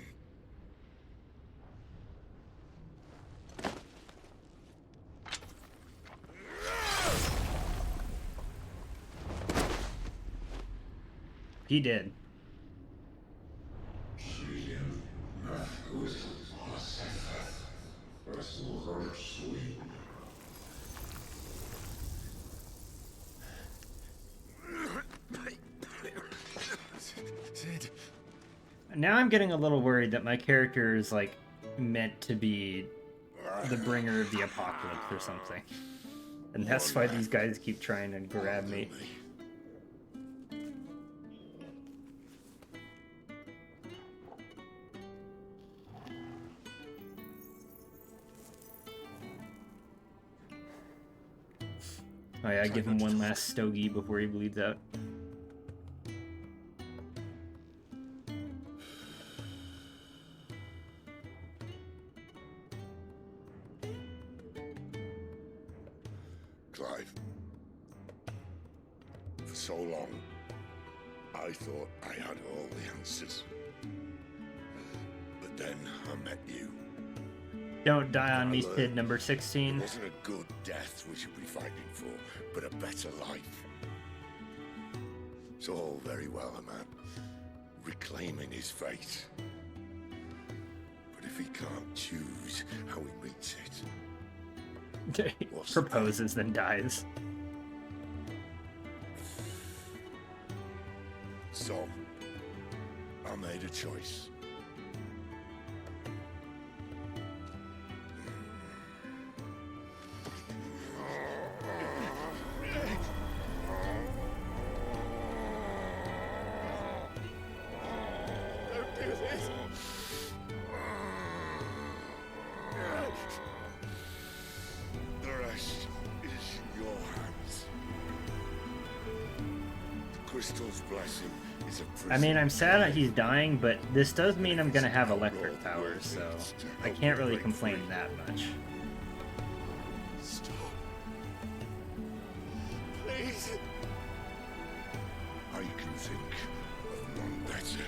He did. Now I'm getting a little worried that my character is, like, meant to be the bringer of the apocalypse or something. And that's why these guys keep trying to grab me. Oh yeah, give him one last stogie before he bleeds out. Clive, for so long, I thought I had all the answers. But then I met you. Don't die on me, Sid number 16. It wasn't a good death we should be fighting for, but a better life. It's all very well, a man reclaiming his fate. But if he can't choose how he meets it, proposes, then dies. So, I made a choice. Don't do this! The rest is in your hands. The crystal's blessing is a prison. I mean, I'm sad that he's dying, but this does mean I'm gonna have electric powers, so I can't really complain that much. Stop. Please. I can think of none better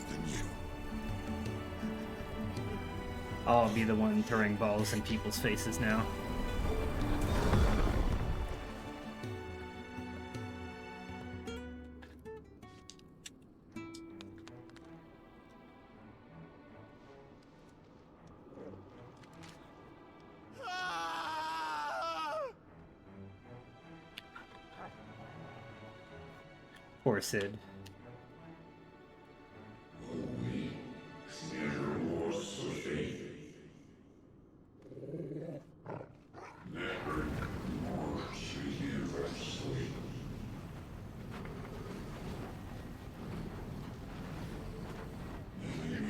than you. I'll be the one throwing balls in people's faces now. Poor Sid.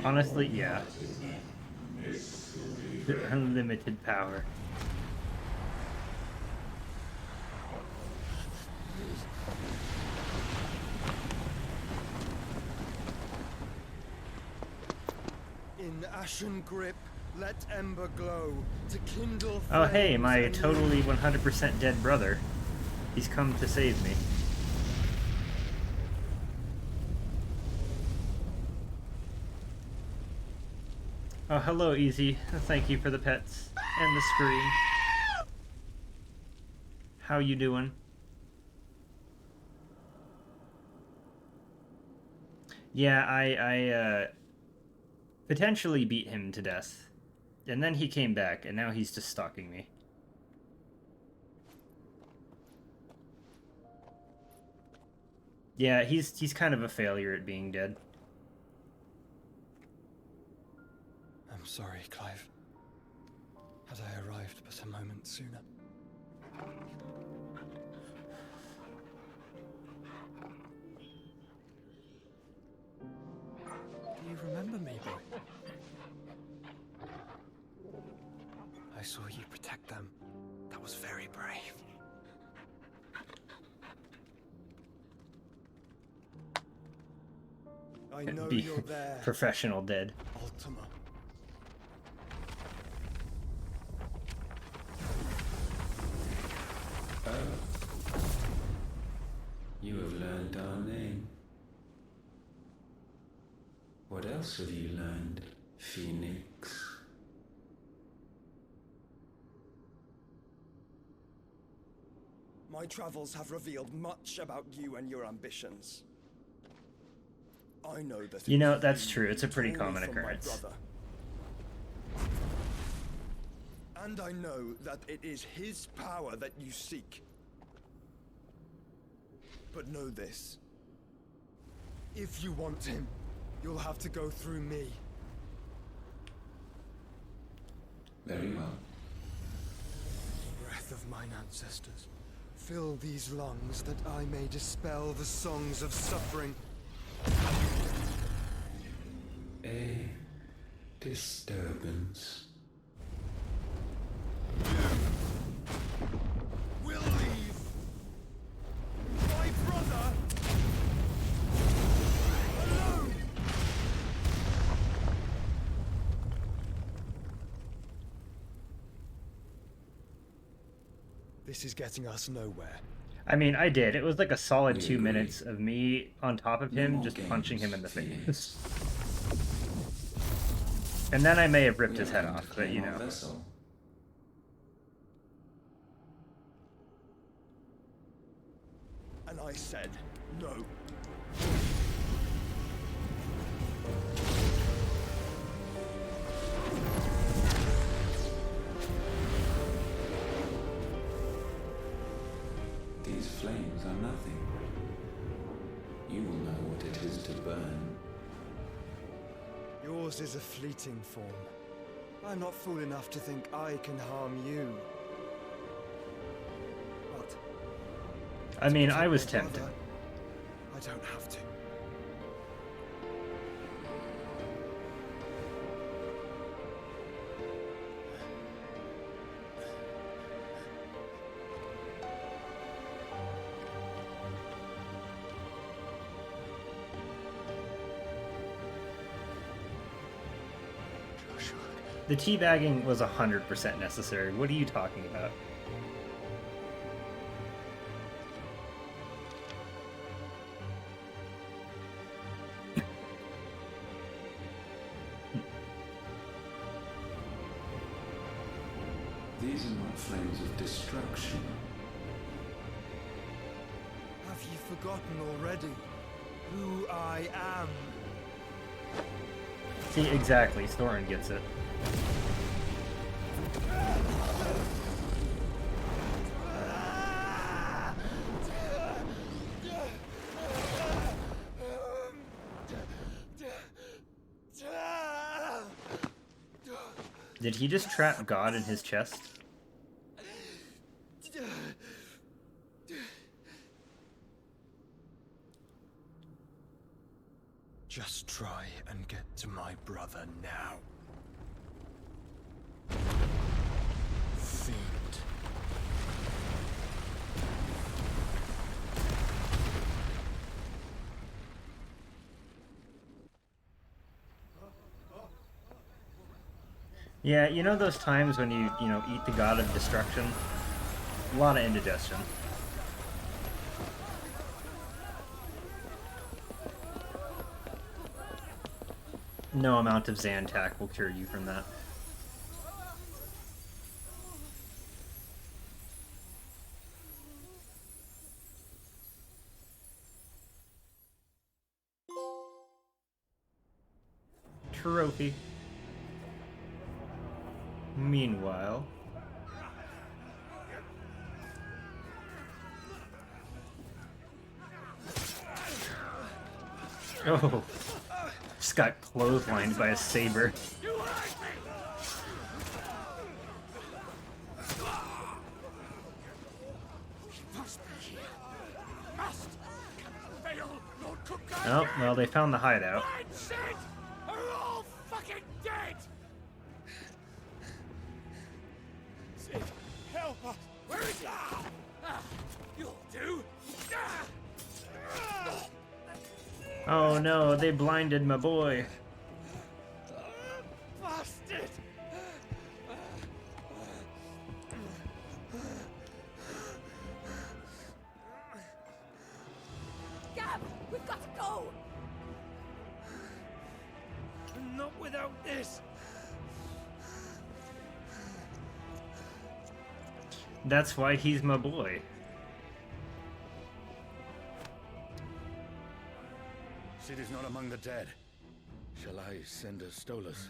Honestly, yeah. The unlimited power. In ashen grip, let ember glow to kindle. Oh hey, my flames totally 100% dead brother. He's come to save me. Oh, hello, Easy. Thank you for the pets and the screen. How you doing? Yeah, I potentially beat him to death. And then he came back, and now he's just stalking me. Yeah, he's kind of a failure at being dead. I'm sorry, Clive. Had I arrived but a moment sooner. Do you remember me, boy? I saw you protect them. That was very brave. I know Be you're there. professional dead. Ultima. You have learned our name. What else have you learned, Phoenix? My travels have revealed much about you and your ambitions. I know that. You know, that's true. It's a pretty common occurrence. And I know that it is his power that you seek. But know this. If you want him, you'll have to go through me. Very well. Breath of mine ancestors, fill these lungs that I may dispel the songs of suffering. A disturbance. We'll leave. My brother alone. This is getting us nowhere. I mean, I did. It was like a solid We 2 agree. minutes of me on top of No him, more just games, punching him in the face. Phoenix. And then I may have ripped We his are head going off, to but claim you our know. vessel. And I said no. These flames are nothing. You will know what it is to burn. Yours is a fleeting form. I'm not fool enough to think I can harm you. But I mean, to I was protect my tempted. brother, I don't have to. The teabagging was 100% necessary. What are you talking about? These are not flames of destruction. Have you forgotten already who I am? See, exactly. Thorin gets it. Did he just trap God in his chest? Just try and get to my brother now. Fiend. Yeah, you know those times when you eat the god of destruction? A lot of indigestion. No amount of Zantac will cure you from that. Trophy. Meanwhile... Oh, just got clotheslined by a saber. Oh, well, they found the hideout. Help us! Where is he? You'll do. Oh no, they blinded my boy. Bastard! Gab, we've got to go. Not without this. That's why he's my boy. City's not among the dead. Shall I send a Stolas?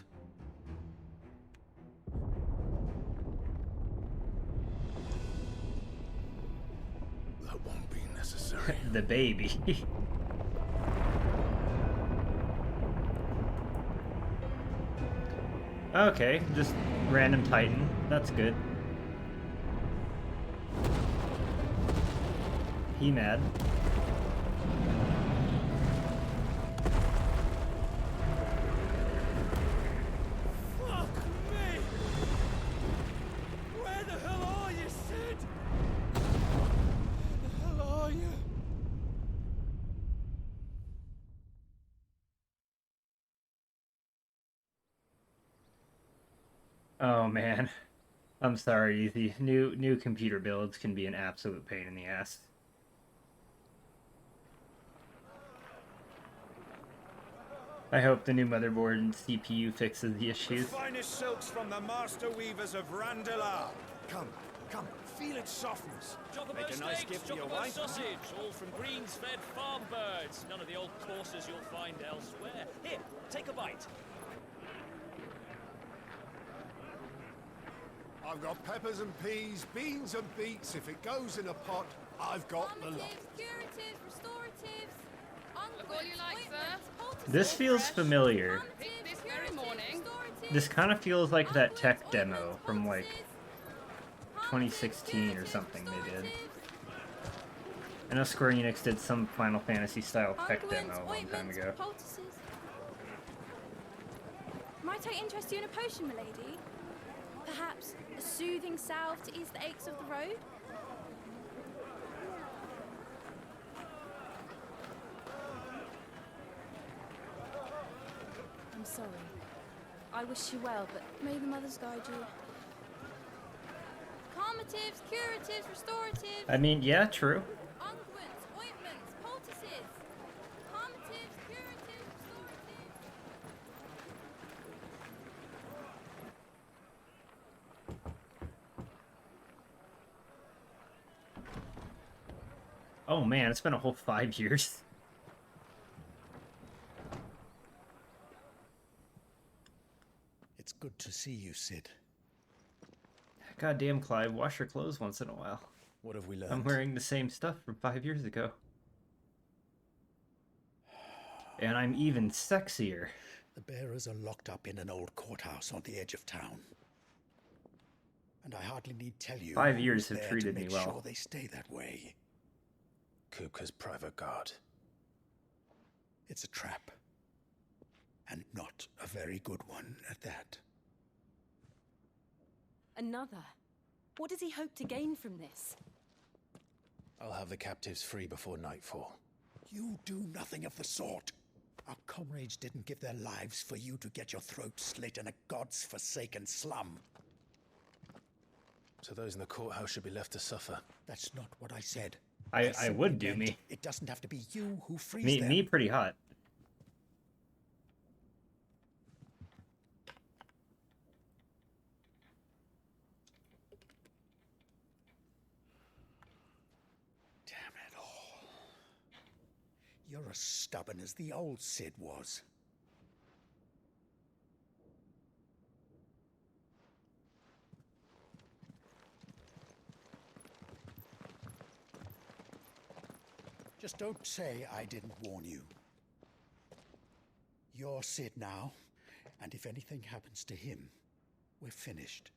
That won't be necessary. The baby. Okay, just random Titan. That's good. He mad. Fuck me! Where the hell are you, Sid? Where the hell are you? Oh man. I'm sorry, the new computer builds can be an absolute pain in the ass. I hope the new motherboard and CPU fixes the The issues. finest silks from the master weavers of Randalar. Come, come, feel its softness. Make a nice gift for your wife. Sausage, all from greens-fed farm birds. None of the old courses you'll find elsewhere. Here, take a bite. I've got peppers and peas, beans and beets. If it goes in a pot, I've got the lot. Curatives, restoratives, Look all you like, sir. This feels familiar. Pick this very morning. This kind of feels like that tech demo from like 2016 or something they did. I know Square Enix did some Final Fantasy style tech demo a long time ago. Might I interest you in a potion, milady? Perhaps a soothing salve to ease the aches of the road? I'm sorry. I wish you well, but may the mothers guide you. Calmatives, curatives, restoratives. I mean, yeah, true. Unguents, ointments, poultices. Calmatives, curatives, restoratives. Oh man, it's been a whole 5 years. It's good to see you, Sid. Goddamn, Clive, wash your clothes once in a while. What have we learned? I'm wearing the same stuff from 5 years ago. And I'm even sexier. The bearers are locked up in an old courthouse on the edge of town. And I hardly need tell you. 5 years who's have there treated to me make well. Sure they stay that way. Kupka's private guard. It's a trap. And not a very good one at that. Another? What does he hope to gain from this? I'll have the captives free before nightfall. You do nothing of the sort. Our comrades didn't give their lives for you to get your throat slit in a god's forsaken slum. So those in the courthouse should be left to suffer. That's not what I said. I would do me. It doesn't have to be you who frees Me, them. me pretty hot. You're as stubborn as the old Sid was. Just don't say I didn't warn you. You're Sid now, and if anything happens to him, we're finished.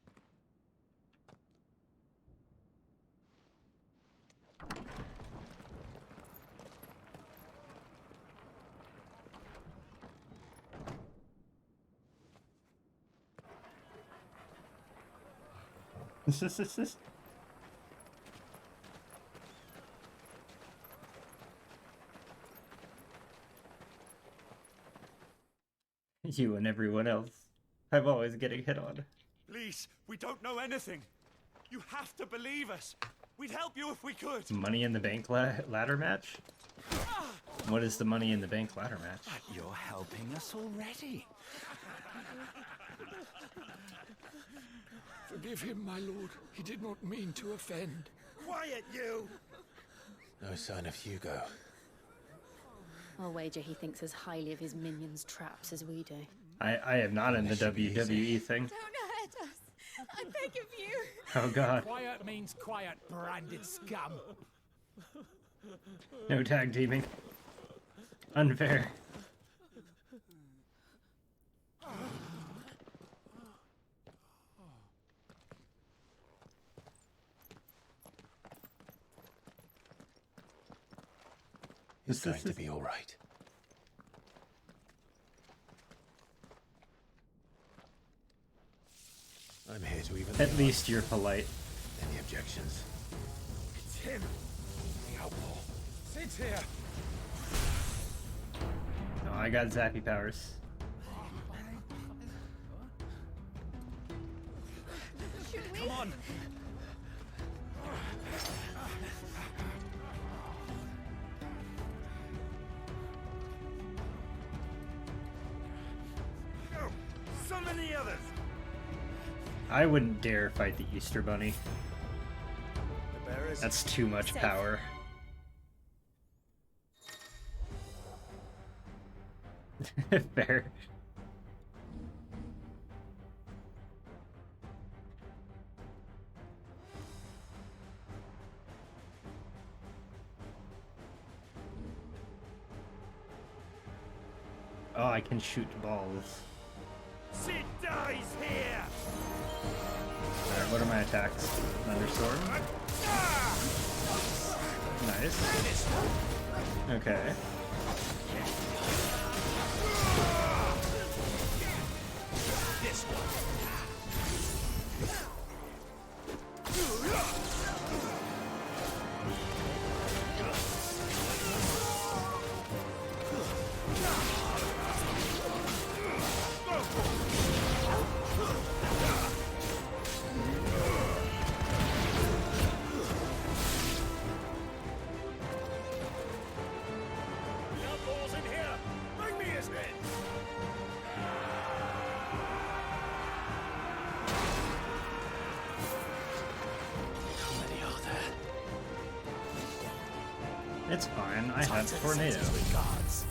You and everyone else. I'm always getting hit on. Please, we don't know anything. You have to believe us. We'd help you if we could. Money in the Bank ladder match? What is the Money in the Bank ladder match? You're helping us already. Forgive him, my lord. He did not mean to offend. Quiet, you! No sign of Hugo. I'll wager he thinks as highly of his minions' traps as we do. I am not in the WWE thing. Don't hurt us. I beg of you. Oh god. Quiet means quiet, branded scum. No tag teaming. Unfair. It's going to be all right. I'm here to even. At least you're polite. Any objections? It's him. The outlaw. Sid's here. No, I got zappy powers. Come on. many others. I wouldn't dare fight the Easter Bunny. The bearers. That's too much Safe. power. Fair. Oh, I can shoot balls. Sid dies here. Alright, what are my attacks? Thunderstorm. Nice. Okay. This one. Outlaws in here. Bring me his head. How many are there? It's fine. I have tornado. Regards.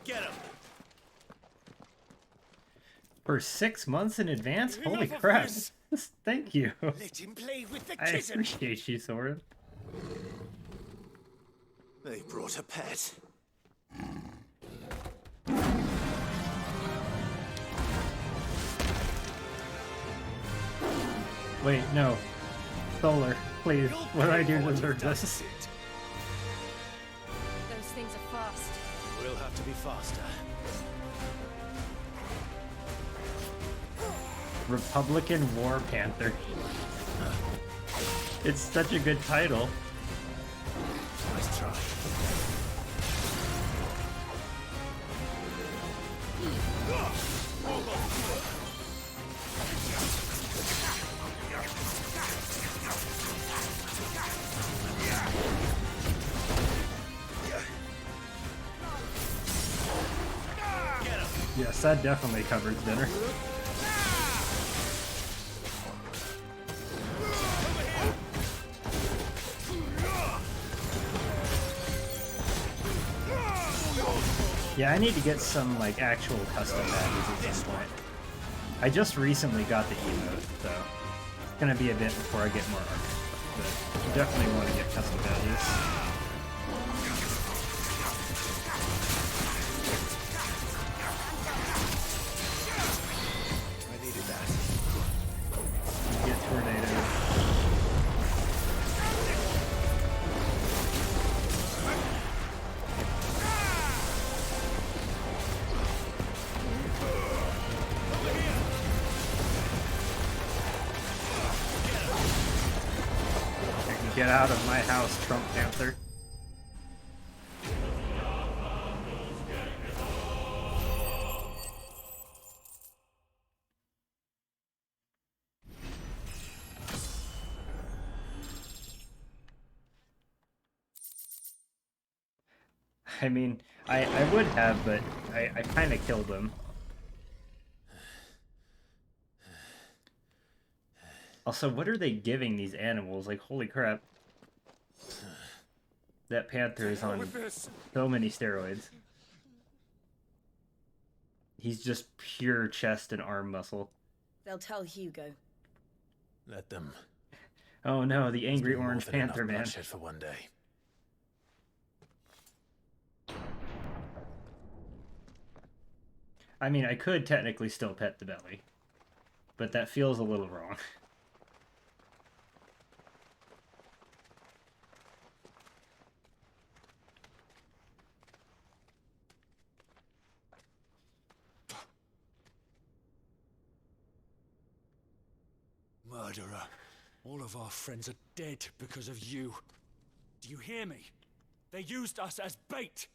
Get him. For 6 months in advance? Holy Enough of crap. this. Thank you. Let him play with the I kitten. appreciate you, Sword. They brought a pet. Wait, no. Solar, please. What do I do to deserve this? Those things are fast. We'll have to be faster. Republican War Panther. It's such a good title. Nice try. Yes, that definitely covers dinner. Yeah, I need to get some, like, actual custom badges at some point. I just recently got the emote, so it's gonna be a bit before I get more armor. But I definitely want to get custom badges. I needed that. Get tornado. Get out of my house, Trump Panther. I mean, I would have, but I kind of killed him. Also, what are they giving these animals? Like, holy crap. That panther is on so many steroids. He's just pure chest and arm muscle. They'll tell Hugo. Let them. Oh no, the angry There's been more orange than enough panther man. bloodshed for one day. I mean, I could technically still pet the belly, but that feels a little wrong. My murderer. All of our friends are dead because of you. Do you hear me? They used us as bait.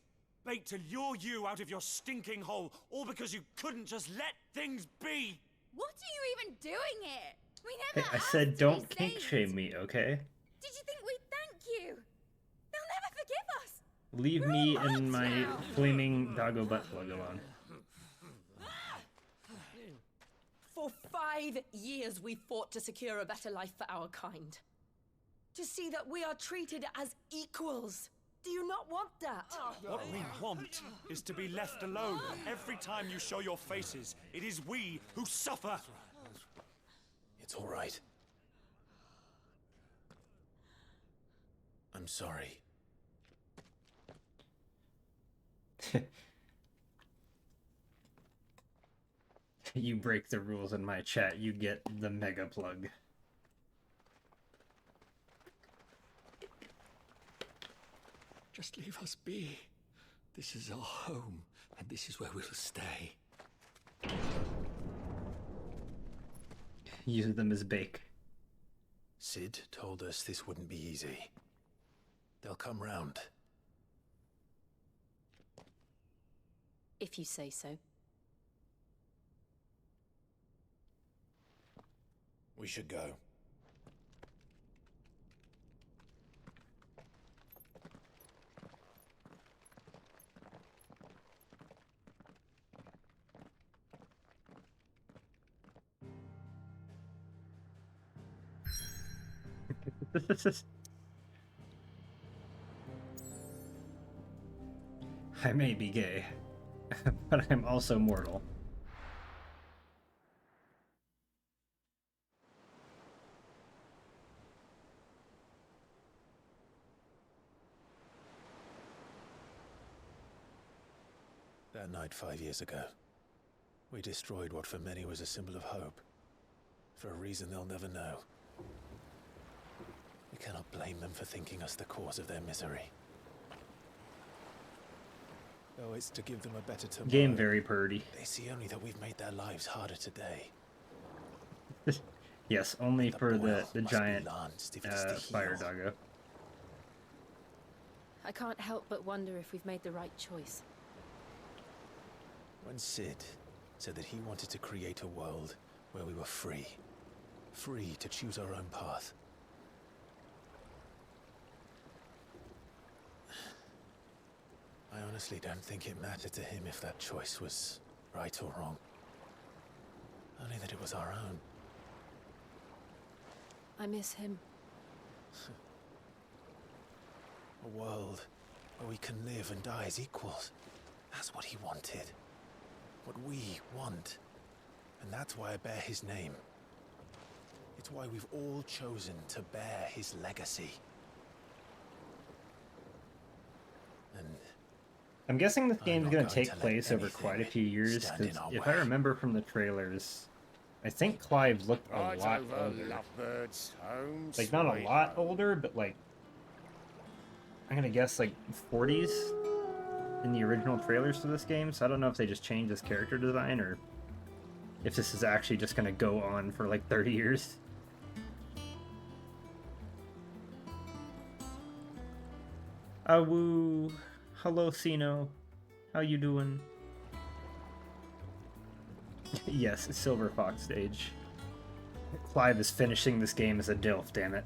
Bait to lure you out of your stinking hole, all because you couldn't just let things be. What are you even doing here? We never Hey, I asked said to don't be kink saved. shame me, okay? Did you think we'd thank you? They'll never forgive us. Leave me and my flaming doggo butt plug alone. For 5 years we fought to secure a better life for our kind. To see that we are treated as equals. Do you not want that? What we want is to be left alone. Every time you show your faces, it is we who suffer. It's all right. I'm sorry. You break the rules in my chat, you get the mega plug. Just leave us be. This is our home, and this is where we'll stay. Use them as bake. Sid told us this wouldn't be easy. They'll come round. If you say so. We should go. I may be gay, but I'm also mortal. That night 5 years ago, we destroyed what for many was a symbol of hope. For a reason they'll never know. We cannot blame them for thinking us the cause of their misery. Though it's to give them a better tomorrow. Game very purdy. They see only that we've made their lives harder today. Yes, only for the giant fire heal. doggo. I can't help but wonder if we've made the right choice. When Sid said that he wanted to create a world where we were free. Free to choose our own path. I honestly don't think it mattered to him if that choice was right or wrong. Only that it was our own. I miss him. A world where we can live and die as equals. That's what he wanted. What we want. And that's why I bear his name. It's why we've all chosen to bear his legacy. And I'm guessing this game's gonna going take to let place over anything quite a few years, stand because in our if I way. remember from the trailers, I think Clive looked a Right lot over, older. lovebirds. Home Like, not a sweet lot home. older, but like, I'm gonna guess like 40s in the original trailers for this game, so I don't know if they just changed his character design, or if this is actually just gonna go on for like 30 years. Awoo. Hello, Sino. How you doing? Yes, Silver Fox stage. Clive is finishing this game as a DILF, damn it.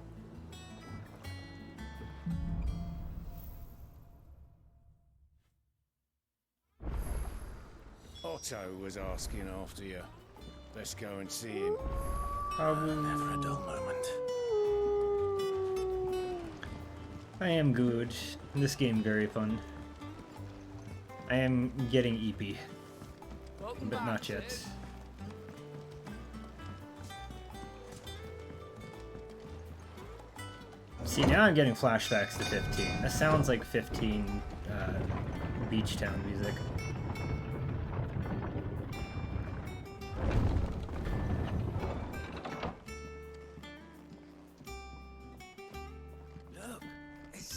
Otto was asking after you. Let's go and see him. Never a dull moment. I am good. This game very fun. I am getting EP, but not yet. See, now I'm getting flashbacks to 15. That sounds like 15 Beach Town music.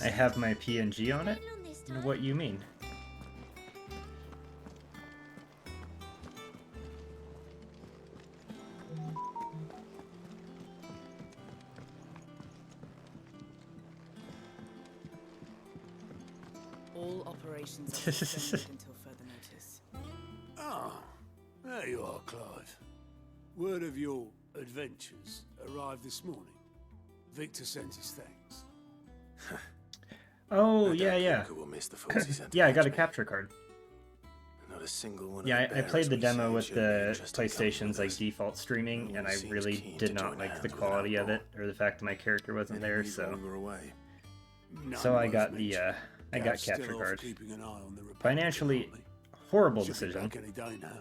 I have my PNG on it? What you mean? All operations are suspended until further notice. Ah, there you are, Clive. Word of your adventures arrived this morning. Victor sent his thanks. Oh, yeah, yeah. Will miss the fools he sent to Yeah, I got a catch me. capture card. Not a single one. Yeah, of the I played bearers the we demo saved with showed any the interest in coming PlayStation's with like us. default streaming, No and one I seems really keen did to not join like the hands with an quality of outlaw. it, or the fact that my character wasn't Any there. reason So, we were away? so I None got worth the mentioning. I got Gav's still capture off card. keeping an eye on the Republican Financially, army. horrible Should be decision. back any day now.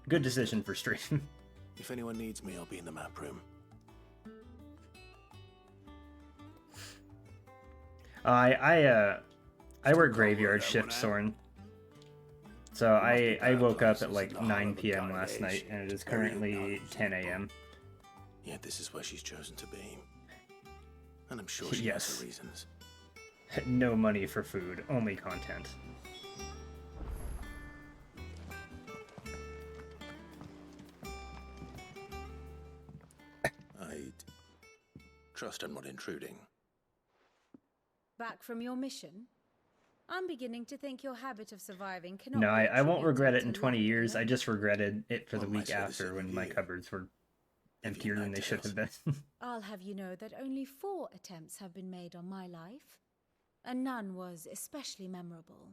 Good decision for stream. If anyone needs me, I'll be in the map room. I work graveyard shift, Soren. So I woke up at like 9 p.m. last night, and it is currently 10 a.m. Yet this is where she's chosen to be. And I'm sure she has Yes. her reasons. No money for food, only content. I'd trust I'm not intruding. Back from your mission? I'm beginning to think your habit of surviving cannot No, be I won't attributed regret it to in 20 luck years. I alone. just regretted it for the One might week say the after same when of my you. cupboards were emptier than they should have been. I'll have you know that only 4 attempts have been made on my life, and none was especially memorable.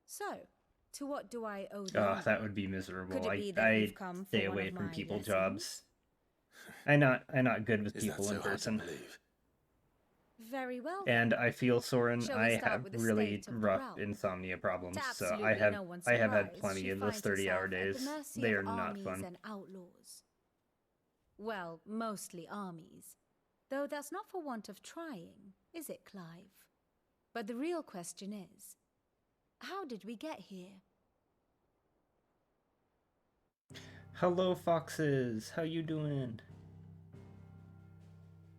So, to what do I owe the Oh, honor? that would be miserable. Could it be that I you've come for stay one away of from my people lessons? jobs. I'm not good with Is that people so in hard to person. believe? Very well. And I feel, Soren, Shall we I start have with the really state of the rough realm? insomnia problems. To So absolutely no one's I have had surprise, plenty she of those finds 30-hour herself at the days. mercy They of are not armies fun. and outlaws. Well, mostly armies. Though that's not for want of trying, is it, Clive? But the real question is, how did we get here? Hello, foxes. How you doing?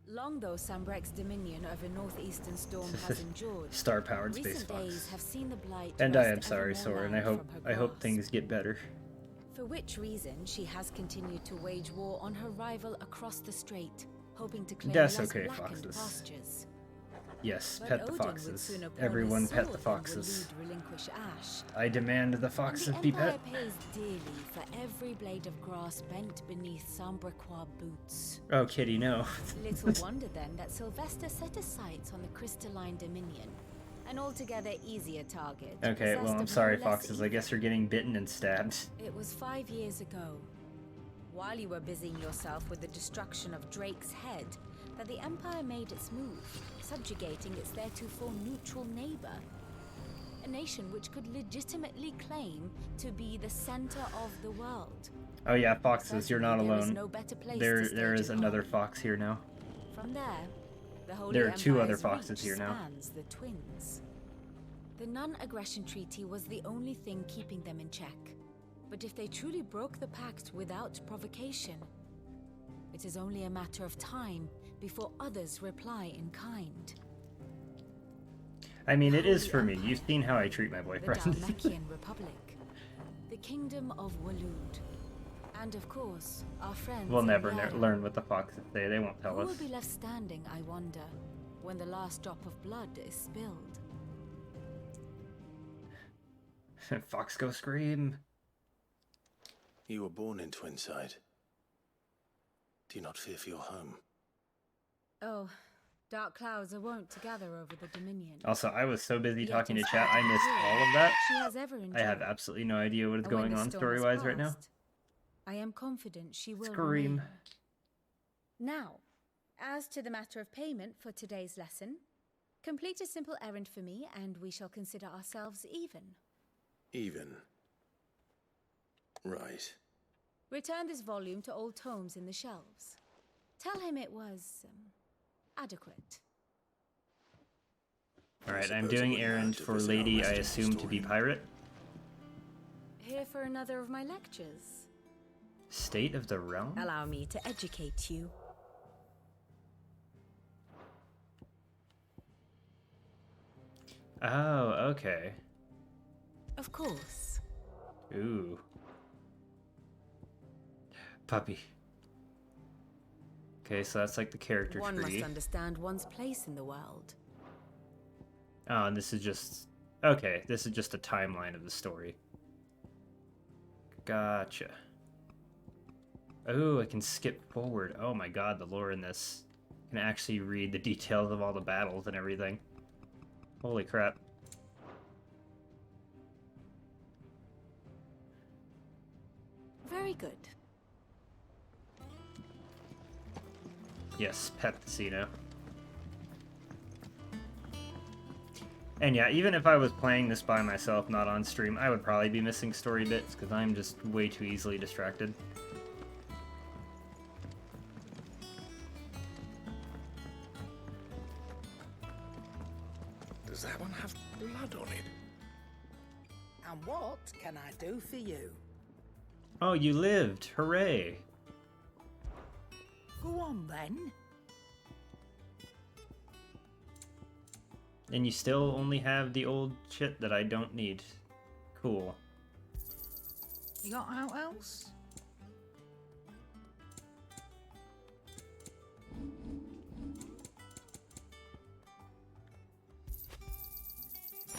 Long though Sambrek's dominion over northeastern Storm has endured, Star-powered space recent fox. days have seen the blight And I wrest am ever sorry, more Soren. land I from her hope grasp. things get better. For which reason she has continued to wage war on her rival across the strait, hoping to claim That's less okay, blackened foxes. pastures. Yes, But pet the Odin would foxes. sooner pawn Everyone his pet the sword than foxes. would relinquish Ash. I demand the foxes And the be Empire pet. pays dearly for every blade of grass bent beneath Sambrequois boots. Oh, kitty, no. Little wonder then that Sylvester set his sights on the crystalline dominion, an altogether easier target. Okay, possessed well, I'm of sorry, no less foxes. I guess you're getting bitten and stabbed. It was 5 years ago, while you were busying yourself with the destruction of Drake's head, that the Empire made its move, subjugating its theretofore neutral neighbor. A nation which could legitimately claim to be the center of the world. Oh yeah, foxes, you're not Certainly there is alone. no better place There to is stage a another party. fox here now. From there, the Holy There are 2 other Empire's foxes reach here now. spans the twins. The non-aggression treaty was the only thing keeping them in check. But if they truly broke the pact without provocation, it is only a matter of time before others reply in kind. I mean, it is Holy for me. Empire, You've seen how I treat my The boyfriend. Dalmakian Republic, the Kingdom of Waloed, and of course, our friends We'll in never Yara. learn what the foxes say. They won't tell Who us. will be left standing, I wonder, when the last drop of blood is spilled? Fox go scream. You were born in Twinside. Do you not fear for your home? Oh, dark clouds are wont to gather over the Dominion. Also, I was so busy Yet talking to in chat, I spite of missed her, all of that. she has ever I have enjoyed. absolutely no idea what is And when going the on storm has story-wise right now. passed, I am confident she will Scream. remain. Now, as to the matter of payment for today's lesson, complete a simple errand for me and we shall consider ourselves even. Even. Right. Return this volume to old tomes in the shelves. Tell him it was adequate. Alright, I'm suppose doing it wouldn't hurt errand to for visit our lady I resident assume to be historian. pirate. Here for another of my lectures. State of the realm? Allow me to educate you. Oh, okay. Of course. Ooh. Puppy. Okay, so that's like the character One tree. must understand one's place in the world. Oh, and this is just Okay, this is just a timeline of the story. Gotcha. Oh, I can skip forward. Oh my god, the lore in this. I can actually read the details of all the battles and everything. Holy crap. Very good. Yes, pet casino. And yeah, even if I was playing this by myself, not on stream, I would probably be missing story bits, because I'm just way too easily distracted. Does that one have blood on it? And what can I do for you? Oh, you lived! Hooray! Go on then. And you still only have the old shit that I don't need. Cool. You got out else?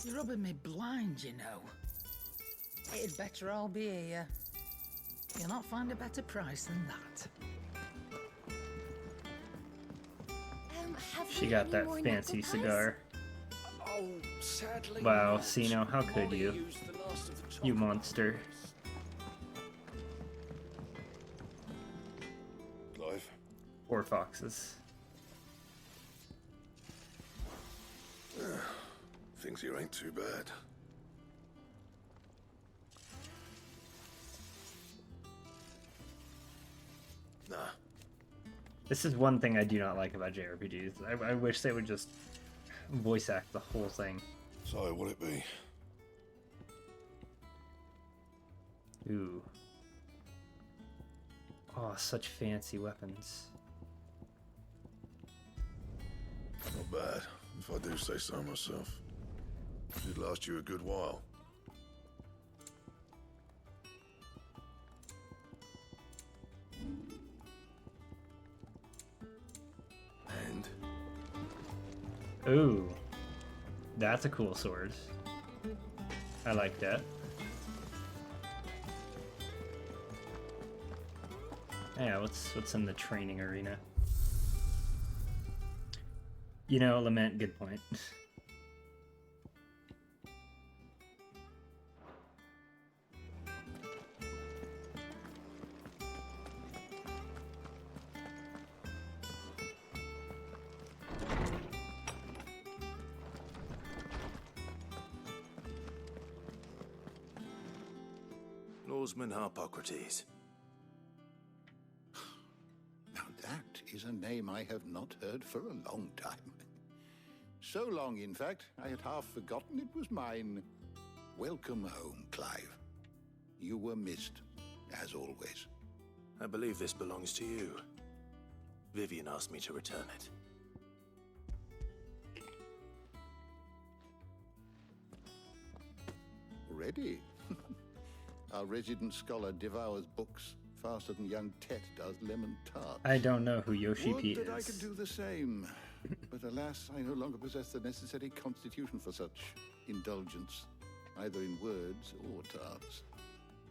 You're rubbing me blind, you know. It'd better all be here. You'll not find a better price than that. She got that fancy cigar. Oh, sadly. Wow, not. Sino, how could Molly you? used the last of the You chocolate. monster. Clive? Poor foxes. Things here ain't too bad. Nah. This is one thing I do not like about JRPGs. I wish they would just voice act the whole thing. So, what'd it be? Ooh. Oh, such fancy weapons. Not bad, if I do say so myself. It'd last you a good while. And? Ooh. That's a cool sword. I like that. Yeah, what's in the training arena? You know, Lament, good point. Norseman Harpocrates. Now that is a name I have not heard for a long time. So long, in fact, I had half forgotten it was mine. Welcome home, Clive. You were missed, as always. I believe this belongs to you. Vivian asked me to return it. Ready? Our resident scholar devours books faster than young Tet does lemon tart. I don't know who Yoshi Would P that I is. could do the same. But alas, I no longer possess the necessary constitution for such indulgence, either in words or tarts.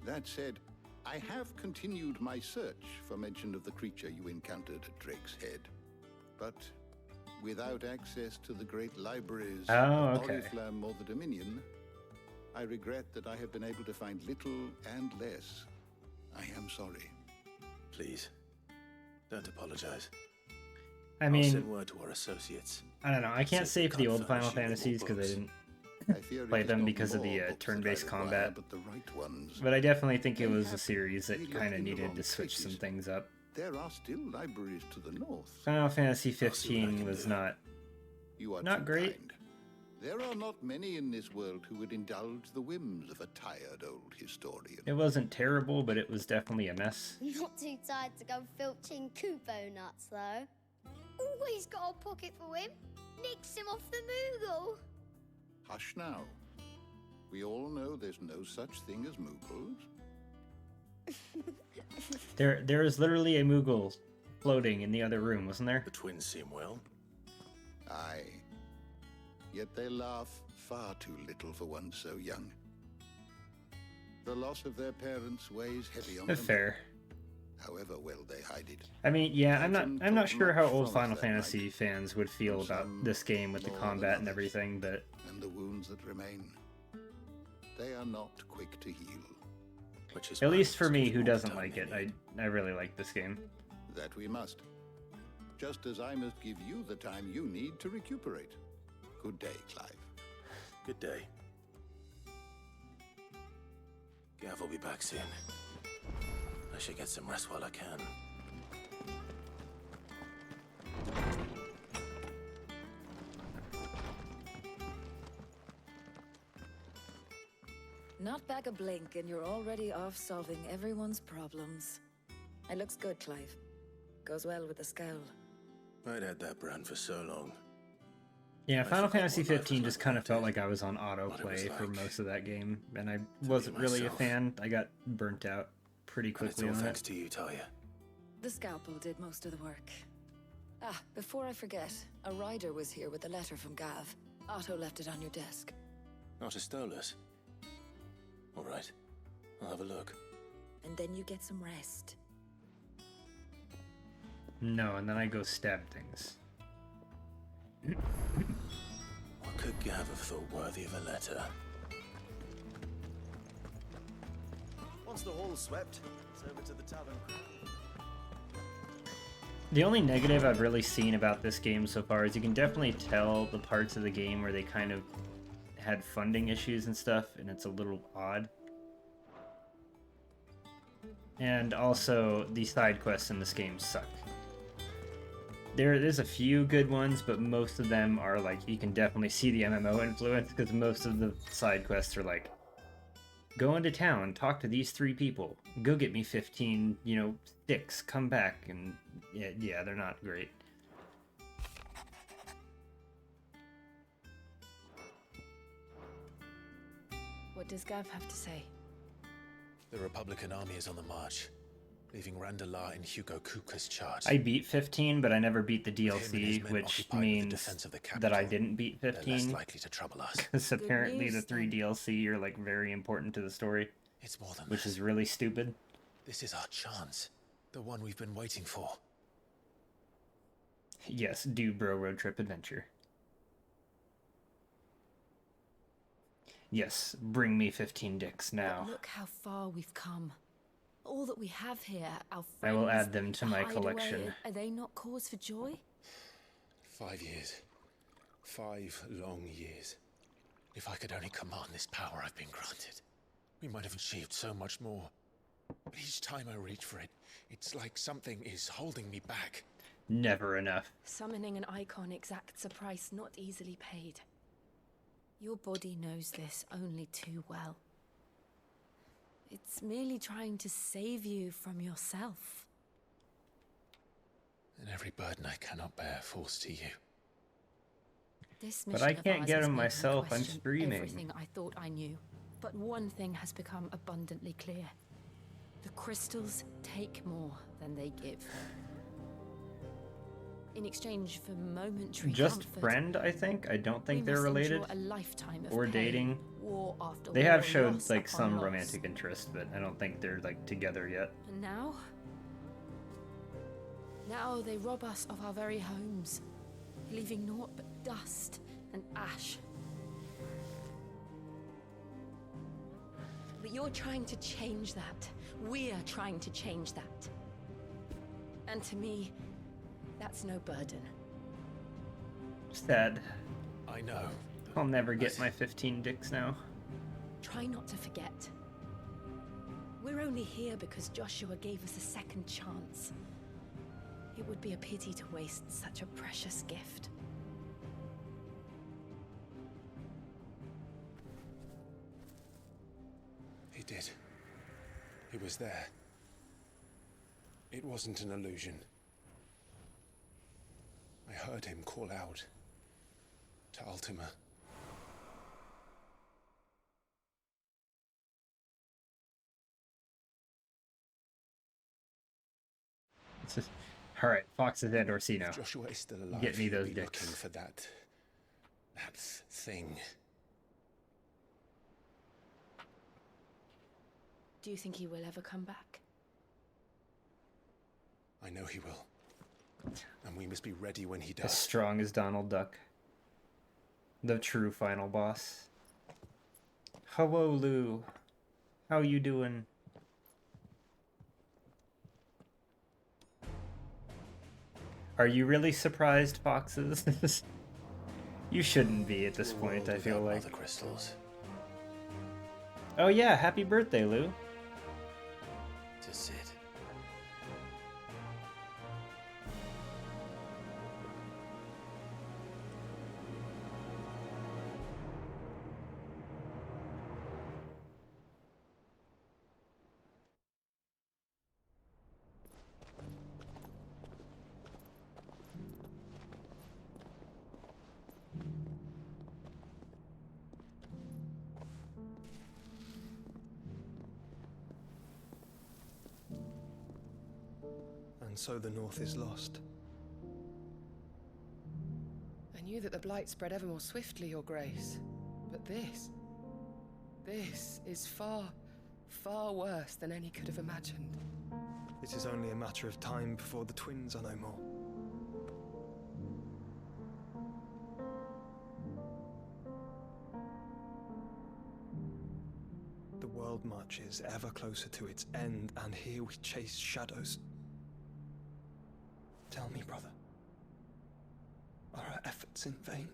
That said, I have continued my search for mention of the creature you encountered at Drake's Head. But without access to the great libraries of okay. Oriflamme or the Dominion, I regret that I have been able to find little and less. I am sorry. Please, don't apologize. I I'll mean, send word to our associates. I don't know. I can't Say say for the old Final furnish you with Fantasies more because I books. didn't play them because of the turn-based combat. But the right ones. But I definitely think it They was a have series that really kind of looked in the needed wrong to switch some places. things up. There are still libraries to the north. Final Fantasy 15 was not You are not too great. kind. There are not many in this world who would indulge the whims of a tired old historian. It wasn't terrible, but it was definitely a mess. Not too tired to go filching Kupo nuts, though. Always got a pocket for him. Nicks him off the Moogle. Hush now. We all know there's no such thing as Moogles. There is literally a Moogle floating in the other room, wasn't there? The twins seem well. Aye. Yet they laugh far too little for one so young. The loss of their parents weighs heavy on them. Fair. However well they hide it. I mean, yeah, I'm not sure how old from us Final that Fantasy fans would feel about this game with the more combat than and others. everything, but And the wounds that remain, they are not quick to heal. Which is at why least we for must me, give who them all the doesn't time like they it, need. I really like this game. That we must. Just as I must give you the time you need to recuperate. Good day, Clive. Good day. Gav will be back soon. I should get some rest while I can. Not back a blink and you're already off solving everyone's problems. It looks good, Clive. Goes well with the scowl. I'd had that brand for so long. Yeah, I Final forgot Fantasy what life 15 was just like kind of without felt it. like I was on What it was autoplay for like most of that game, and I wasn't really a myself. fan. I got burnt out pretty And it's quickly all on thanks it. to you, Talia. The scalpel did most of the work. Ah, before I forget, a rider was here with a letter from Gav. Otto left it on your desk. Not a Stolas. All right. I'll have a look. And then you get some rest. No, and then I go stab things. What could Gav have thought worthy of a letter? Once the hall's swept, it's over to the tavern. The only negative I've really seen about this game so far is you can definitely tell the parts of the game where they kind of had funding issues and stuff, and it's a little odd. And also, the side quests in this game suck. There's a few good ones, but most of them are like, you can definitely see the MMO influence, because most of the side quests are like, go into town, talk to these 3 people, go get me 15, sticks, come back, and yeah, they're not great. What does Gav have to say? The Republican army is on the march, leaving Randalar in Hugo Kuka's charge. I beat 15, but I never beat the With him and his DLC, men which occupied the means defense of the that I capital, didn't beat they're less 15. likely to trouble us. Because apparently the news, 3 DLC are like very important to the story, It's more than which that. is really stupid. This is our chance. The one we've been waiting for. Yes, do bro road trip adventure. Yes, bring me 15 dicks now. But look how far we've come. All that we have here, our I friends, will add them to the my hideaway, collection. Are they not cause for joy? 5 years. 5 long years. If I could only command this power I've been granted, we might have achieved so much more. But each time I reach for it, it's like something is holding me back. Never enough. Summoning an icon exacts a price not easily paid. Your body knows this only too well. It's merely trying to save you from yourself. And every burden I cannot bear falls to you. This But mission I of can't ours get has them made me myself, I'm question streaming. Everything I thought I knew. But one thing has become abundantly clear. The crystals take more than they give. In exchange for momentary Just comfort, friend, I think. I don't think we they're must related. endure a lifetime of Or pain, dating. war after They war, have showed loss like upon some loss. romantic interest, but I don't think they're like together yet. And now? Now they rob us of our very homes, leaving naught but dust and ash. But you're trying to change that. We're trying to change that. And to me, that's no burden. Sad. I know. I'll never get my 15 dicks now. Try not to forget. We're only here because Joshua gave us a second chance. It would be a pity to waste such a precious gift. He did. He was there. It wasn't an illusion. I heard him call out to Ultima. All right, Fox's Head Orsino. If Joshua is still alive, Get me he'll those be dicks. looking for that thing. Do you think he will ever come back? I know he will. And we must be ready when he does. As strong as Donald Duck. The true final boss. Hello, Lou. How you doing? Are you really surprised, Foxes? You shouldn't be at this point, I feel like. The crystals. Oh yeah, happy birthday, Lou. To Sid. And so the North is lost. I knew that the Blight spread ever more swiftly, Your Grace. But this is far, far worse than any could have imagined. It is only a matter of time before the twins are no more. The world marches ever closer to its end, and here we chase shadows. Tell me, brother, are our efforts in vain?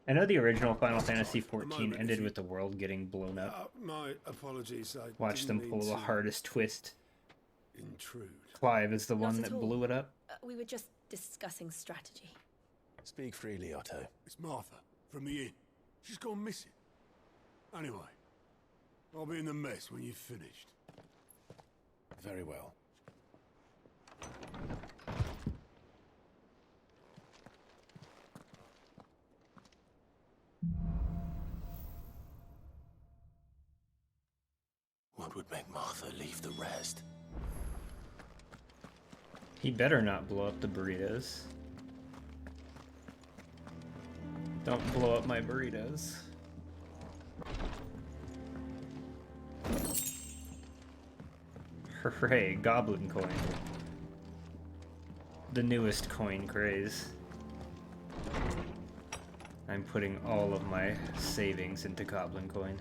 I know the original Final Fantasy XIV ended with the world getting blown up. My apologies. I Watch them pull the hardest twist. Intrude. Clive is the Not one at that all. blew it up. We were just discussing strategy. Speak freely, Otto. It's Martha from the inn. She's gone missing. Anyway, I'll be in the mess when you've finished. Very well. What would make Martha leave the rest? He better not blow up the burritos. Don't blow up my burritos. Hooray, goblin coin. The newest coin craze. I'm putting all of my savings into goblin coin.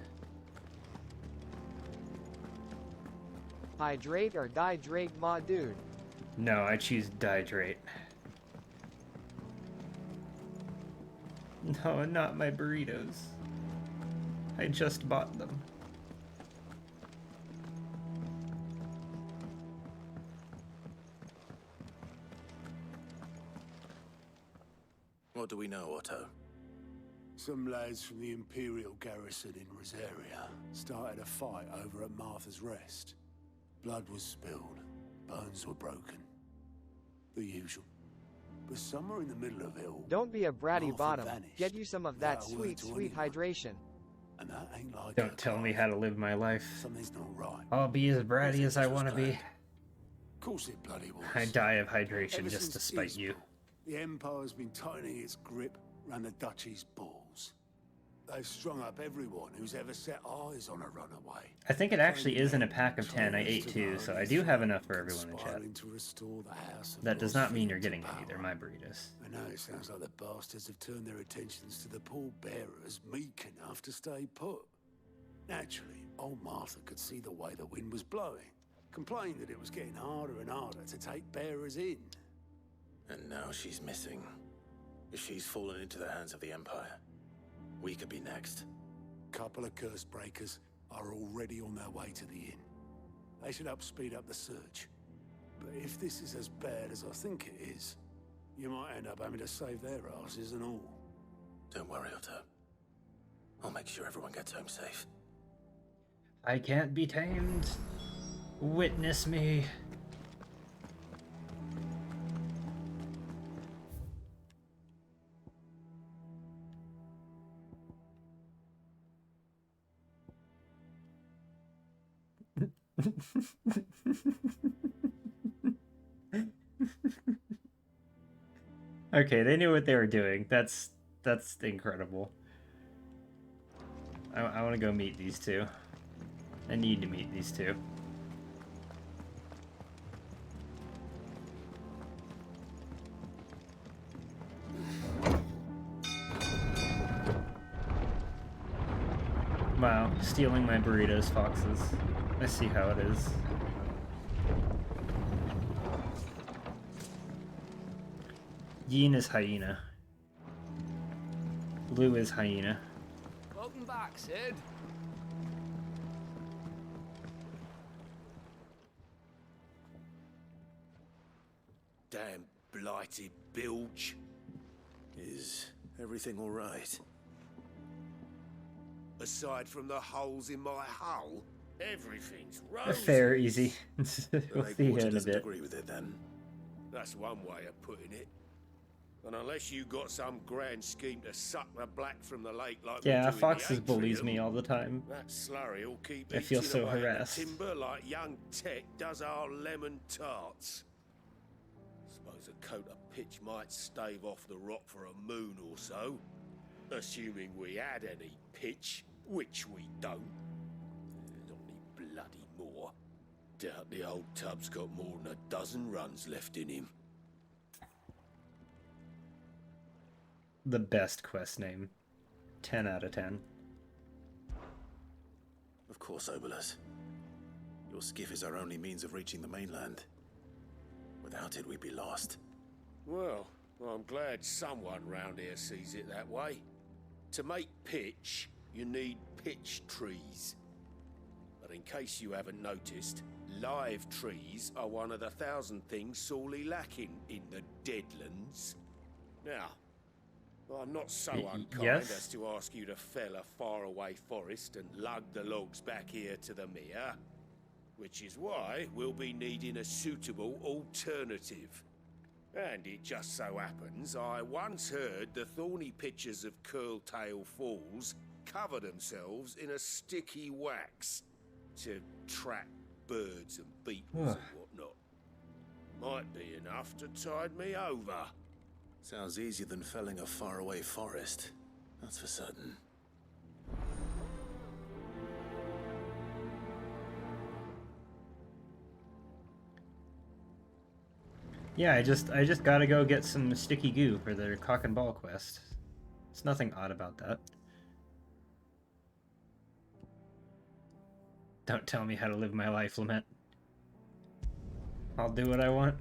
Hydrate or dihydrate, my dude? No, I choose dihydrate. No, not my burritos. I just bought them. What do we know, Otto? Some lads from the Imperial garrison in Rosaria started a fight over at Martha's Rest. Blood was spilled, bones were broken. The usual. But somewhere in the middle of it all, Don't be a bratty Martha bottom. vanished Get you some of that without a sweet, word to sweet anyone. hydration. And that ain't like Don't tell me how to live my life. Something's not right. I'll be as bratty as I want to be. Of course it bloody was. I die of hydration Ever just to since spite you. The Empire's been tightening its grip round the Duchy's balls. They've strung up everyone who's ever set eyes on a runaway. I think it actually is in a pack of 10. I ate 2, so I do have enough for everyone in chat. Conspiring to restore the house of That does Lord not mean you're Phoenix getting to any. They're power. my burritos. I know it sounds like the bastards have turned their attentions to the pallbearers meek enough to stay put. Naturally, old Martha could see the way the wind was blowing. Complained that it was getting harder and harder to take bearers in. And now she's missing. If she's fallen into the hands of the Empire, we could be next. Couple of curse breakers are already on their way to the inn. They should help speed up the search. But if this is as bad as I think it is, you might end up having to save their asses and all. Don't worry, Otto. I'll make sure everyone gets home safe. I can't be tamed. Witness me. Okay, they knew what they were doing. That's incredible. I want to go meet these two. I need to meet these two. Wow, stealing my burritos, foxes. I see how it is. Yin is hyena. Blue is hyena. Welcome back, Sid. Damn blighted bilge. Is everything all right? Aside from the holes in my hull, everything's roses. Fair, easy. We'll Lake see you Water in a doesn't bit. agree with it then. That's one way of putting it. And unless you got some grand scheme to suck the black from the lake like Yeah, we do Foxes in the bullies atrium, me all the time. that slurry will keep I feel eating so away at the harassed. timber like young Tech does our lemon tarts. Suppose a coat of pitch might stave off the rot for a moon or so, assuming we had any pitch, which we don't. Not any bloody more. Doubt the old tub's got more than a dozen runs left in him. The best quest name. 10 out of 10. Of course, Obolus. Your skiff is our only means of reaching the mainland. Without it, we'd be lost. Well, I'm glad someone round here sees it that way. To make pitch, you need pitch trees. But in case you haven't noticed, live trees are one of the 1,000 things sorely lacking in the Deadlands. Now, I'm not so unkind yes? as to ask you to fell a faraway forest and lug the logs back here to the mere, which is why we'll be needing a suitable alternative. And it just so happens I once heard the thorny pitchers of Curltail Falls cover themselves in a sticky wax to trap birds and beetles and whatnot. Might be enough to tide me over. Sounds easier than felling a faraway forest. That's for certain. Yeah, I just gotta go get some sticky goo for their cock and ball quest. There's nothing odd about that. Don't tell me how to live my life, Lament. I'll do what I want.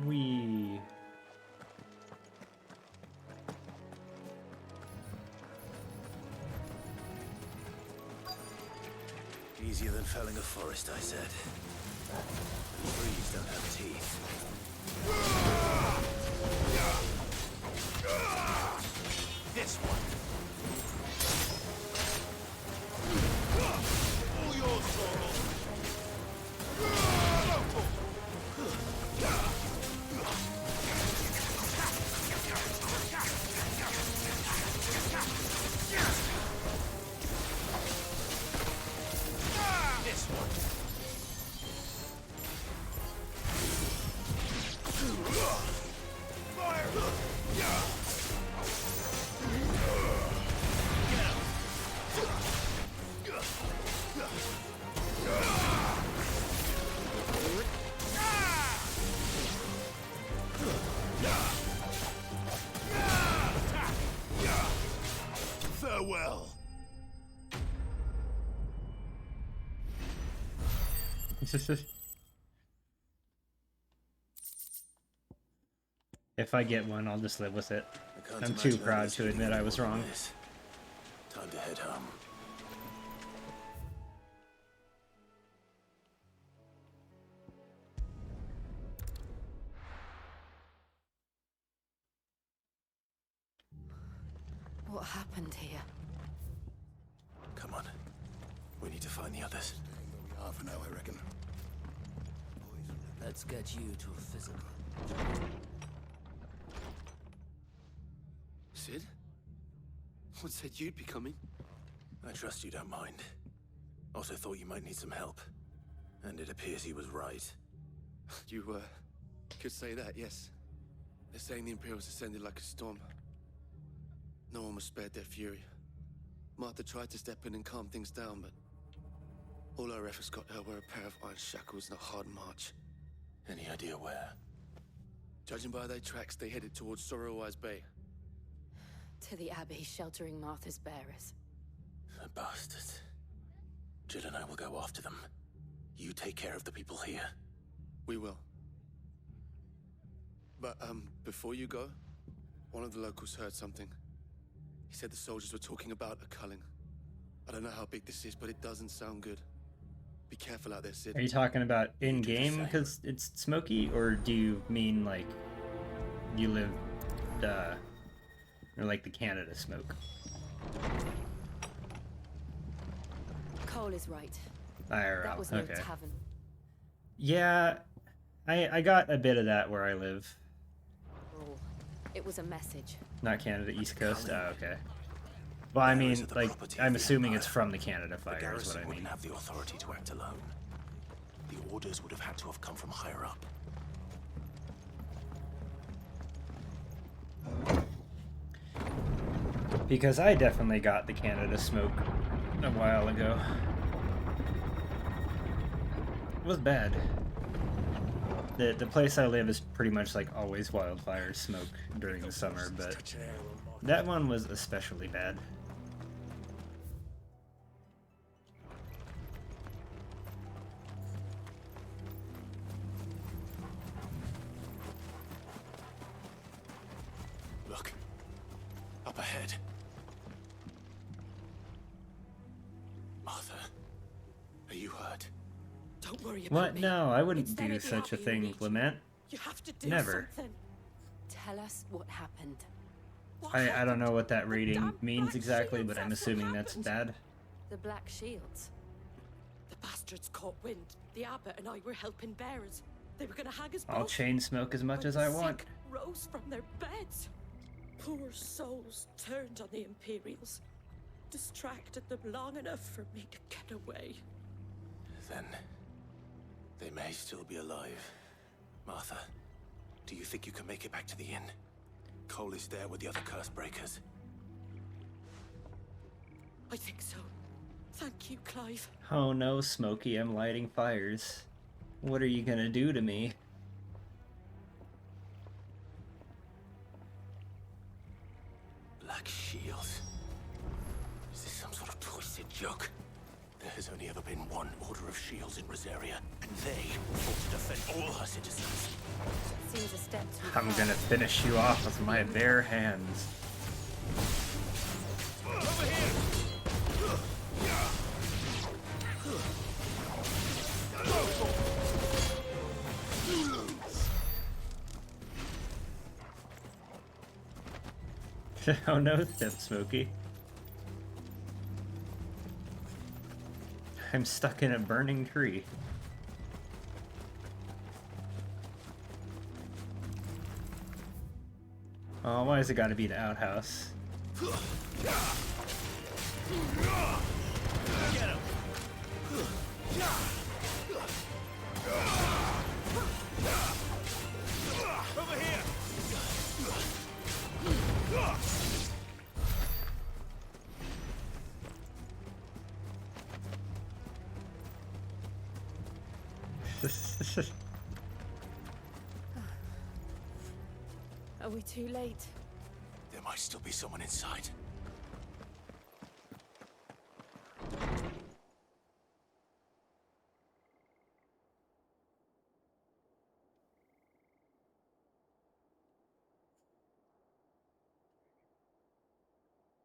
Wee. Easier than felling a forest, I said. Trees don't have teeth. This one. All yours, Doggo. This one. Farewell. If I get one, I'll just live with it. I can't I'm too imagine proud others to getting admit I any was more than wrong. this. Time to head home. What happened here? Come on. We need to find the others. We are for now, I reckon. Boys from the Let's get you to a physical. Sid? What said you'd be coming? I trust you don't mind. Also thought you might need some help. And it appears he was right. You, could say that, yes. They're saying the Imperials ascended like a storm. No one was spared their fury. Martha tried to step in and calm things down, but all our efforts got her were a pair of iron shackles and a hard march. Any idea where? Judging by their tracks, they headed towards Sorrowwise Bay. To the Abbey sheltering Martha's bearers. The bastards. Jill and I will go after them. You take care of the people here. We will. But, before you go, one of the locals heard something. He said the soldiers were talking about a culling. I don't know how big this is, but it doesn't sound good. Be careful out there, Sid. Are you talking about in-game because it's smoky, or do you mean like you live, or like the Canada smoke? Cole is right. IRL, That was no okay. tavern. Yeah, I got a bit of that where I live. Oh, it was a message. Not Canada, East Coast? Oh, okay. Well, I mean, like, I'm assuming it's from the Canada Fire is what I mean. Wouldn't have the authority to act alone. The orders would have had to have come from higher up. Because I definitely got the Canada smoke a while ago. It was bad. The place I live is pretty much like always wildfire smoke during the summer, but that one was especially bad. Look. Up ahead. Martha, are you hurt? Don't worry about What? me. No, I wouldn't It's them do at the such a Abbey who thing, need you. Clement. You have to do Never. something. Tell us what happened. I don't know what that rating means exactly, but I'm assuming that's bad. The Black Shields. The bastards caught wind. The abbot and I were helping bearers. They were gonna hang us I'll both. chain smoke as much But as the I want. sick rose from their beds. Poor souls turned on the Imperials. Distracted them long enough for me to get away. Then they may still be alive. Martha, do you think you can make it back to the inn? Cole is there with the other curse breakers. I think so. Thank you, Clive. Oh no, Smokey, I'm lighting fires. What are you gonna do to me? Black Shields. Is this some sort of twisted joke? There has only ever been one Order of Shields in Rosaria, and they fought to defend all her citizens. Seems a step too I'm far. gonna finish you off with my bare hands. Over here! Oh no, Step Smokey. I'm stuck in a burning tree. Oh, why has it gotta be the outhouse? Get him! Over here! Are we too late? There might still be someone inside.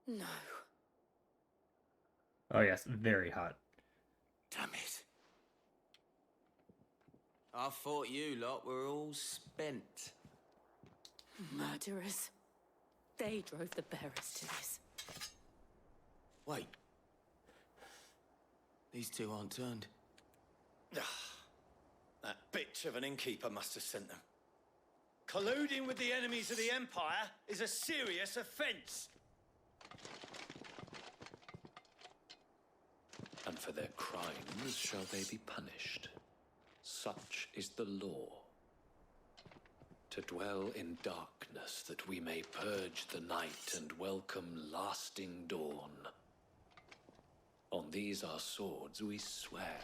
No. Oh yes, very hot. Damn it. I thought you lot were all spent. Murderers. They drove the bearers to this. Wait. These two aren't turned. That bitch of an innkeeper must have sent them. Colluding with the enemies of the Empire is a serious offense. And for their crimes shall they be punished. Such is the law. To dwell in darkness that we may purge the night and welcome lasting dawn. On these our swords we swear.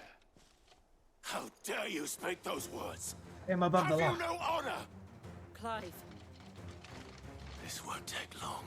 How dare you speak those words? I am above the law. Have you no honor? Clive. This won't take long.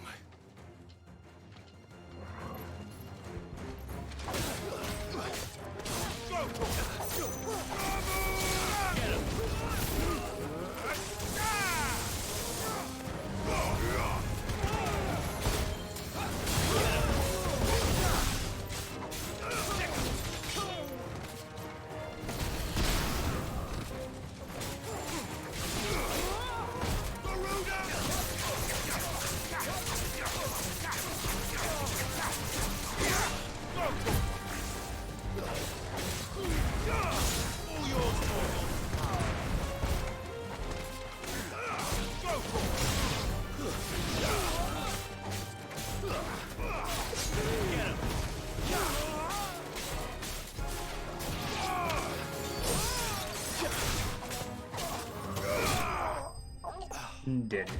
Dead.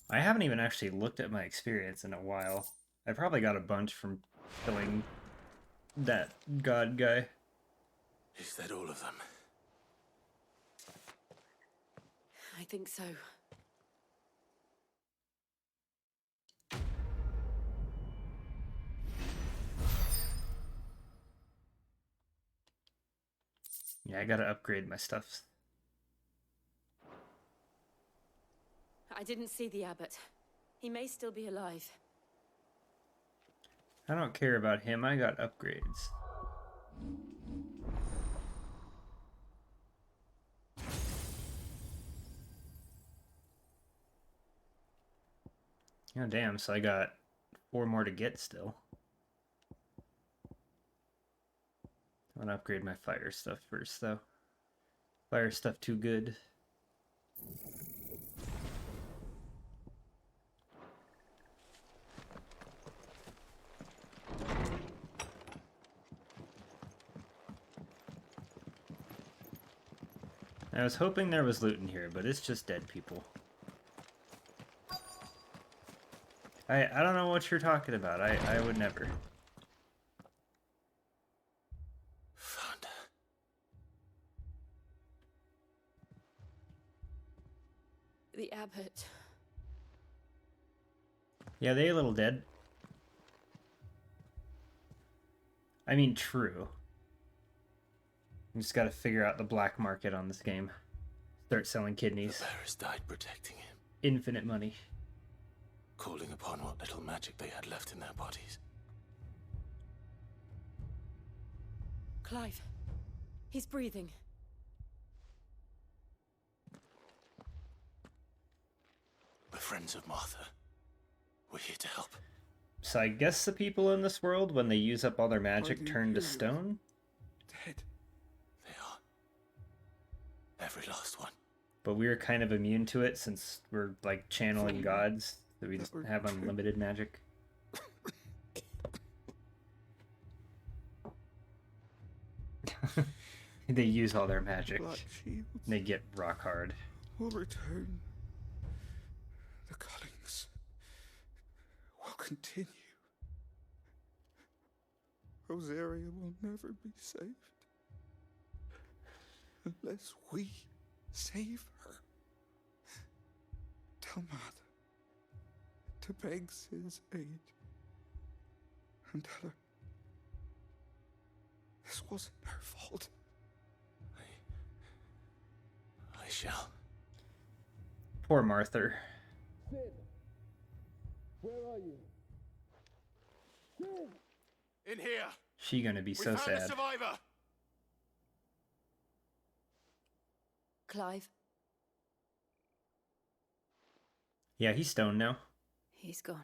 I haven't even actually looked at my experience in a while. I probably got a bunch from killing that god guy. Is that all of them? I think so. Yeah, I gotta upgrade my stuff. I didn't see the abbot. He may still be alive. I don't care about him, I got upgrades. Oh damn, so I got 4 more to get still. I want to upgrade my fire stuff first though. Fire stuff too good. I was hoping there was loot in here, but it's just dead people. I don't know what you're talking about. I would never. Found her. The abbot. Yeah, they a little dead. I mean, true. You just gotta figure out the black market on this game. Start selling kidneys. The bearers died protecting him, Infinite money. calling upon what little magic they had left in their bodies. Clive. He's breathing. We're friends of Martha. We're here to help. So I guess the people in this world, when they use up all their magic, turn to stone? Dead. They are. Every last one. But we're kind of immune to it since we're like channeling gods. So we just have unlimited magic. They use all their magic. They get rock hard. Will return. The cuttings will continue. Rosaria will never be saved unless we save her. Tell Mother to beg Sid's aid and tell her this wasn't her fault. I shall. Poor Martha. Sid, where are you? Sid! In here. She gonna be so we found sad. a survivor. Clive. Yeah, he's stoned now. He's gone.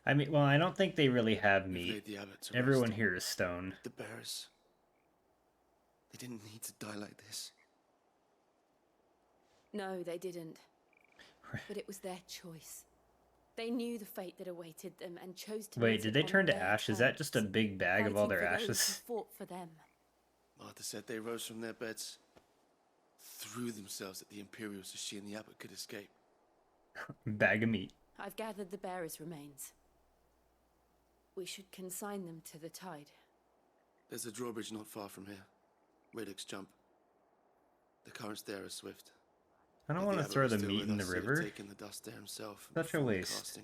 I mean, well, I don't think they really have We've meat. laid the abbot to Everyone rest. here is stone. The bearers. They didn't need to die like this. No, they didn't. But it was their choice. They knew the fate that awaited them and chose to Wait, meet did it they on turn to their ash? Is that just a terms, big bag of all fighting their for those ashes? who fought for them. Martha said they rose from their beds, threw themselves at the Imperials so she and the abbot could escape. Bag of meat. I've gathered the bearers' remains. We should consign them to the tide. There's a drawbridge not far from here. Radix jump. The currents there are swift. I don't If want to abbot throw was the still meat with in the us, he'd have river. taken the dust there himself. Such a before waste. casting.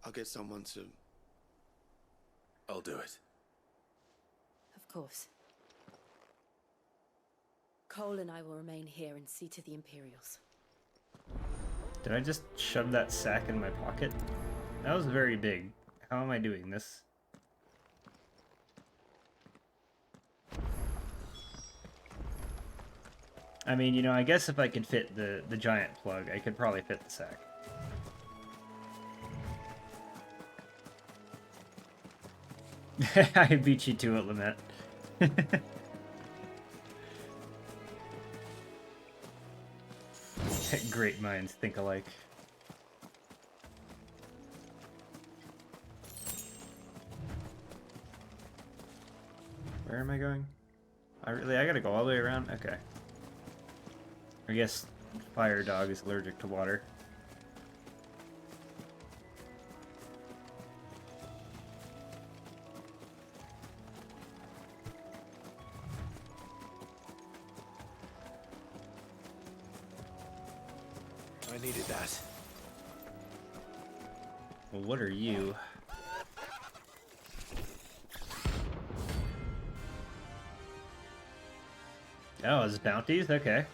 I'll get someone to. I'll do it. Of course. Cole and I will remain here and see to the Imperials. Did I just shove that sack in my pocket? That was very big. How am I doing this? I mean, you know, I guess if I could fit the giant plug, I could probably fit the sack. I beat you to it, Lynette. Great minds think alike. Where am I going? I gotta go all the way around? Okay. I guess Fire Dog is allergic to water. I needed that. Well, what are you? Oh, it's bounties? Okay.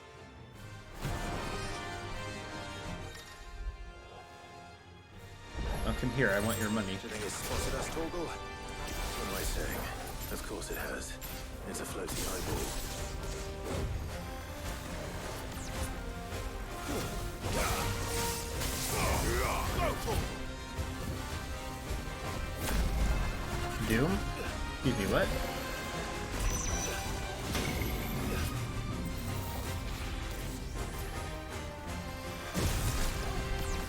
Oh, come here, I want your money. Do you think it's spotted us, Doggo? What am I saying? Of course it has. It's a floating eyeball. Doom? Excuse me, what?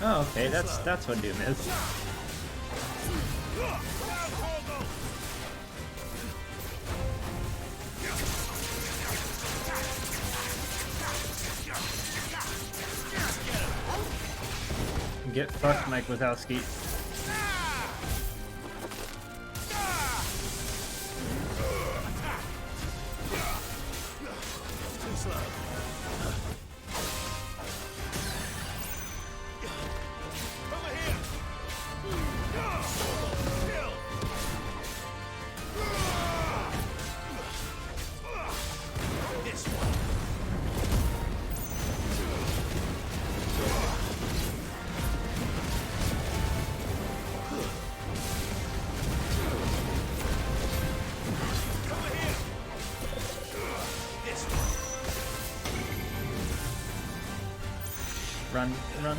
Oh, okay, that's what Doom is. Get fucked, Mike Wazowski. Too slow. Run, run.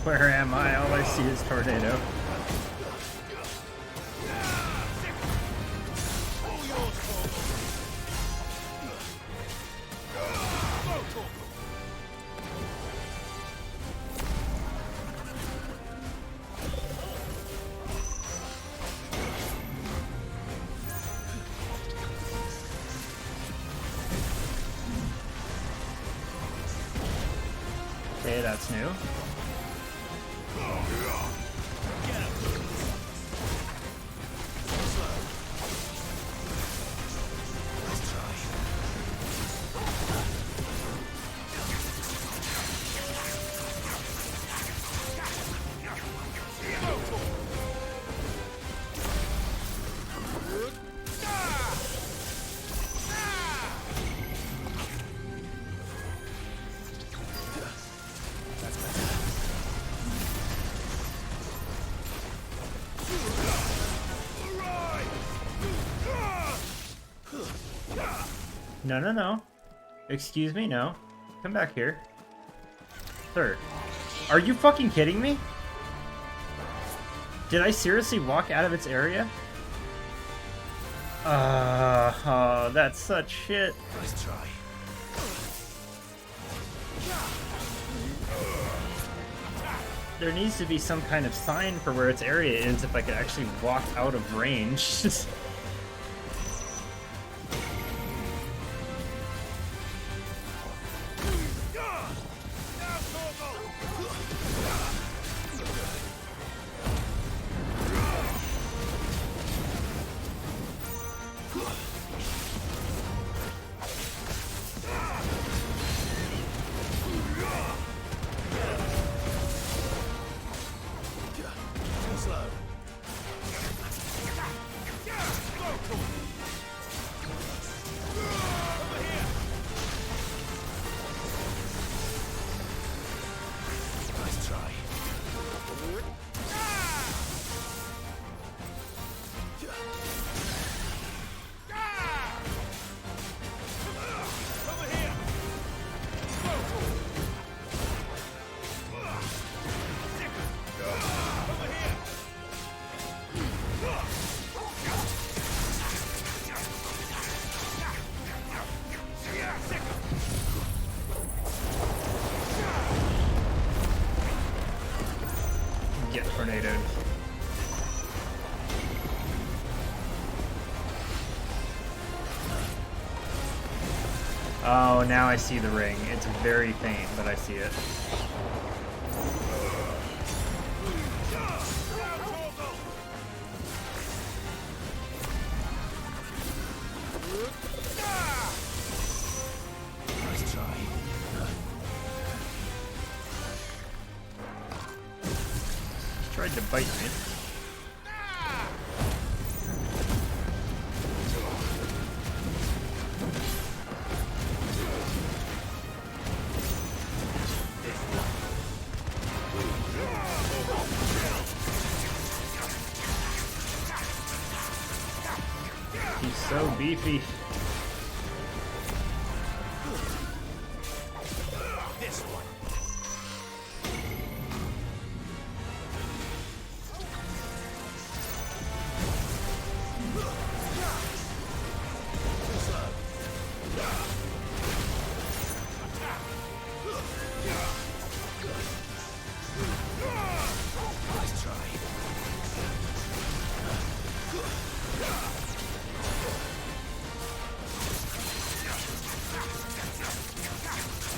Where am I? All I see is tornado. Okay, that's new. No, no, no. Excuse me, no. Come back here. Sir. Are you fucking kidding me? Did I seriously walk out of its area? Oh, that's such shit. Nice try. There needs to be some kind of sign for where its area is if I could actually walk out of range. Get tornadoed. Oh, now I see the ring. It's very faint, but I see it. Nice try. Tried to bite me. He's so beefy. This one. Nice try.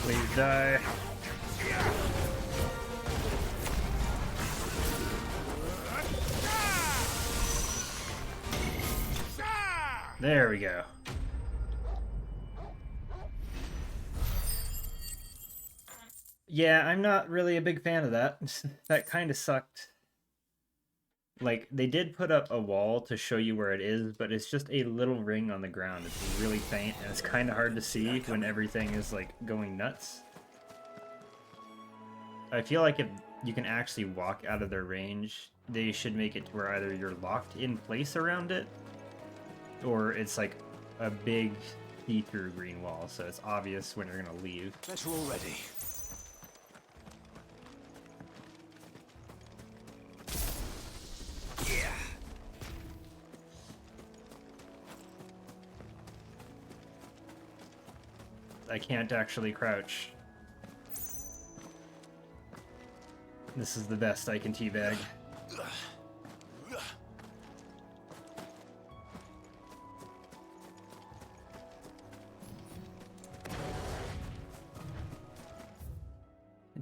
Please die. There we go. Yeah, I'm not really a big fan of that. That kind of sucked. Like, they did put up a wall to show you where it is, but it's just a little ring on the ground. It's really faint, and it's kind of hard to see when everything is, like, going nuts. I feel like if you can actually walk out of their range, they should make it to where either you're locked in place around it, or it's, like, a big see-through green wall, so it's obvious when you're gonna leave. Better already. Yeah. I can't actually crouch. This is the best I can teabag.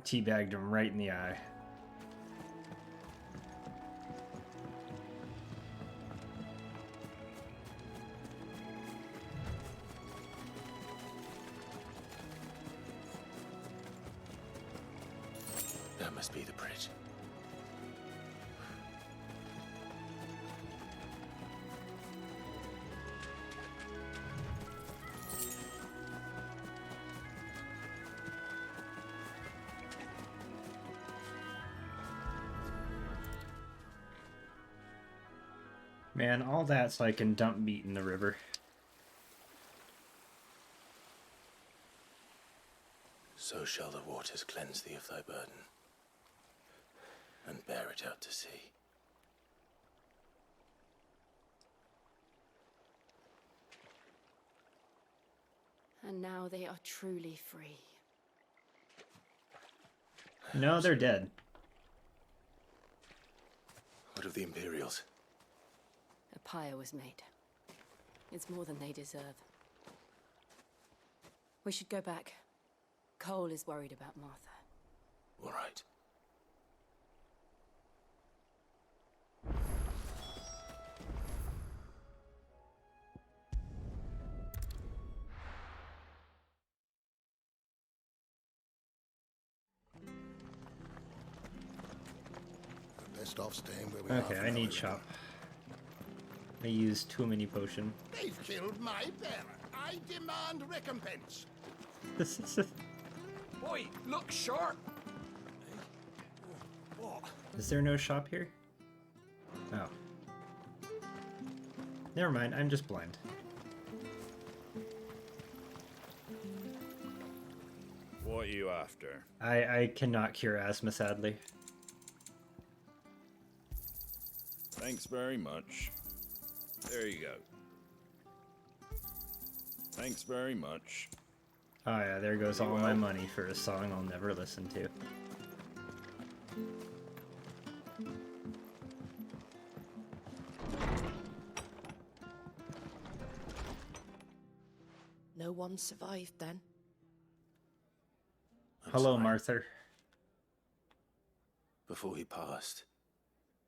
Teabagged him right in the eye. That must be the bridge. Man, all that so I can dump meat in the river. So shall the waters cleanse thee of thy burden, and bear it out to sea. And now they are truly free. No, they're dead. What of the Imperials? A pyre was made. It's more than they deserve. We should go back. Cole is worried about Martha. All right. We're best off staying where we are. Okay, I need shop. I used too many potion. They've killed my bearer. I demand recompense. Boy, look sharp. What? Is there no shop here? Oh. Never mind, I'm just blind. What are you after? I cannot cure asthma, sadly. Thanks very much. There you go. Thanks very much. Oh yeah, there goes all my money for a song I'll never listen to. No one survived then. Hello, Martha. Before he passed,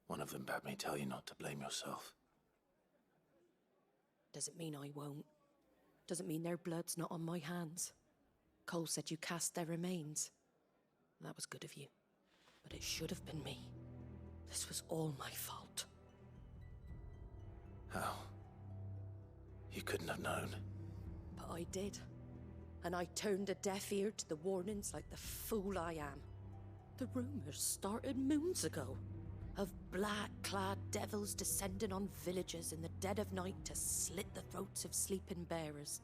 one of them bade me tell you not to blame yourself. Doesn't mean I won't. Doesn't mean their blood's not on my hands. Cole said you cast their remains. That was good of you. But it should have been me. This was all my fault. How? You couldn't have known. But I did. And I turned a deaf ear to the warnings like the fool I am. The rumors started moons ago. Of black-clad devils descending on villages in the dead of night to slit the throats of sleeping bearers.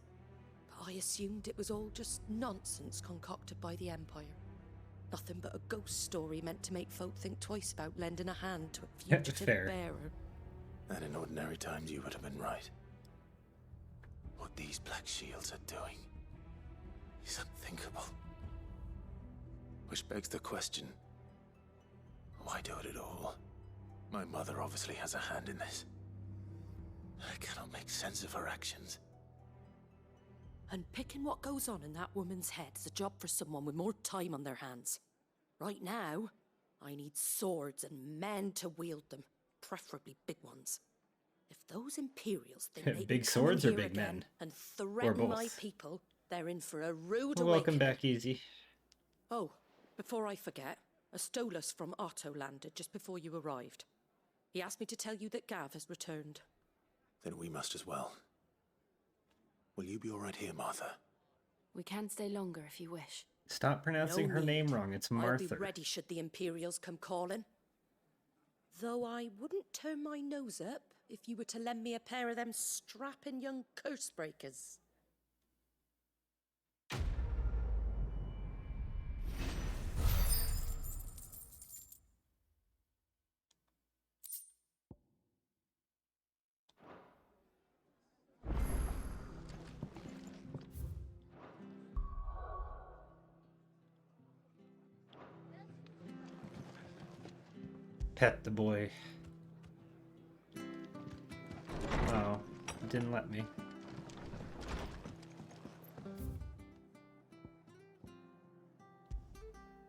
But I assumed it was all just nonsense concocted by the Empire. Nothing but a ghost story meant to make folk think twice about lending a hand to a fugitive bearer. And in ordinary times you would have been right. What these Black Shields are doing is unthinkable. Which begs the question, why do it at all? My mother obviously has a hand in this. I cannot make sense of her actions. And picking what goes on in that woman's head is a job for someone with more time on their hands. Right now, I need swords and men to wield them, preferably big ones. If those Imperials think they Big can come in swords or here big again men? and Or threaten my both? people, they're in for a rude Welcome awakening. back, Easy. Oh, before I forget, a Stolas from Otto landed just before you arrived. He asked me to tell you that Gav has returned. Then we must as well. Will you be all right here, Martha? We can stay longer if you wish. Stop pronouncing No her name need. wrong. It's I'll Martha. be ready should the Imperials come calling. Though I wouldn't turn my nose up if you were to lend me a pair of them strapping young curse breakers. Pet the boy. Oh, it didn't let me.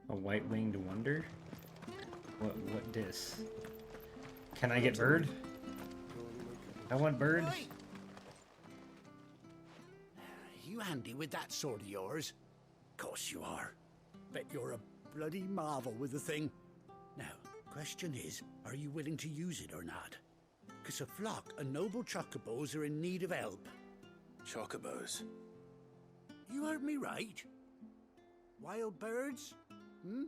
A white-winged wonder? What dis? Can I get bird? I want bird. You handy with that sword of yours? Course you are. Bet you're a bloody marvel with the thing. Now, question is, are you willing to use it or not? 'Cause a flock of noble chocobos are in need of help. Chocobos? You heard me right. Wild birds? Hmm?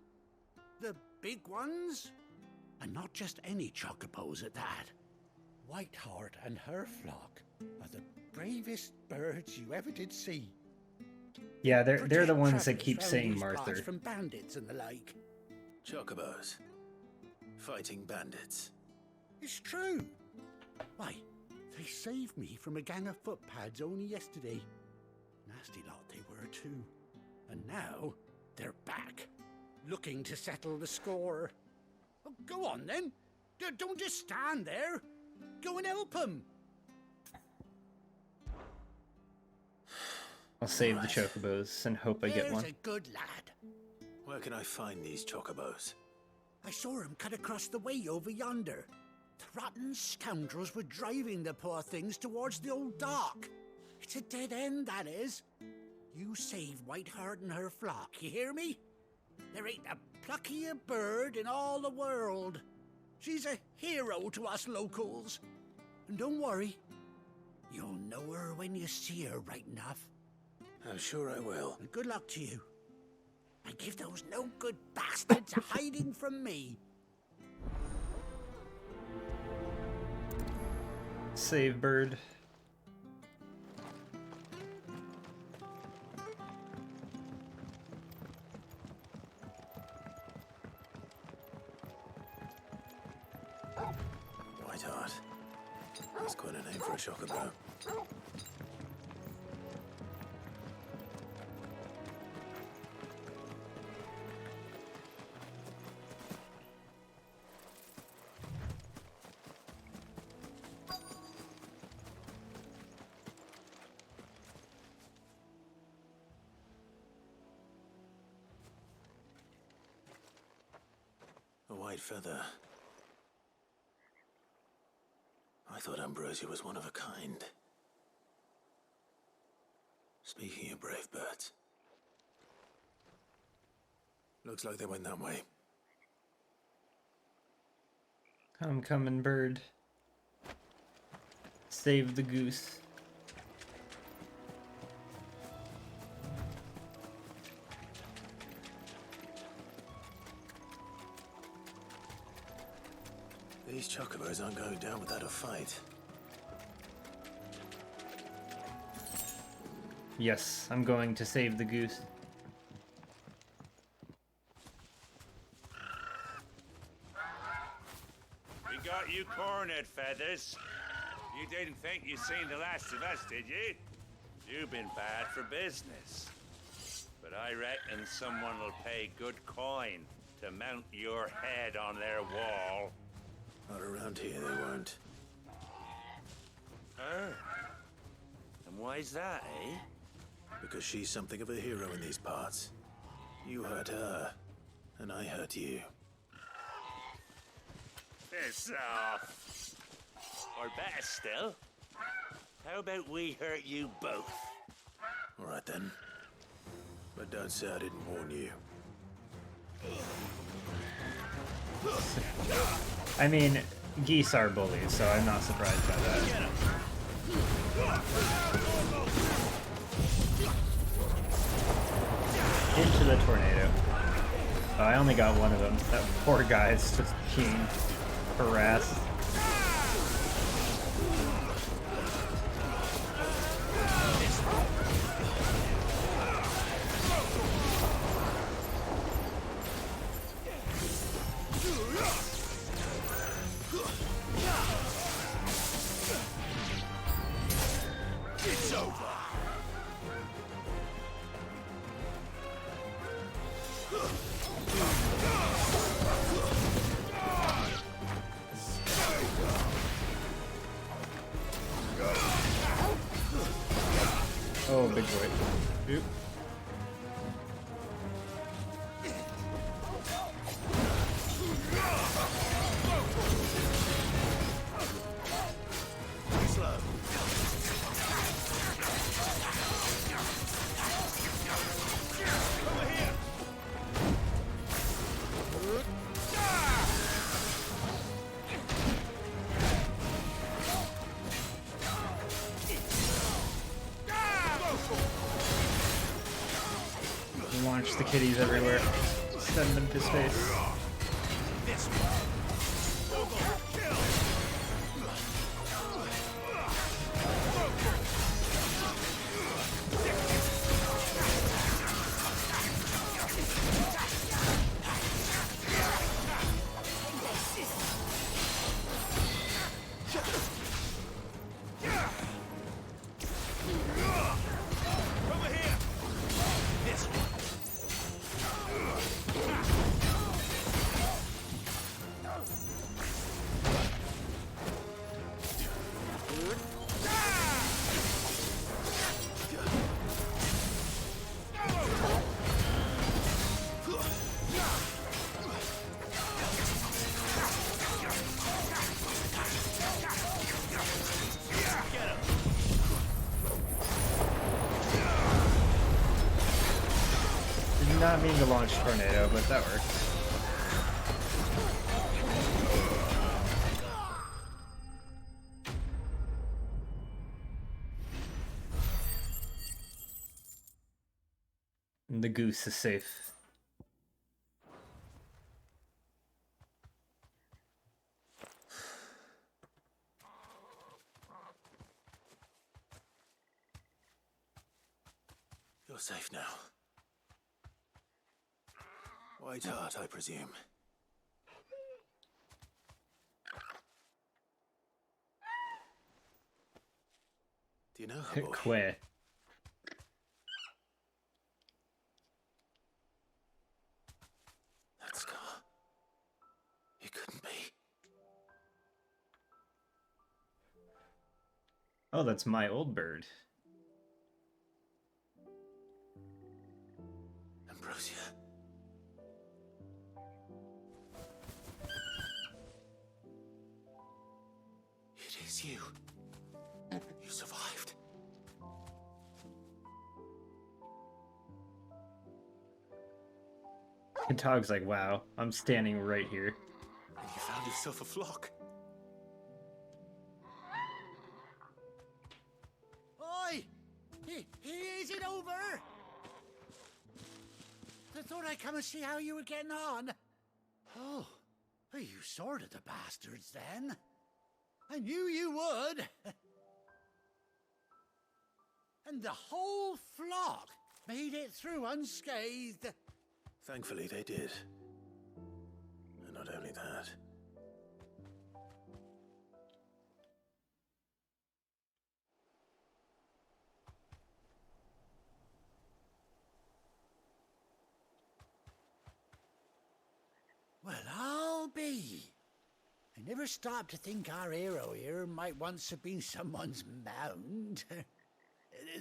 The big ones? And not just any chocobos at that. Whiteheart and her flock are the bravest birds you ever did see. Yeah, they're the Protect ones that travellers keep round saying these parts Martha. from bandits and the like. Chocobos. Fighting bandits. It's true. Why, they saved me from a gang of footpads only yesterday. Nasty lot they were too. And now, they're back, looking to settle the score. Oh, go on then. Don't just stand there. Go and help them. I'll save the chocobos and hope I get one. There's a good lad. Where can I find these chocobos? I saw him cut across the way over yonder. The rotten scoundrels were driving the poor things towards the old dock. It's a dead end, that is. You save Whiteheart and her flock, you hear me? There ain't a pluckier bird in all the world. She's a hero to us locals. And don't worry, you'll know her when you see her right enough. I'm sure I will. And good luck to you. And give those no-good bastards a hiding from me. Save bird. Whiteheart. That's quite a name for a chocobo. A white feather. I thought Ambrosia was one of a kind. Speaking of brave birds. Looks like they went that way. I'm coming, bird. Save the goose. These chocobos aren't going down without a fight. Yes, I'm going to save the goose. We got you cornered, Feathers. You didn't think you'd seen the last of us, did you? You've been bad for business. But I reckon someone will pay good coin to mount your head on their wall. Not around here, they won't. Oh. And why's that, eh? Because she's something of a hero in these parts. You hurt her, and I hurt you. Piss off. Or better still, how about we hurt you both? All right then. But don't say I didn't warn you. I mean, geese are bullies, so I'm not surprised by that. Into the tornado. Oh, I only got one of them. That poor guy's just being harassed. It's over. Oh, big boy. Oop. Launch the kitties everywhere. Send them to space. not mean to launch tornado, but that works. And the goose is safe. You're safe now. White Hart, I presume. Do you know her, boy? Quay. That scar. It couldn't be. Oh, that's my old bird. Ambrosia. It is you. You survived. And Tog's like, wow, I'm standing right here. And you found yourself a flock. Oi! Is it over? I thought I'd come and see how you were getting on. Oh, you sorted the bastards then. I knew you would. And the whole flock made it through unscathed. Thankfully, they did. And not only that. Well, I'll be. I never stopped to think our hero here might once have been someone's mount.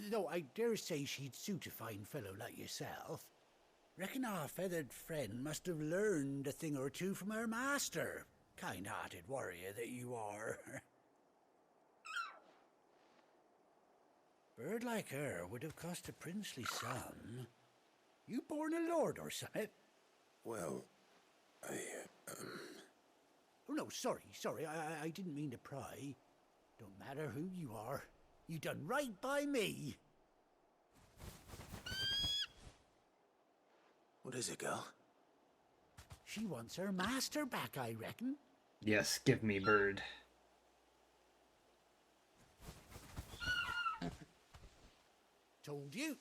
Though I dare say she'd suit a fine fellow like yourself. Reckon our feathered friend must have learned a thing or two from her master. Kind-hearted warrior that you are. Bird like her would have cost a princely sum. You born a lord or something? Well, Oh, no, sorry, I didn't mean to pry. Don't matter who you are. You done right by me. What is it, girl? She wants her master back, I reckon. Yes, give me bird. Told you.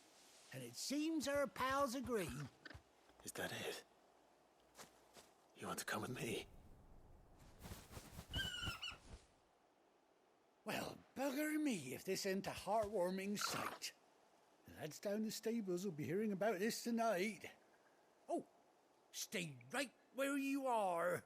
And it seems her pals agree. Is that it? You want to come with me? Well, bugger me if this ain't a heartwarming sight. The lads down the stables will be hearing about this tonight. Oh, stay right where you are.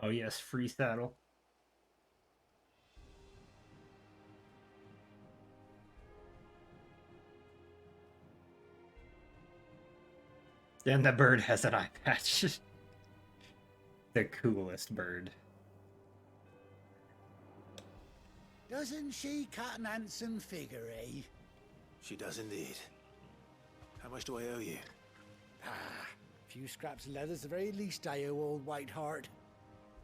Oh yes, free saddle. And the bird has an eye patch. The coolest bird. Doesn't she cut an handsome figure, eh? She does indeed. How much do I owe you? Ah, a few scraps of leather's the very least I owe old White Hart.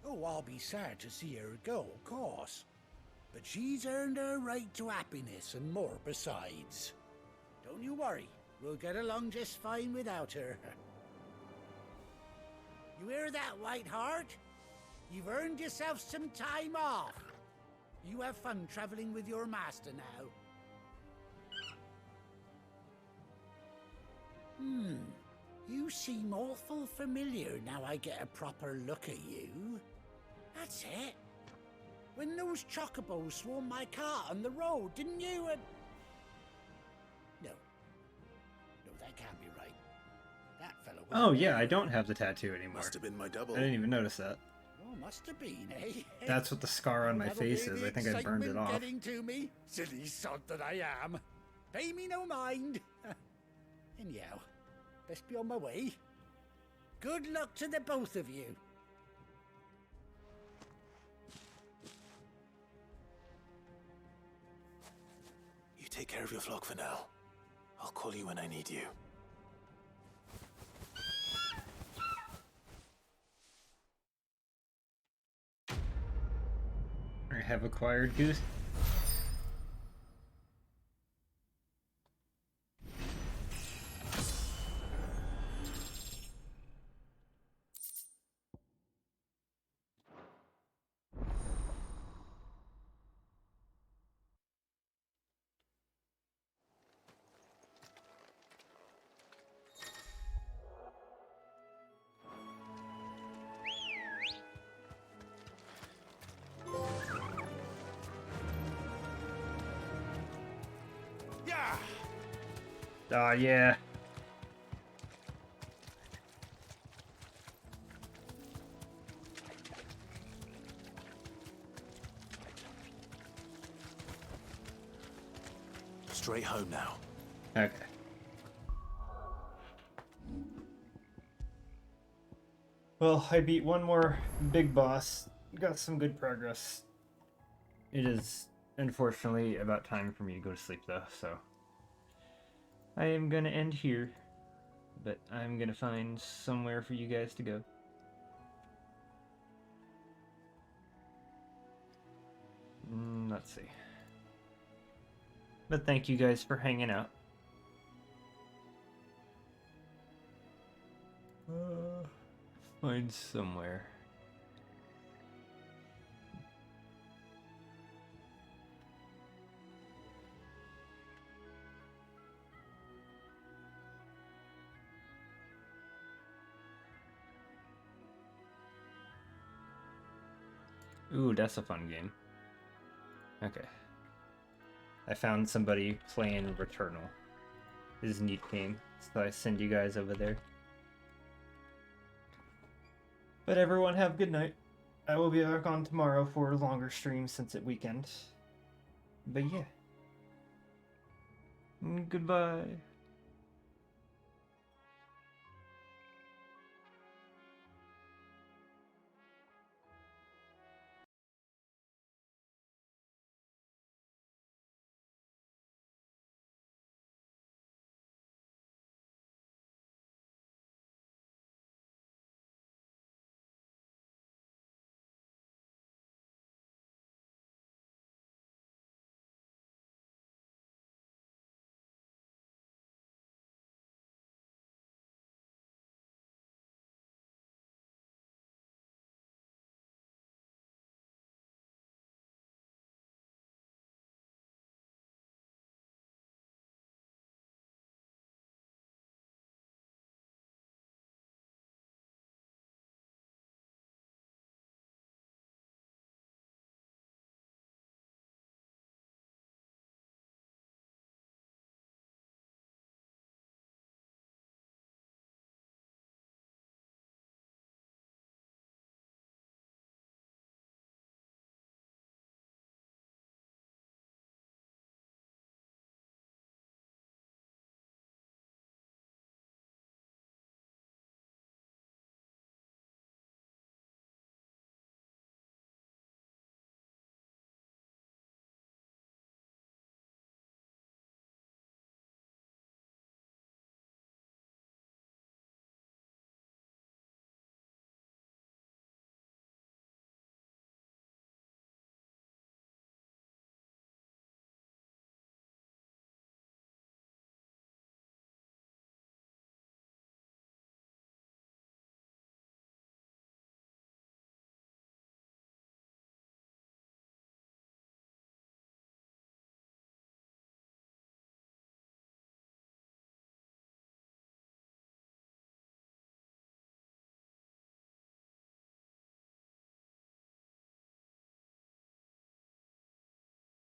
Oh, I'll be sad to see her go, of course. But she's earned her right to happiness and more besides. Don't you worry, we'll get along just fine without her. You hear that, White Hart? You've earned yourself some time off. You have fun traveling with your master now. You seem awful familiar now I get a proper look at you. That's it. When those chocobos swarmed my cart on the road, didn't you? No, that can't be right. That fellow was... Oh yeah, I don't have the tattoo anymore. Must have been my double. I didn't even notice that. Oh, must have been, eh? That's what the scar on my That'll face be is. the I think I burned it excitement off. Getting to me, silly sod that I am. Pay me no mind. Anyhow, best be on my way. Good luck to the both of you. care of your flock for now. I'll call you when I need you. I have acquired Goose. Ah, yeah. Straight home now. Okay. Well, I beat one more big boss. Got some good progress. It is unfortunately about time for me to go to sleep though, so I am gonna end here, but I'm gonna find somewhere for you guys to go. Let's see. But thank you guys for hanging out. Find somewhere. Ooh, that's a fun game. Okay. I found somebody playing Returnal. This is a neat game, so I send you guys over there. But everyone have a good night. I will be back on tomorrow for a longer stream since it's weekend. But yeah. Goodbye.